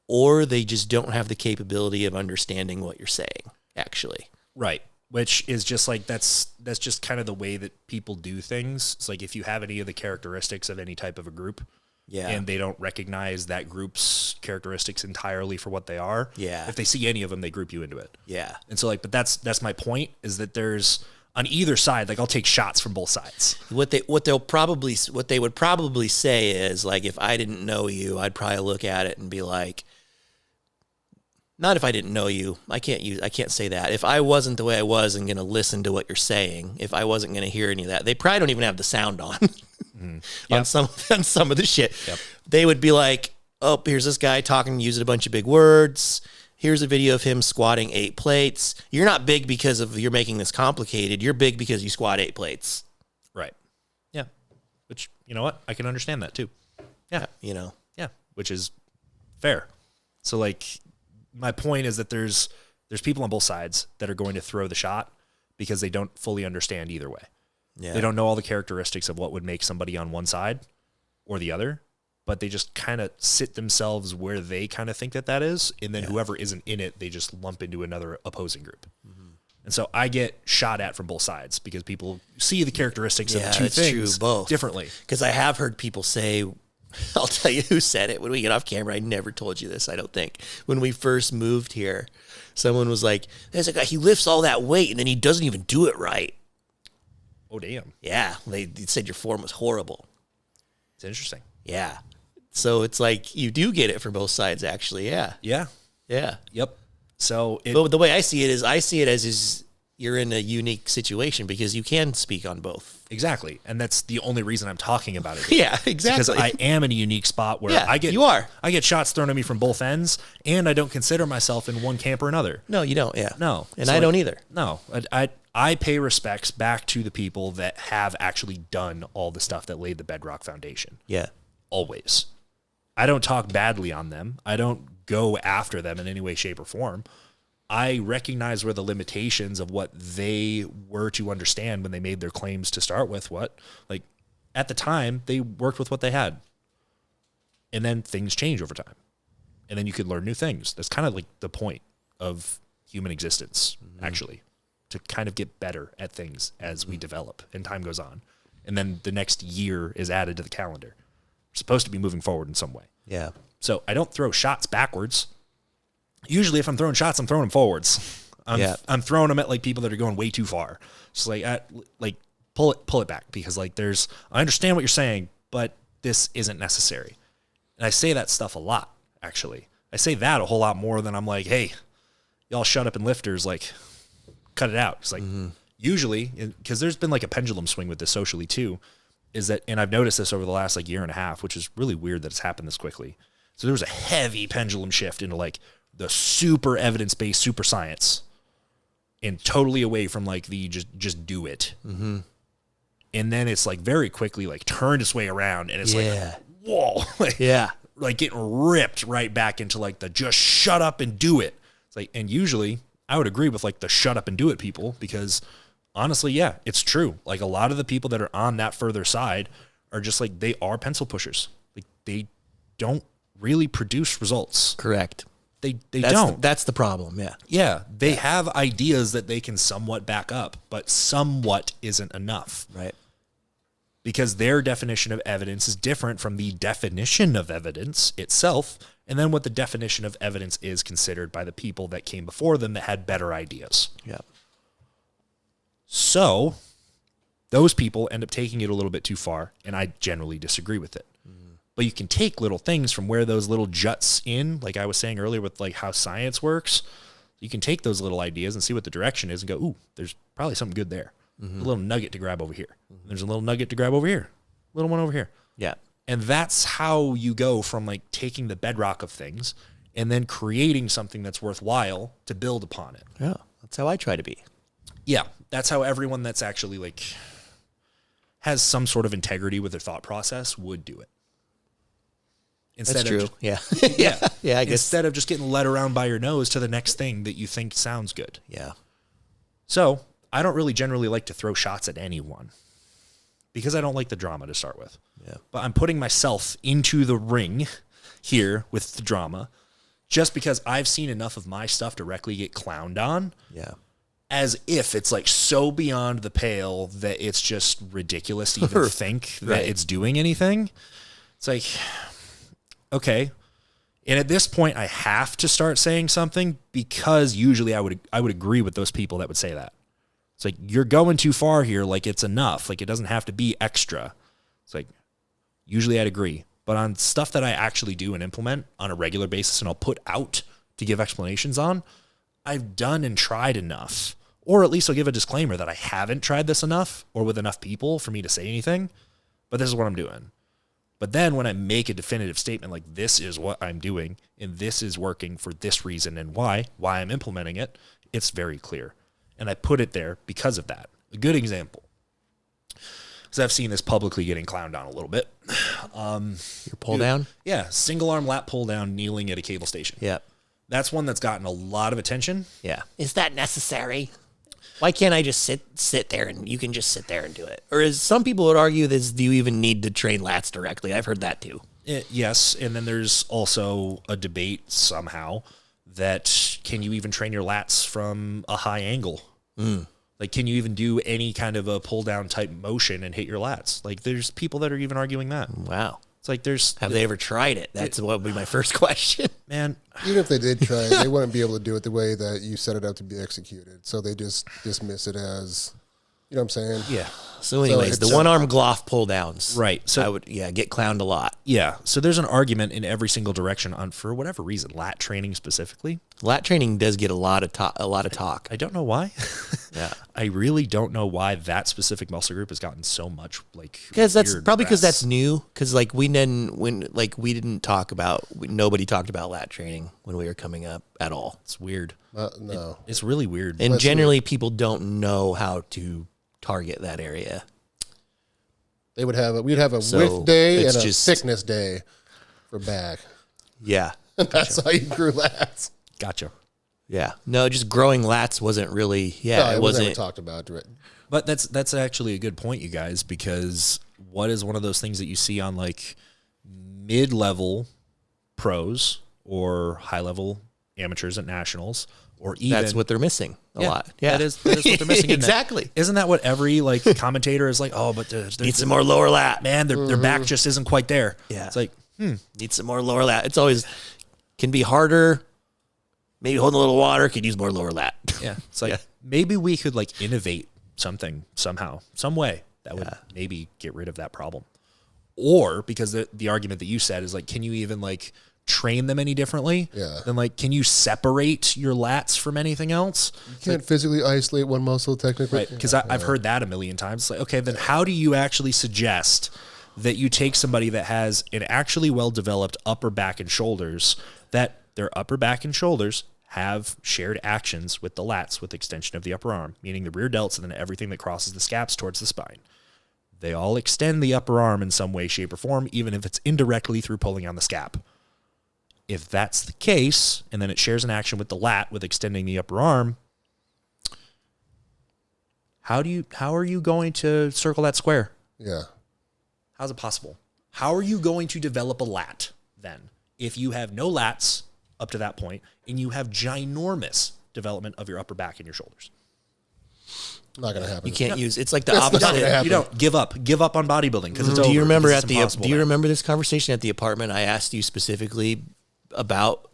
or they just don't have the capability of understanding what you're saying, actually. Right. Which is just like, that's just kind of the way that people do things. It's like if you have any of the characteristics of any type of a group, and they don't recognize that group's characteristics entirely for what they are. Yeah. If they see any of them, they group you into it. Yeah. And so like, but that's my point, is that there's on either side, like I'll take shots from both sides. What they would probably say is like, if I didn't know you, I'd probably look at it and be like, Not if I didn't know you. I can't say that. If I wasn't the way I was and going to listen to what you're saying, if I wasn't going to hear any of that, they probably don't even have the sound on on some of the shit. Yep. They would be like, oh, here's this guy talking, using a bunch of big words. Here's a video of him squatting 8 plates. You're not big because of you're making this complicated. You're big because you squat 8 plates. Right. Yeah. Which, you know what? I can understand that too. Yeah. You know. Yeah. Which is fair. So like, my point is that there's people on both sides that are going to throw the shot because they don't fully understand either way. Yeah. They don't know all the characteristics of what would make somebody on one side or the other, but they just kind of sit themselves where they kind of think that is, and then whoever isn't in it, they just lump into another opposing group. Mm-hmm. And so I get shot at from both sides because people see the characteristics of the two things differently. Because I have heard people say, I'll tell you who said it when we get off camera. I never told you this, I don't think. When we first moved here, someone was like, there's a guy, he lifts all that weight and then he doesn't even do it right. Oh, damn. Yeah, they said your form was horrible. It's interesting. Yeah. So it's like you do get it from both sides, actually. Yeah. Yeah. Yeah. Yep. So but the way I see it is you're in a unique situation because you can speak on both. Exactly. And that's the only reason I'm talking about it. Yeah, exactly. Because I am in a unique spot where I get shots thrown at me from both ends, and I don't consider myself in one camp or another. No, you don't. Yeah. No. And I don't either. No. I pay respects back to the people that have actually done all the stuff that laid the bedrock foundation. Yeah. Always. I don't talk badly on them. I don't go after them in any way, shape, or form. I recognize where the limitations of what they were to understand when they made their claims to start with. Like at the time, they worked with what they had. And then things change over time. And then you could learn new things. That's kind of like the point of human existence, actually, to kind of get better at things as we develop and time goes on. And then the next year is added to the calendar. We're supposed to be moving forward in some way. Yeah. So I don't throw shots backwards. Usually if I'm throwing shots, I'm throwing them forwards. I'm throwing them at like people that are going way too far. Just like pull it back because like I understand what you're saying, but this isn't necessary. And I say that stuff a lot, actually. I say that a whole lot more than I'm like, hey, y'all shut up and lifters, like cut it out. It's like usually, because there's been like a pendulum swing with this socially too, is that, and I've noticed this over the last like year and a half, which is really weird that it's happened this quickly. So there was a heavy pendulum shift into like the super evidence-based super science and totally away from like the just do it. Mm-hmm. And then it's like very quickly like turned its way around and it's like, whoa, like getting ripped right back into like the just shut up and do it. It's like, and usually I would agree with like the shut up and do it people because honestly, yeah, it's true. Like a lot of the people that are on that further side are just like, they are pencil pushers. Like they don't really produce results. Correct. They don't. That's the problem. Yeah. Yeah. They have ideas that they can somewhat back up, but somewhat isn't enough. Right. Because their definition of evidence is different from the definition of evidence itself, and then what the definition of evidence is considered by the people that came before them that had better ideas. Yeah. So those people end up taking it a little bit too far, and I generally disagree with it. But you can take little things from where those little juts in, like I was saying earlier with like how science works. You can take those little ideas and see what the direction is and go, ooh, there's probably something good there. A little nugget to grab over here. There's a little nugget to grab over here. Little one over here. Yeah. And that's how you go from like taking the bedrock of things and then creating something that's worthwhile to build upon it. Yeah. That's how I try to be. Yeah. That's how everyone that's actually like has some sort of integrity with their thought process would do it. That's true. Yeah. Yeah. I guess. Instead of just getting led around by your nose to the next thing that you think sounds good. Yeah. So I don't really generally like to throw shots at anyone because I don't like the drama to start with. Yeah. But I'm putting myself into the ring here with the drama just because I've seen enough of my stuff directly get clowned on. Yeah. As if it's like so beyond the pale that it's just ridiculous to even think that it's doing anything. It's like, okay. And at this point I have to start saying something because usually I would agree with those people that would say that. It's like, you're going too far here. Like it's enough. Like it doesn't have to be extra. It's like, usually I'd agree, but on stuff that I actually do and implement on a regular basis and I'll put out to give explanations on, I've done and tried enough. Or at least I'll give a disclaimer that I haven't tried this enough or with enough people for me to say anything, but this is what I'm doing. But then when I make a definitive statement like this is what I'm doing and this is working for this reason and why I'm implementing it, it's very clear. And I put it there because of that. A good example, because I've seen this publicly getting clowned on a little bit. Your pull down? Yeah, single arm lat pull down kneeling at a cable station. Yeah. That's one that's gotten a lot of attention. Yeah. Is that necessary? Why can't I just sit there and you can just sit there and do it? Or is some people would argue this, do you even need to train lats directly? I've heard that too. Yes, and then there's also a debate somehow that can you even train your lats from a high angle? Like, can you even do any kind of a pull down type motion and hit your lats? Like, there's people that are even arguing that. Wow. It's like have they ever tried it? That's what would be my first question. Man, Even if they did try it, they wouldn't be able to do it the way that you set it up to be executed. So they just dismiss it as, you know what I'm saying? yeah. So anyways, the one-arm Gloff pull downs. Right. So I would, get clowned a lot. yeah, so there's an argument in every single direction on, for whatever reason, lat training specifically. Lat training does get a lot of talk. I don't know why. Yeah. I really don't know why that specific muscle group has gotten so much Because that's weird probably because press. that's new. Because nobody talked about lat training when we were coming up at all. It's weird. No. It's really weird. And generally, people don't know how to target that area. They would have we'd have a So width day it's and a just- thickness day for back. Yeah. And that's how you grew lats. Gotcha. Yeah. No, just growing lats wasn't really. Yeah, No, it was never wasn't. talked about. But that's actually a good point, you guys, because what is one of those things that you see on like mid-level pros or high-level amateurs at nationals, or even That's what they're missing a lot. Yeah, that is what they're missing. Exactly. Isn't that what every like commentator is like? Oh, but Need some more lower lat. man, their back just isn't quite there. Yeah. It's like Need some more lower lat. It's always can be harder. Maybe holding a little water could use more lower lat. yeah, it's like maybe we could like innovate something somehow, some way that would maybe get rid of that problem. Or because the argument that you said is like, can you even like train them any differently? Yeah. Then like, can you separate your lats from anything else? You can't physically isolate one muscle technically. Right. Because I've heard that a million times. It's like, okay, then how do you actually suggest that you take somebody that has an actually well-developed upper back and shoulders, that their upper back and shoulders have shared actions with the lats with extension of the upper arm, meaning the rear delts and then everything that crosses the scaps towards the spine. They all extend the upper arm in some way, shape, or form, even if it's indirectly through pulling on the scap. If that's the case, and then it shares an action with the lat with extending the upper arm, how are you going to circle that square? Yeah. How's it possible? How are you going to develop a lat then if you have no lats up to that point and you have ginormous development of your upper back and your shoulders? Not going to happen. You can't use. It's like the That's not gonna opposite. happen. You don't give up on bodybuilding because it's over. Do you remember because at it's the? impossible Do you then. remember this conversation at the apartment? I asked you specifically about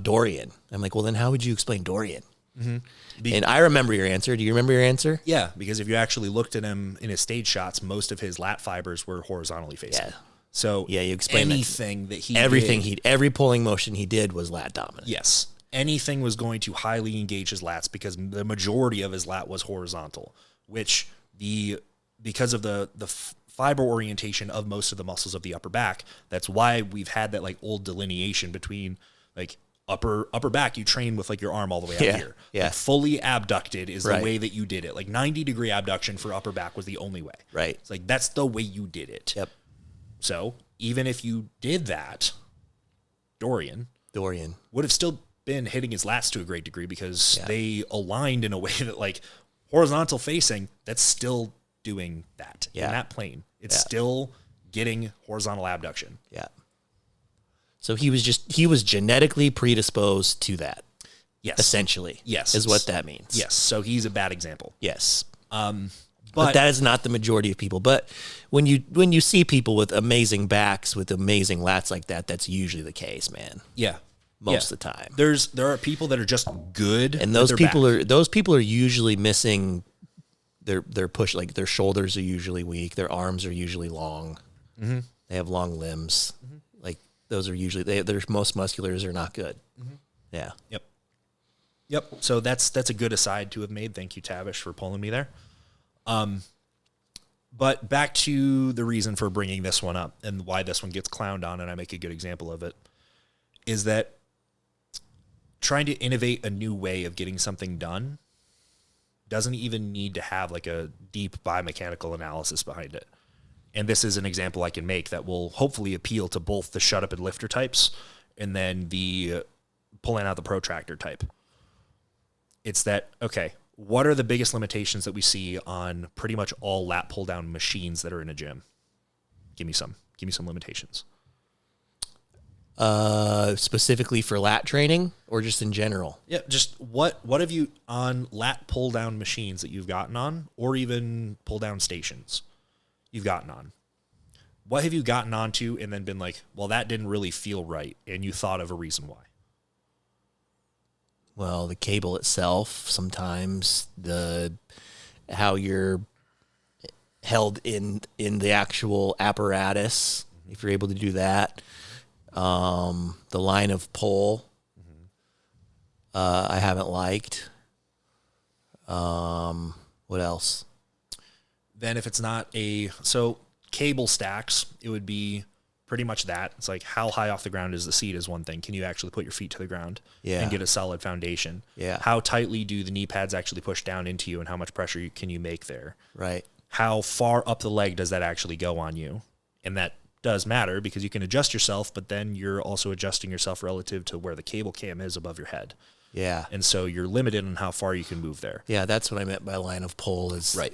Dorian. I'm like, well, then how would you explain Dorian? And I remember your answer. Do you remember your answer? Yeah, because if you actually looked at him in his stage shots, most of his lat fibers were horizontally facing. Yeah. So Yeah, you explained that. anything that he Everything did, every pulling motion he did was lat dominant. yes, anything was going to highly engage his lats because the majority of his lat was horizontal, which because of the fiber orientation of most of the muscles of the upper back, that's why we've had that like old delineation between like upper back, you train with like your arm all the way out here. Yeah. Like fully abducted is Right. the way that you did it. Like 90-degree abduction for upper back was the only way. Right. It's like that's the way you did it. Yep. So even if you did that, Dorian would have still been hitting his lats to a great degree because they aligned in a way that like horizontal facing, that's still doing that in that plane. It's still getting horizontal abduction. Yeah. So he was genetically predisposed to that. Yes. Essentially. Yes. Is what that means. Yes. So he's a bad example. Yes. But that is not the majority of people. But when you see people with amazing backs, with amazing lats like that, that's usually the case, man. yeah. Most of the time. There are people that are just good. And those people are usually missing their push, like their shoulders are usually weak, their arms are usually long. Mm-hmm. They have long limbs. Like those are usually their most musculars are not good. Yeah. Yep. So that's a good aside to have made. Thank you, Tavish, for pulling me there. But back to the reason for bringing this one up and why this one gets clowned on, and I make a good example of it, is that trying to innovate a new way of getting something done doesn't even need to have like a deep biomechanical analysis behind it. And this is an example I can make that will hopefully appeal to both the shut up and lifter types and then the pulling out the protractor type. It's that, okay, what are the biggest limitations that we see on pretty much all lat pull down machines that are in a gym? Give me some limitations. Specifically for lat training or just in general? Yeah, just what have you on lat pull down machines that you've gotten on, or even pull down stations you've gotten on? What have you gotten onto and then been like, well, that didn't really feel right, and you thought of a reason why? Well, the cable itself, sometimes how you're held in the actual apparatus, if you're able to do that. The line of pull, I haven't liked. What else? Then if it's not cable stacks, it would be pretty much that. It's like, how high off the ground is the seat is one thing. Can you actually put your feet to the ground and get a solid foundation? Yeah. How tightly do the knee pads actually push down into you, and how much pressure can you make there? Right. How far up the leg does that actually go on you? And that does matter because you can adjust yourself, but then you're also adjusting yourself relative to where the cable cam is above your head. Yeah. And so you're limited on how far you can move there. Yeah, that's what I meant by line of pull is right.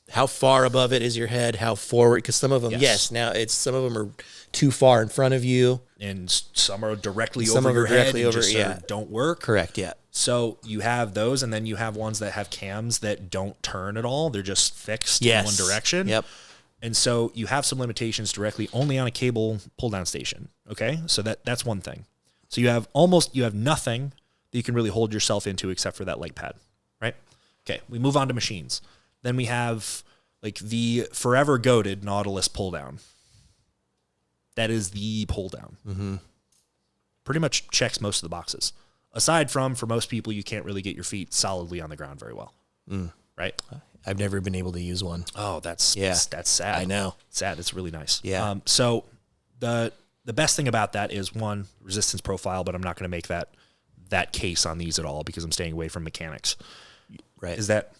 How far above it is your head, how forward, because some of them, some of them are too far in front of you. And some are directly over your head and just don't work. Correct, yeah. So you have those, and then you have ones that have cams that don't turn at all. They're just fixed in one direction. Yep. And so you have some limitations directly only on a cable pull-down station, okay? So that's one thing. So you have nothing that you can really hold yourself into except for that leg pad, right? Okay, we move on to machines. Then we have like the forever goated Nautilus pull-down. That is the pull-down. Mm-hmm. Pretty much checks most of the boxes. Aside from, for most people, you can't really get your feet solidly on the ground very well, right? I've never been able to use one. Oh, that's sad. I know. Sad. It's really nice. Yeah. So the best thing about that is, one, resistance profile, but I'm not going to make that case on these at all because I'm staying away from mechanics. Right. Is that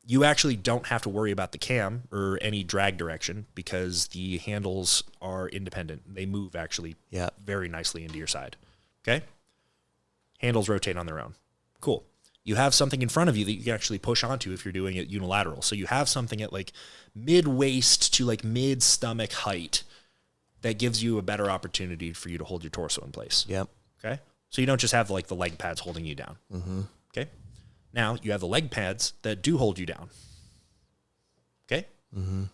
you actually don't have to worry about the cam or any drag direction because the handles are independent. They move actually very nicely into your side. Okay? Handles rotate on their own. Cool. You have something in front of you that you can actually push onto if you're doing it unilateral. So you have something at like mid-waist to like mid-stomach height that gives you a better opportunity for you to hold your torso in place. Yep. Okay? So you don't just have like the leg pads holding you down. Mm-hmm. Okay? Now you have the leg pads that do hold you down. Okay? Mm-hmm.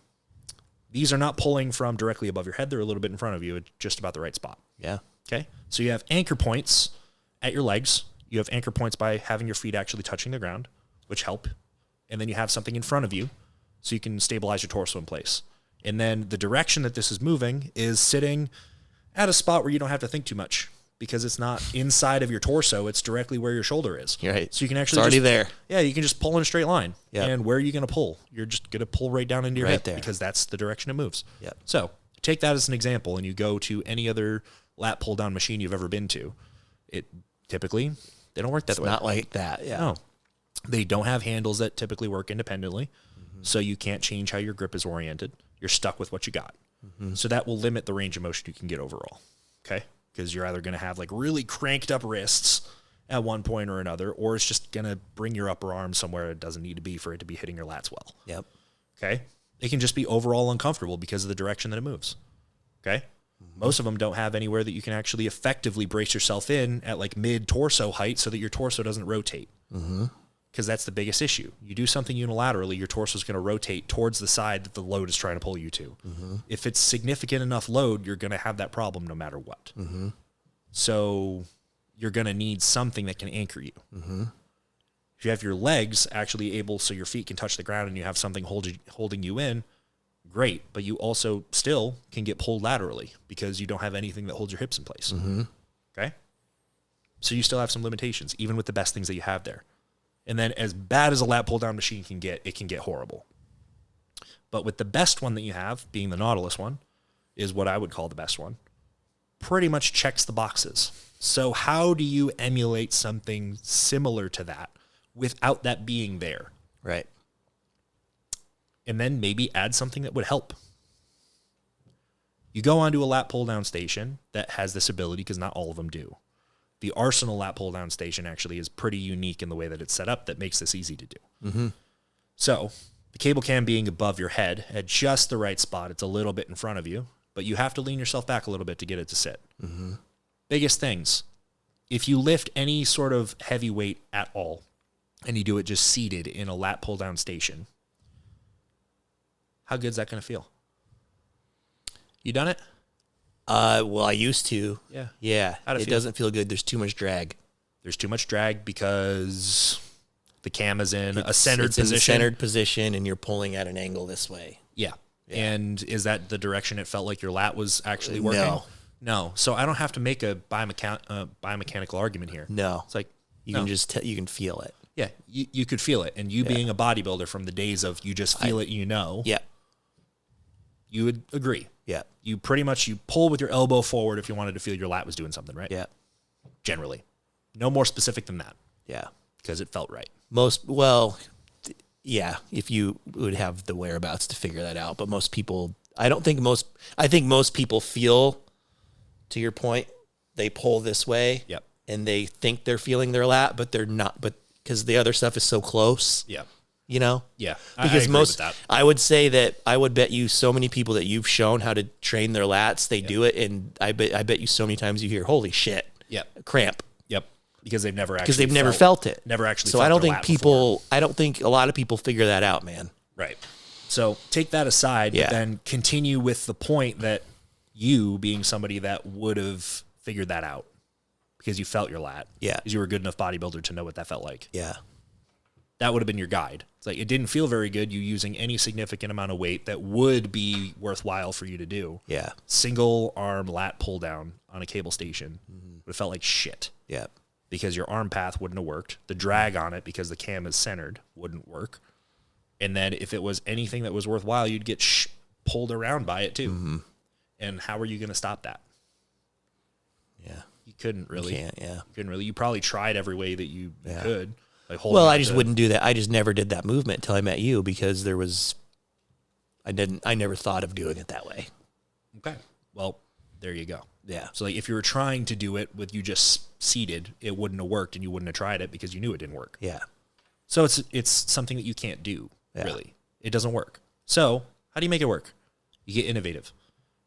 These are not pulling from directly above your head. They're a little bit in front of you at just about the right spot. Yeah. Okay? So you have anchor points at your legs. You have anchor points by having your feet actually touching the ground, which help. And then you have something in front of you so you can stabilize your torso in place. And then the direction that this is moving is sitting at a spot where you don't have to think too much because it's not inside of your torso. It's directly where your shoulder is. Right. So you can actually it's already there. Yeah, you can just pull in a straight line. Yep. And where are you going to pull? You're just going to pull right down into your hip there. because that's the direction it moves. Yep. So take that as an example and you go to any other lat pull down machine you've ever been to. It typically, they don't work that way. Not like that, yeah. No. They don't have handles that typically work independently, so you can't change how your grip is oriented. You're stuck with what you got. So that will limit the range of motion you can get overall, okay? Because you're either going to have like really cranked up wrists at one point or another, or it's just going to bring your upper arm somewhere it doesn't need to be for it to be hitting your lats well. Yep. Okay? It can just be overall uncomfortable because of the direction that it moves. Okay? Most of them don't have anywhere that you can actually effectively brace yourself in at like mid-torso height so that your torso doesn't rotate. Because that's the biggest issue. You do something unilaterally, your torso is going to rotate towards the side that the load is trying to pull you to. If it's significant enough load, you're going to have that problem no matter what. So you're going to need something that can anchor you. If you have your legs actually able so your feet can touch the ground and you have something holding you in, great, but you also still can get pulled laterally because you don't have anything that holds your hips in place. Okay? So you still have some limitations, even with the best things that you have there. And then as bad as a lat pull down machine can get, it can get horrible. But with the best one that you have, being the Nautilus one, is what I would call the best one, pretty much checks the boxes. So how do you emulate something similar to that without that being there? Right. And then maybe add something that would help. You go onto a lat pull down station that has this ability, because not all of them do. The Arsenal lat pull down station actually is pretty unique in the way that it's set up that makes this easy to do. So the cable cam being above your head at just the right spot, it's a little bit in front of you, but you have to lean yourself back a little bit to get it to sit. Biggest things, if you lift any sort of heavy weight at all, and you do it just seated in a lat pull down station, how good is that going to feel? You done it? Well, I used to. Yeah. Yeah. How'd it It feel? doesn't feel good. There's too much drag. There's too much drag because the cam is in a It's centered in the position. centered position, and you're pulling at an angle this way. Yeah. And is that the direction it felt like your lat was actually working? No. No. So I don't have to make a biomechanical argument here. No. It's like, You no. can just you can feel it. Yeah, you could feel it. And you being a bodybuilder from the days of you just feel it, you know, Yeah. you would agree. Yeah. You pretty much, you pull with your elbow forward if you wanted to feel your lat was doing something, right? Yeah. Generally. No more specific than that Yeah. because it felt right. Yeah, if you would have the whereabouts to figure that out. But most people, I think most people feel, to your point, they pull this way. Yep. And they think they're feeling their lat, but they're not, but because the other stuff is so close. Yeah. You know? Yeah. Because I agree most, with that. I would say that I would bet you so many people that you've shown how to train their lats, they do it. And I bet you so many times you hear, holy shit. Yep. Cramp. Yep. Because they've never actually Because they've never felt it. Never actually So felt I don't their think lat people, before. I don't think a lot of people figure that out, man. Right. So take that aside, Yeah. but then continue with the point that you being somebody that would have figured that out because you felt your lat. Yeah. Because you were a good enough bodybuilder to know what that felt like. Yeah. That would have been your guide. It's like it didn't feel very good, you using any significant amount of weight that would be worthwhile for you to do. Yeah. Single arm lat pull down on a cable station would have felt like shit Yeah. because your arm path wouldn't have worked. The drag on it, because the cam is centered, wouldn't work. And then if it was anything that was worthwhile, you'd get pulled around by it too. And how are you going to stop that? Yeah. You couldn't really. Can't, yeah. You couldn't really. You probably tried every way that you could. Like Well, I just wouldn't do that. I just never did that movement until I met you because I never thought of doing it that way. Okay. Well, there you go. Yeah. So like if you were trying to do it with you just seated, it wouldn't have worked and you wouldn't have tried it because you knew it didn't work. Yeah. So it's something that you can't do, Yeah. really. It doesn't work. So how do you make it work? You get innovative.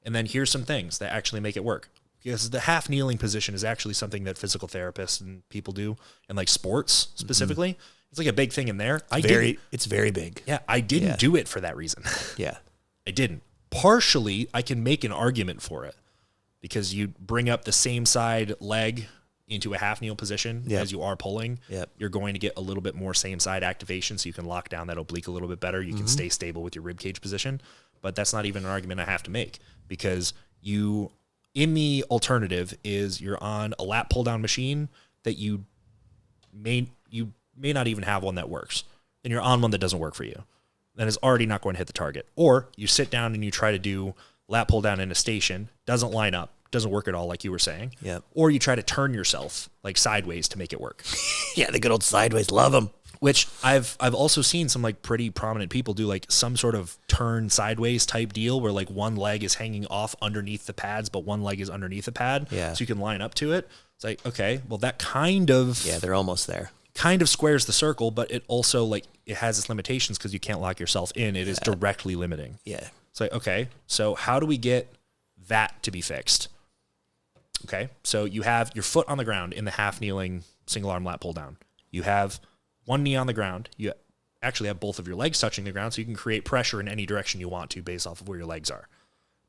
And then here's some things that actually make it work. Because the half kneeling position is actually something that physical therapists and people do, and like sports specifically. It's like a big thing in there. It's very big. Yeah, I didn't do it for that reason. Yeah. I didn't. Partially, I can make an argument for it because you bring up the same side leg into a half kneel position as you are pulling. Yep. You're going to get a little bit more same side activation, so you can lock down that oblique a little bit better. You can stay stable with your rib cage position, but that's not even an argument I have to make because you, in the alternative, is you're on a lat pull down machine that you may not even have one that works, and you're on one that doesn't work for you. Then it's already not going to hit the target. Or you sit down and you try to do lat pull down in a station, doesn't line up, doesn't work at all, like you were saying. Yep. Or you try to turn yourself like sideways to make it work. Yeah, the good old sideways. Love them. Which I've also seen some like pretty prominent people do like some sort of turn sideways type deal where like one leg is hanging off underneath the pads, but one leg is underneath the pad. Yeah. So you can line up to it. It's like, okay, well that kind of Yeah, they're almost there. kind of squares the circle, but it also like it has its limitations because you can't lock yourself in. It is directly limiting. Yeah. It's like, okay, so how do we get that to be fixed? Okay, so you have your foot on the ground in the half kneeling single arm lat pull down. You have one knee on the ground. You actually have both of your legs touching the ground, so you can create pressure in any direction you want to based off of where your legs are.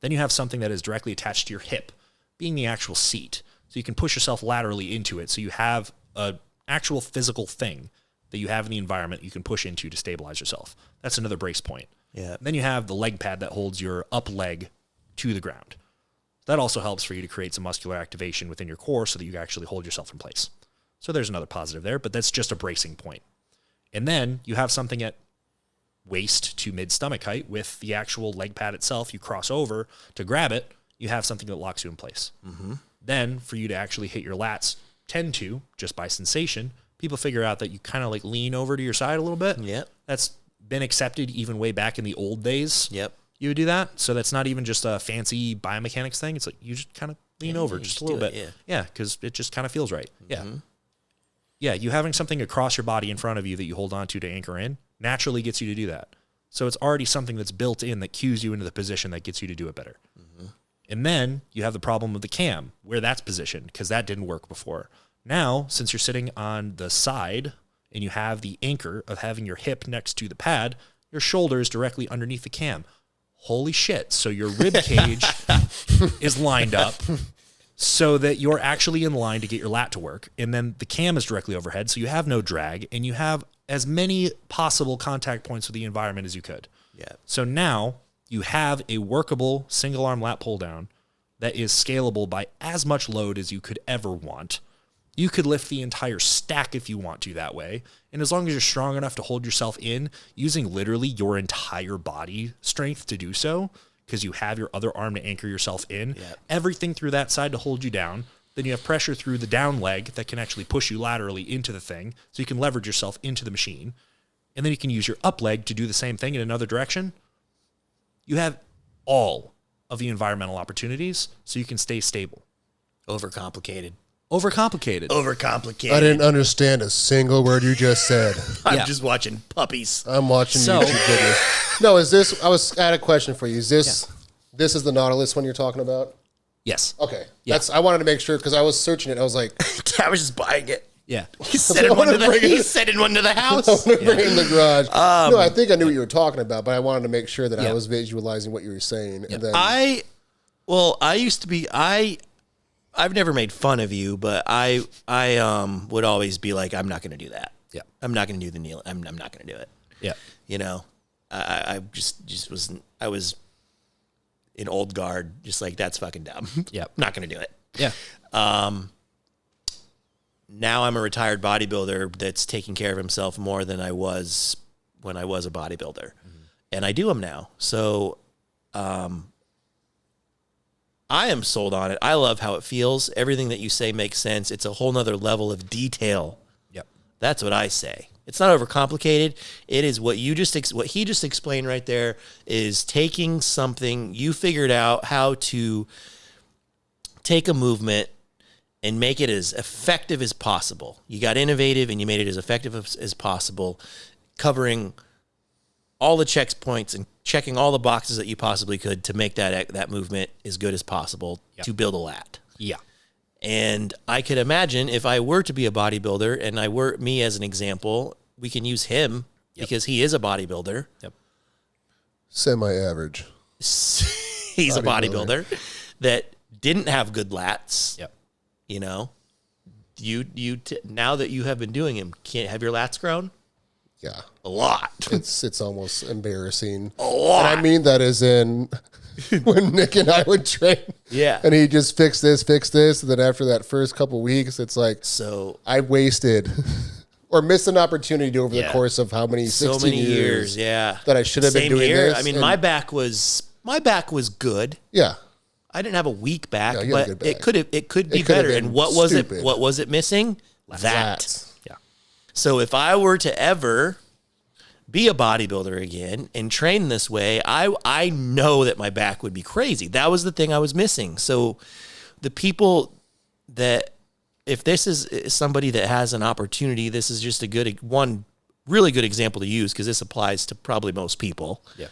Then you have something that is directly attached to your hip, being the actual seat. So you can push yourself laterally into it. So you have an actual physical thing that you have in the environment you can push into to stabilize yourself. That's another brace point. Yeah. Then you have the leg pad that holds your up leg to the ground. That also helps for you to create some muscular activation within your core so that you actually hold yourself in place. So there's another positive there, but that's just a bracing point. And then you have something at waist to mid-stomach height with the actual leg pad itself. You cross over to grab it. You have something that locks you in place. Mm-hmm. Then for you to actually hit your lats, tend to, just by sensation, people figure out that you kind of like lean over to your side a little bit. Yep. That's been accepted even way back in the old days. Yep. You would do that. So that's not even just a fancy biomechanics thing. It's like you just kind of lean over just a little bit. Yeah, because it just kind of feels right. Yeah. Yeah, you having something across your body in front of you that you hold on to anchor in naturally gets you to do that. So it's already something that's built in that cues you into the position that gets you to do it better. And then you have the problem of the cam, where that's positioned, because that didn't work before. Now, since you're sitting on the side and you have the anchor of having your hip next to the pad, your shoulder is directly underneath the cam. Holy shit. So your rib cage is lined up so that you're actually in line to get your lat to work. And then the cam is directly overhead, so you have no drag, and you have as many possible contact points with the environment as you could. Yeah. So now you have a workable single arm lat pull down that is scalable by as much load as you could ever want. You could lift the entire stack if you want to that way. And as long as you're strong enough to hold yourself in, using literally your entire body strength to do so, because you have your other arm to anchor yourself in, everything through that side to hold you down. Then you have pressure through the down leg that can actually push you laterally into the thing, so you can leverage yourself into the machine. And then you can use your up leg to do the same thing in another direction. You have all of the environmental opportunities so you can stay stable. Overcomplicated. Overcomplicated. I didn't understand a single word you just said. I'm just watching puppies. I'm watching So- YouTube videos. No, is this? I had a question for you. Is this? This is the Nautilus one you're talking about? Yes. Okay. Yeah. I wanted to make sure because I was searching it. I was like, I was just buying it. Yeah. He sent one to the house. I'm gonna bring it in the garage. No, I think I knew what you were talking about, but I wanted to make sure that I was visualizing what you were saying. And then I used to be, I've never made fun of you, but I would always be like, I'm not going to do that. Yeah. I'm not going to do the kneel. I'm not going to do it. Yeah. You know, I just wasn't, I was in old guard, just like, that's fucking dumb. Yeah. Not going to do it. Yeah. Now I'm a retired bodybuilder that's taking care of himself more than I was when I was a bodybuilder. And I do them now. So, I am sold on it. I love how it feels. Everything that you say makes sense. It's a whole nother level of detail. Yep. That's what I say. It's not overcomplicated. It is what you just what he just explained right there is taking something you figured out how to take a movement and make it as effective as possible. You got innovative and you made it as effective as possible, covering all the checkpoints and checking all the boxes that you possibly could to make that movement as good as possible to build a lat. Yeah. And I could imagine if I were to be a bodybuilder and I were me as an example, we can use him because he is a bodybuilder. Yep. semi-average. He's a bodybuilder that didn't have good lats. Yep. You know, now that you have been doing him, can't have your lats grown? Yeah. A lot. It's almost embarrassing. A lot. And I mean that as in when Nick and I would train. Yeah. And he just fix this. And then after that first couple weeks, it's like, So I wasted or missed an opportunity over the course of how many, 16 so many years yeah. that I should have been Same doing here. this. I mean, and- my back was good. Yeah. I didn't have a weak back, No, you had a but good back. it could be It could have better. been And what was stupid. it? What was it missing? That. Lats. Yeah. So if I were to ever be a bodybuilder again and train this way, I know that my back would be crazy. That was the thing I was missing. So the people that, if this is somebody that has an opportunity, this is just one really good example to use because this applies to probably most people. Yeah.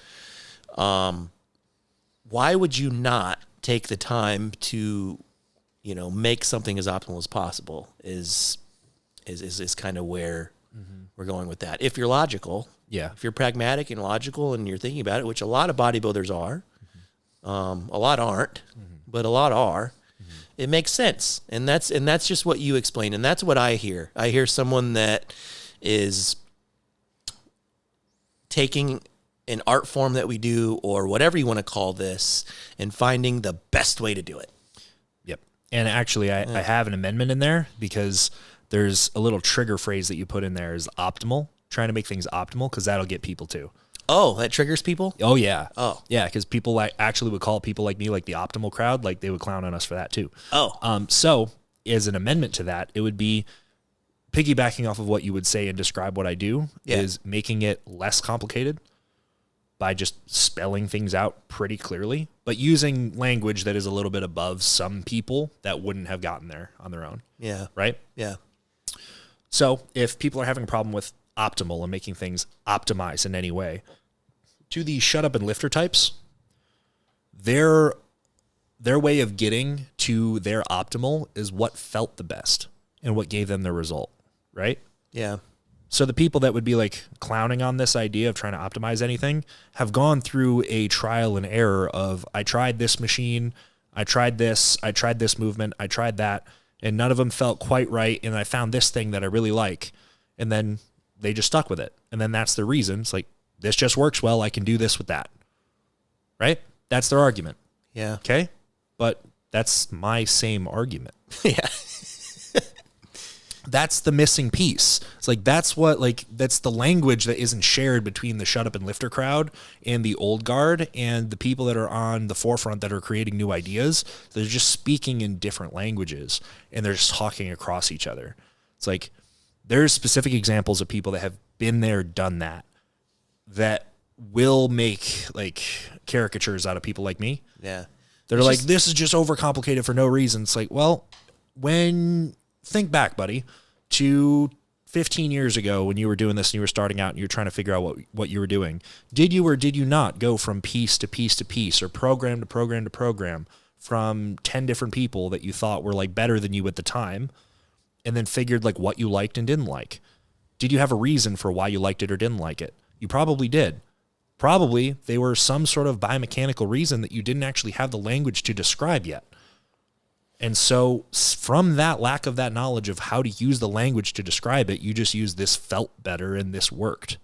Why would you not take the time to, make something as optimal as possible is kind of where we're going with that. If you're logical, Yeah. if you're pragmatic and logical and you're thinking about it, which a lot of bodybuilders are, a lot aren't, but a lot are, it makes sense. And that's just what you explained. And that's what I hear. I hear someone that is taking an art form that we do or whatever you want to call this and finding the best way to do it. Yep. And actually, I have an amendment in there because there's a little trigger phrase that you put in there is optimal, trying to make things optimal because that'll get people too. Oh, that triggers people? Oh, yeah. Oh. Yeah, because people like actually would call people like me like the optimal crowd. Like they would clown on us for that too. Oh. So as an amendment to that, it would be piggybacking off of what you would say and describe what I do is making it less complicated by just spelling things out pretty clearly, but using language that is a little bit above some people that wouldn't have gotten there on their own. Yeah. Right? Yeah. So if people are having a problem with optimal and making things optimize in any way, to the shut up and lifter types, their way of getting to their optimal is what felt the best and what gave them the result, right? Yeah. So the people that would be like clowning on this idea of trying to optimize anything have gone through a trial and error of, I tried this machine, I tried this movement, I tried that, and none of them felt quite right, and I found this thing that I really like, and then they just stuck with it. And then that's the reason. It's like, this just works well, I can do this with that. Right? That's their argument. Yeah. Okay? But that's my same argument. Yeah. That's the missing piece. It's like, that's the language that isn't shared between the shut up and lifter crowd and the old guard and the people that are on the forefront that are creating new ideas. They're just speaking in different languages and they're just talking across each other. It's like, there's specific examples of people that have been there, done that will make like caricatures out of people like me. Yeah. They're like, this is just overcomplicated for no reason. It's like, well, think back, buddy, to 15 years ago when you were doing this and you were starting out and you were trying to figure out what you were doing. Did you or did you not go from piece to piece to piece or program to program to program from 10 different people that you thought were like better than you at the time and then figured like what you liked and didn't like? Did you have a reason for why you liked it or didn't like it? You probably did. Probably they were some sort of biomechanical reason that you didn't actually have the language to describe yet. And so from that lack of that knowledge of how to use the language to describe it, you just use this felt better and this worked.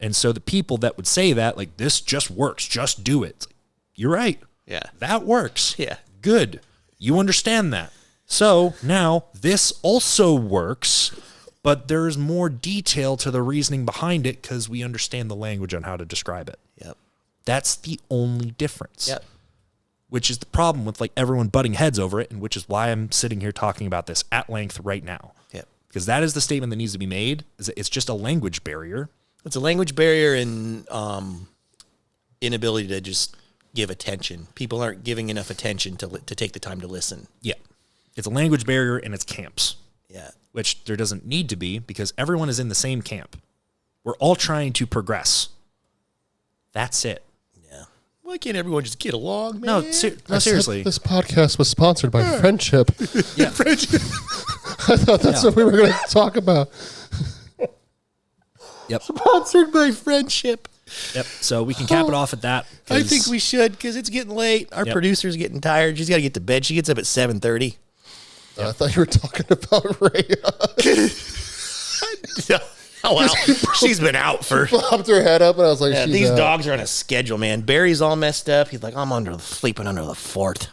And so the people that would say that, like, this just works, just do it. Like, you're right. Yeah. That works. Yeah. Good. You understand that. So now this also works, but there's more detail to the reasoning behind it because we understand the language on how to describe it. Yep. That's the only difference. Yep. Which is the problem with like everyone butting heads over it, and which is why I'm sitting here talking about this at length right now. Yep. Because that is the statement that needs to be made. Is that it's just a language barrier. It's a language barrier and inability to just give attention. People aren't giving enough attention to take the time to listen. Yeah. It's a language barrier and it's camps. Yeah. Which there doesn't need to be because everyone is in the same camp. We're all trying to progress. That's it. Why can't everyone just get along, man? No, seriously. This podcast was sponsored by Friendship. Yeah. I thought that's what we were going to talk about. Yep. Sponsored by Friendship. Yep. So we can cap it off at that. I think we should because it's getting late. Our producer's getting tired. She's got to get to bed. She gets up at 7:30. I thought you were talking about Ray. Oh, well, she's been out for... Popped her head up, and I was like, Yeah, she's these out. dogs are on a schedule, man. Barry's all messed up. He's like, I'm sleeping under the fort.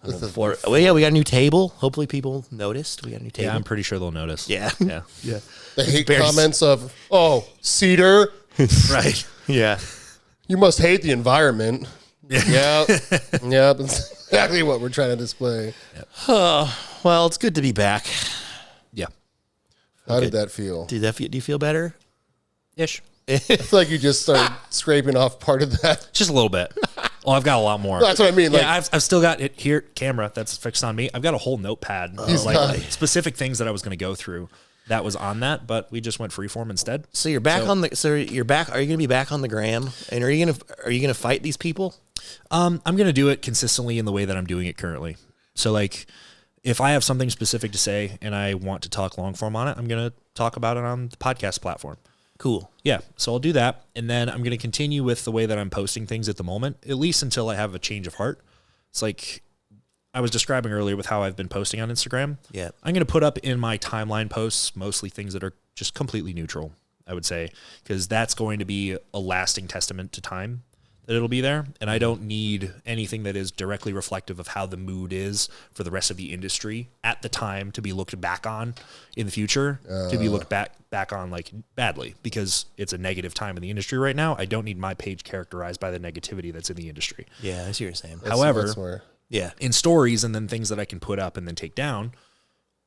Well, yeah, we got a new table. Hopefully people noticed. We got a new table. Yeah, I'm pretty sure they'll notice. Yeah. Yeah. Yeah. The hate Bears. comments of, cedar. Right. Yeah. You must hate the environment. Yeah. Yep. That's exactly what we're trying to display. Well, it's good to be back. Yeah. How did that feel? Do you feel better? Ish. I feel like you just started scraping off part of that. Just a little bit. Oh, I've got a lot more. That's what I mean. Like, Yeah, I've still got it here, camera that's fixed on me. I've got a whole notepad of like specific things that I was going to go through that was on that, but we just went freeform instead. So you're back you're back. Are you going to be back on the gram? And are you going to fight these people? I'm going to do it consistently in the way that I'm doing it currently. So like if I have something specific to say and I want to talk long form on it, I'm going to talk about it on the podcast platform. Cool. Yeah, so I'll do that, and then I'm going to continue with the way that I'm posting things at the moment, at least until I have a change of heart. It's like I was describing earlier with how I've been posting on Instagram. Yeah. I'm going to put up in my timeline posts mostly things that are just completely neutral. I would say, because that's going to be a lasting testament to time that it'll be there. And I don't need anything that is directly reflective of how the mood is for the rest of the industry at the time to be looked back on in the future, to be looked back on like badly, because it's a negative time in the industry right now. I don't need my page characterized by the negativity that's in the industry. Yeah, I see what you're saying. However, yeah, in stories and then things that I can put up and then take down,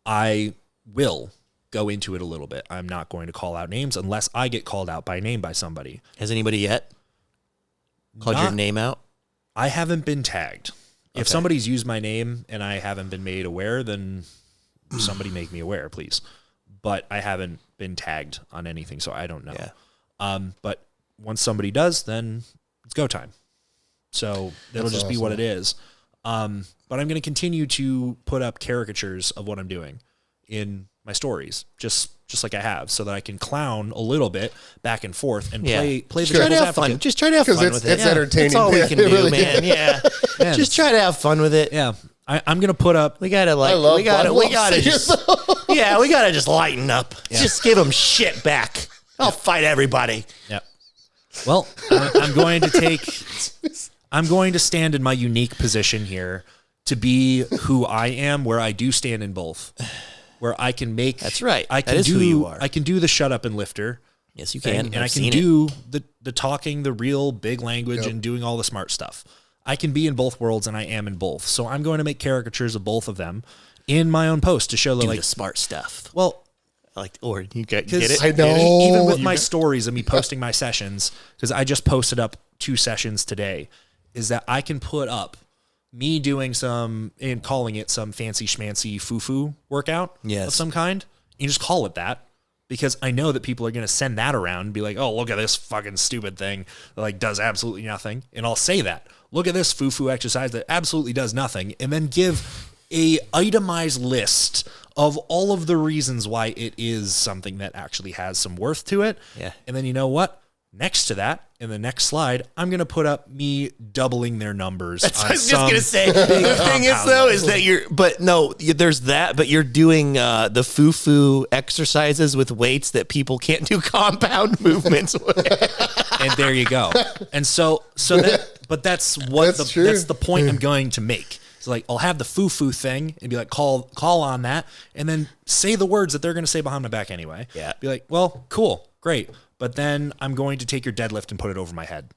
I will go into it a little bit. I'm not going to call out names unless I get called out by name by somebody. Has anybody yet called your name out? I haven't been tagged. If somebody's used my name and I haven't been made aware, then somebody make me aware, please. But I haven't been tagged on anything, so I don't know. Yeah. But once somebody does, then it's go time. So that'll just be what it is. But I'm going to continue to put up caricatures of what I'm doing in my stories, just like I have, so that I can clown a little bit back and forth and play the devil's advocate. Just try to have fun with it. It's entertaining. That's all we can do, really man. Yeah. Just try to have fun with it. Yeah. I'm going to put up... We gotta just lighten up. Yeah. Just give them shit back. I'll fight everybody. Yeah. Well, I'm going to stand in my unique position here to be who I am, where I do stand in both, where I can make. That's right. I can that is do. Who you are. I can do the shut up and lifter. Yes, you can. And I can do the talking, the real big language, and doing all the smart stuff. I can be in both worlds, and I am in both. So I'm going to make caricatures of both of them in my own post to show that, like, the smart stuff. Well, or you get it. I know. Even with my stories and me posting my sessions, because I just posted up 2 sessions today, is that I can put up me doing some and calling it some fancy schmancy foo-foo workout of some kind. You just call it that, because I know that people are going to send that around and be like, oh, look at this fucking stupid thing that like does absolutely nothing. And I'll say that. Look at this foo-foo exercise that absolutely does nothing, and then give a itemized list of all of the reasons why it is something that actually has some worth to it. Yeah. And then you know what? Next to that, in the next slide, I'm going to put up me doubling their numbers. That's what I was just going to say. The thing is, though, is that there's that, but you're doing the foo-foo exercises with weights that people can't do compound movements with. And there you go. And that's the point I'm going to make. So like, I'll have the foo-foo thing and be like, call on that, and then say the words that they're going to say behind my back anyway. Yeah. Be like, well, cool, great. But then I'm going to take your deadlift and put it over my head.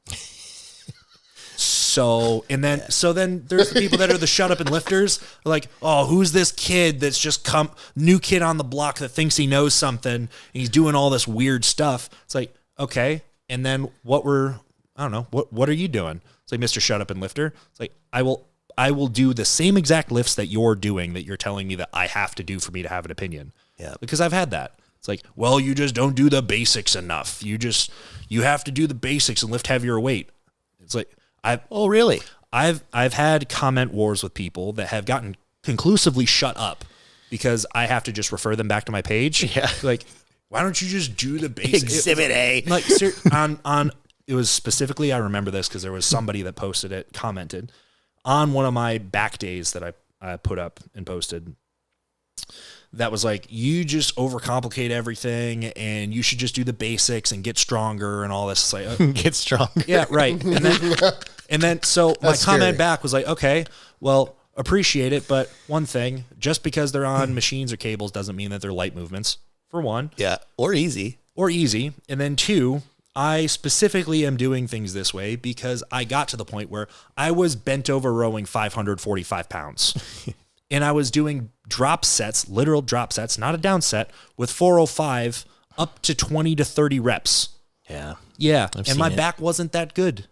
So then there's the people that are the shut up and lifters. Like, oh, who's this kid that's just new kid on the block that thinks he knows something and he's doing all this weird stuff. It's like, okay. And then what are you doing? It's like, Mr. Shut Up and Lifter. It's like, I will do the same exact lifts that you're doing that you're telling me that I have to do for me to have an opinion. Yeah. Because I've had that. It's like, well, you just don't do the basics enough. You have to do the basics and lift heavier weight. It's like, really? I've had comment wars with people that have gotten conclusively shut up because I have to just refer them back to my page. Yeah. Like, why don't you just do the basics? Exhibit A. Like, it was specifically, I remember this because there was somebody that commented on one of my back days that I put up and posted. That was like, you just overcomplicate everything and you should just do the basics and get stronger and all this. It's like, get stronger. Yeah, right. And then so my comment back was like, okay, well, appreciate it, but one thing, just because they're on machines or cables doesn't mean that they're light movements, for one. Yeah, or easy. And then 2, I specifically am doing things this way because I got to the point where I was bent over rowing 545 pounds. And I was doing drop sets, literal drop sets, not a down set, with 405 up to 20 to 30 reps. Yeah. Yeah. I've and my seen it. back wasn't that good.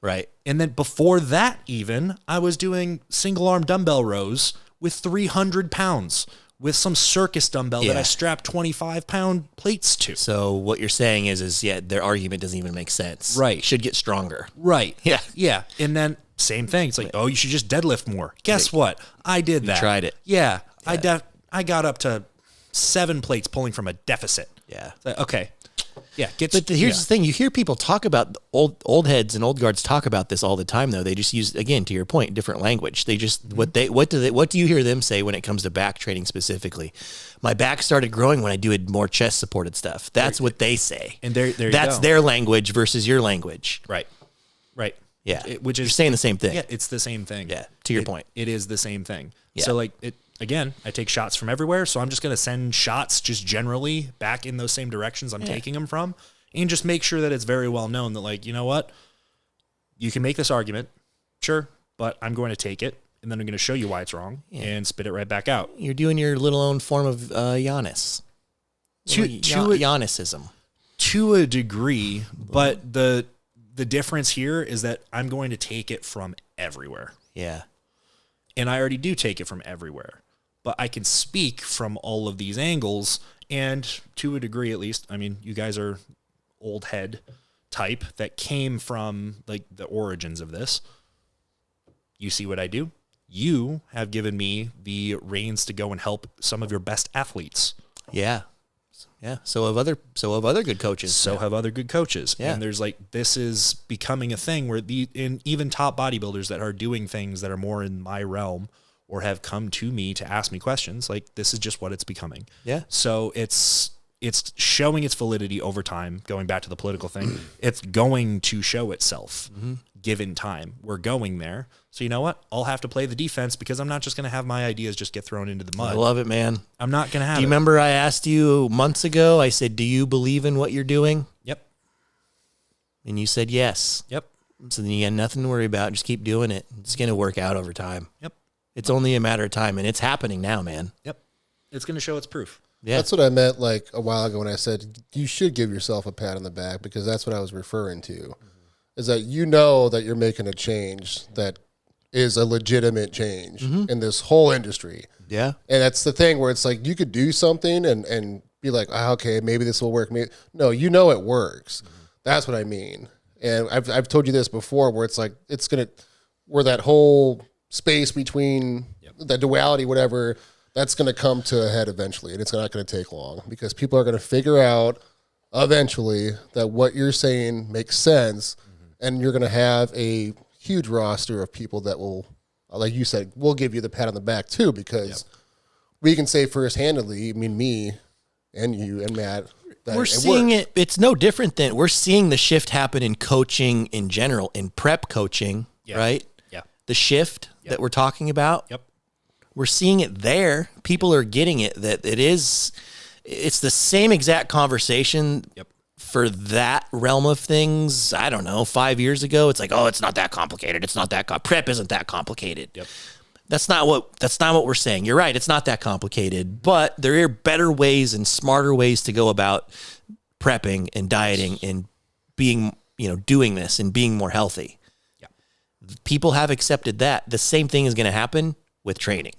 Right. And then before that even, I was doing single arm dumbbell rows with 300 pounds with some circus dumbbell that I strapped 25-pound plates to. So what you're saying is their argument doesn't even make sense. Right. Should get stronger. Right. Yeah. Yeah. And then same thing. It's like, oh, you should just deadlift more. Guess what? I did that. Tried it. Yeah. I got up to 7 plates pulling from a deficit. Yeah. It's like, okay. Yeah. Here's the thing. You hear people talk about old heads and old guards talk about this all the time, though. They just use, again, to your point, different language. They just, what do you hear them say when it comes to back training specifically? My back started growing when I did more chest supported stuff. That's what they say. And there that's their language versus your language. Right. Yeah. Which is you're saying the same thing. Yeah. It's the same thing. Yeah. To your point. It is the same thing. Yeah. So like again, I take shots from everywhere. So I'm just going to send shots just generally back in those same directions I'm taking them from, and just make sure that it's very well known that, like, you know what, you can make this argument, sure, but I'm going to take it, and then I'm going to show you why it's wrong and spit it right back out. You're doing your little own form of Giannis. Giannisism. To a degree, but the difference here is that I'm going to take it from everywhere. Yeah. And I already do take it from everywhere. But I can speak from all of these angles, and to a degree at least, I mean, you guys are old head type that came from like the origins of this. You see what I do? You have given me the reins to go and help some of your best athletes. Yeah. Yeah. So have other good coaches. So have other good coaches. Yeah. And there's like, this is becoming a thing where even top bodybuilders that are doing things that are more in my realm or have come to me to ask me questions, like, this is just what it's becoming. Yeah. So it's showing its validity over time. Going back to the political thing, it's going to show itself given time. We're going there. So you know what? I'll have to play the defense because I'm not just going to have my ideas just get thrown into the mud. I love it, man. I'm not going to have Do you remember I asked you months ago, I said, do you believe in what you're doing? Yep. And you said yes. Yep. So then you got nothing to worry about. Just keep doing it. It's going to work out over time. Yep. It's only a matter of time, and it's happening now, man. Yep. It's going to show its proof. Yeah. That's what I meant like a while ago when I said you should give yourself a pat on the back, because that's what I was referring to. Is that you know that you're making a change that is a legitimate change in this whole industry. Yeah. And that's the thing where it's like you could do something and be like, okay, maybe this will work. No, you know it works. That's what I mean. And I've told you this before where it's like where that whole space between the duality, whatever, that's going to come to a head eventually, and it's not going to take long because people are going to figure out eventually that what you're saying makes sense, and you're going to have a huge roster of people that will, like you said, will give you the pat on the back too, because we can say first-handedly, I mean, me and you and Matt, that we're seeing it. It's no different than we're seeing the shift happen in coaching in general, in prep coaching, right? Yeah. The shift that we're talking about. Yep. We're seeing it there. People are getting it, that it's the same exact conversation for that realm of things. I don't know, 5 years ago, it's like, oh, it's not that complicated. It's not that prep isn't that complicated. Yep. That's not what we're saying. You're right. It's not that complicated, but there are better ways and smarter ways to go about prepping and dieting and being, doing this and being more healthy. Yeah. People have accepted that. The same thing is going to happen with training.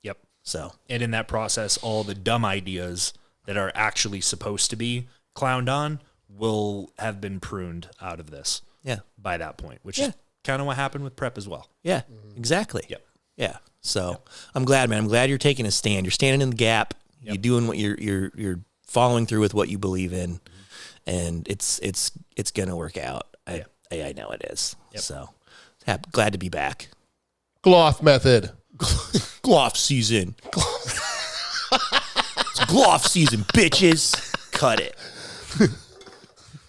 Yep. So, and in that process, all the dumb ideas that are actually supposed to be clowned on will have been pruned out of this. Yeah. By that point, which is kind of what happened with prep as well. Yeah, exactly. Yep. Yeah. So I'm glad, man. I'm glad you're taking a stand. You're standing in the gap. Yep. You're doing what you're following through with what you believe in, and it's gonna work out. I know it is. Yep. So glad to be back. Gloff method. Gloff season. It's Gloff season, bitches. Cut it.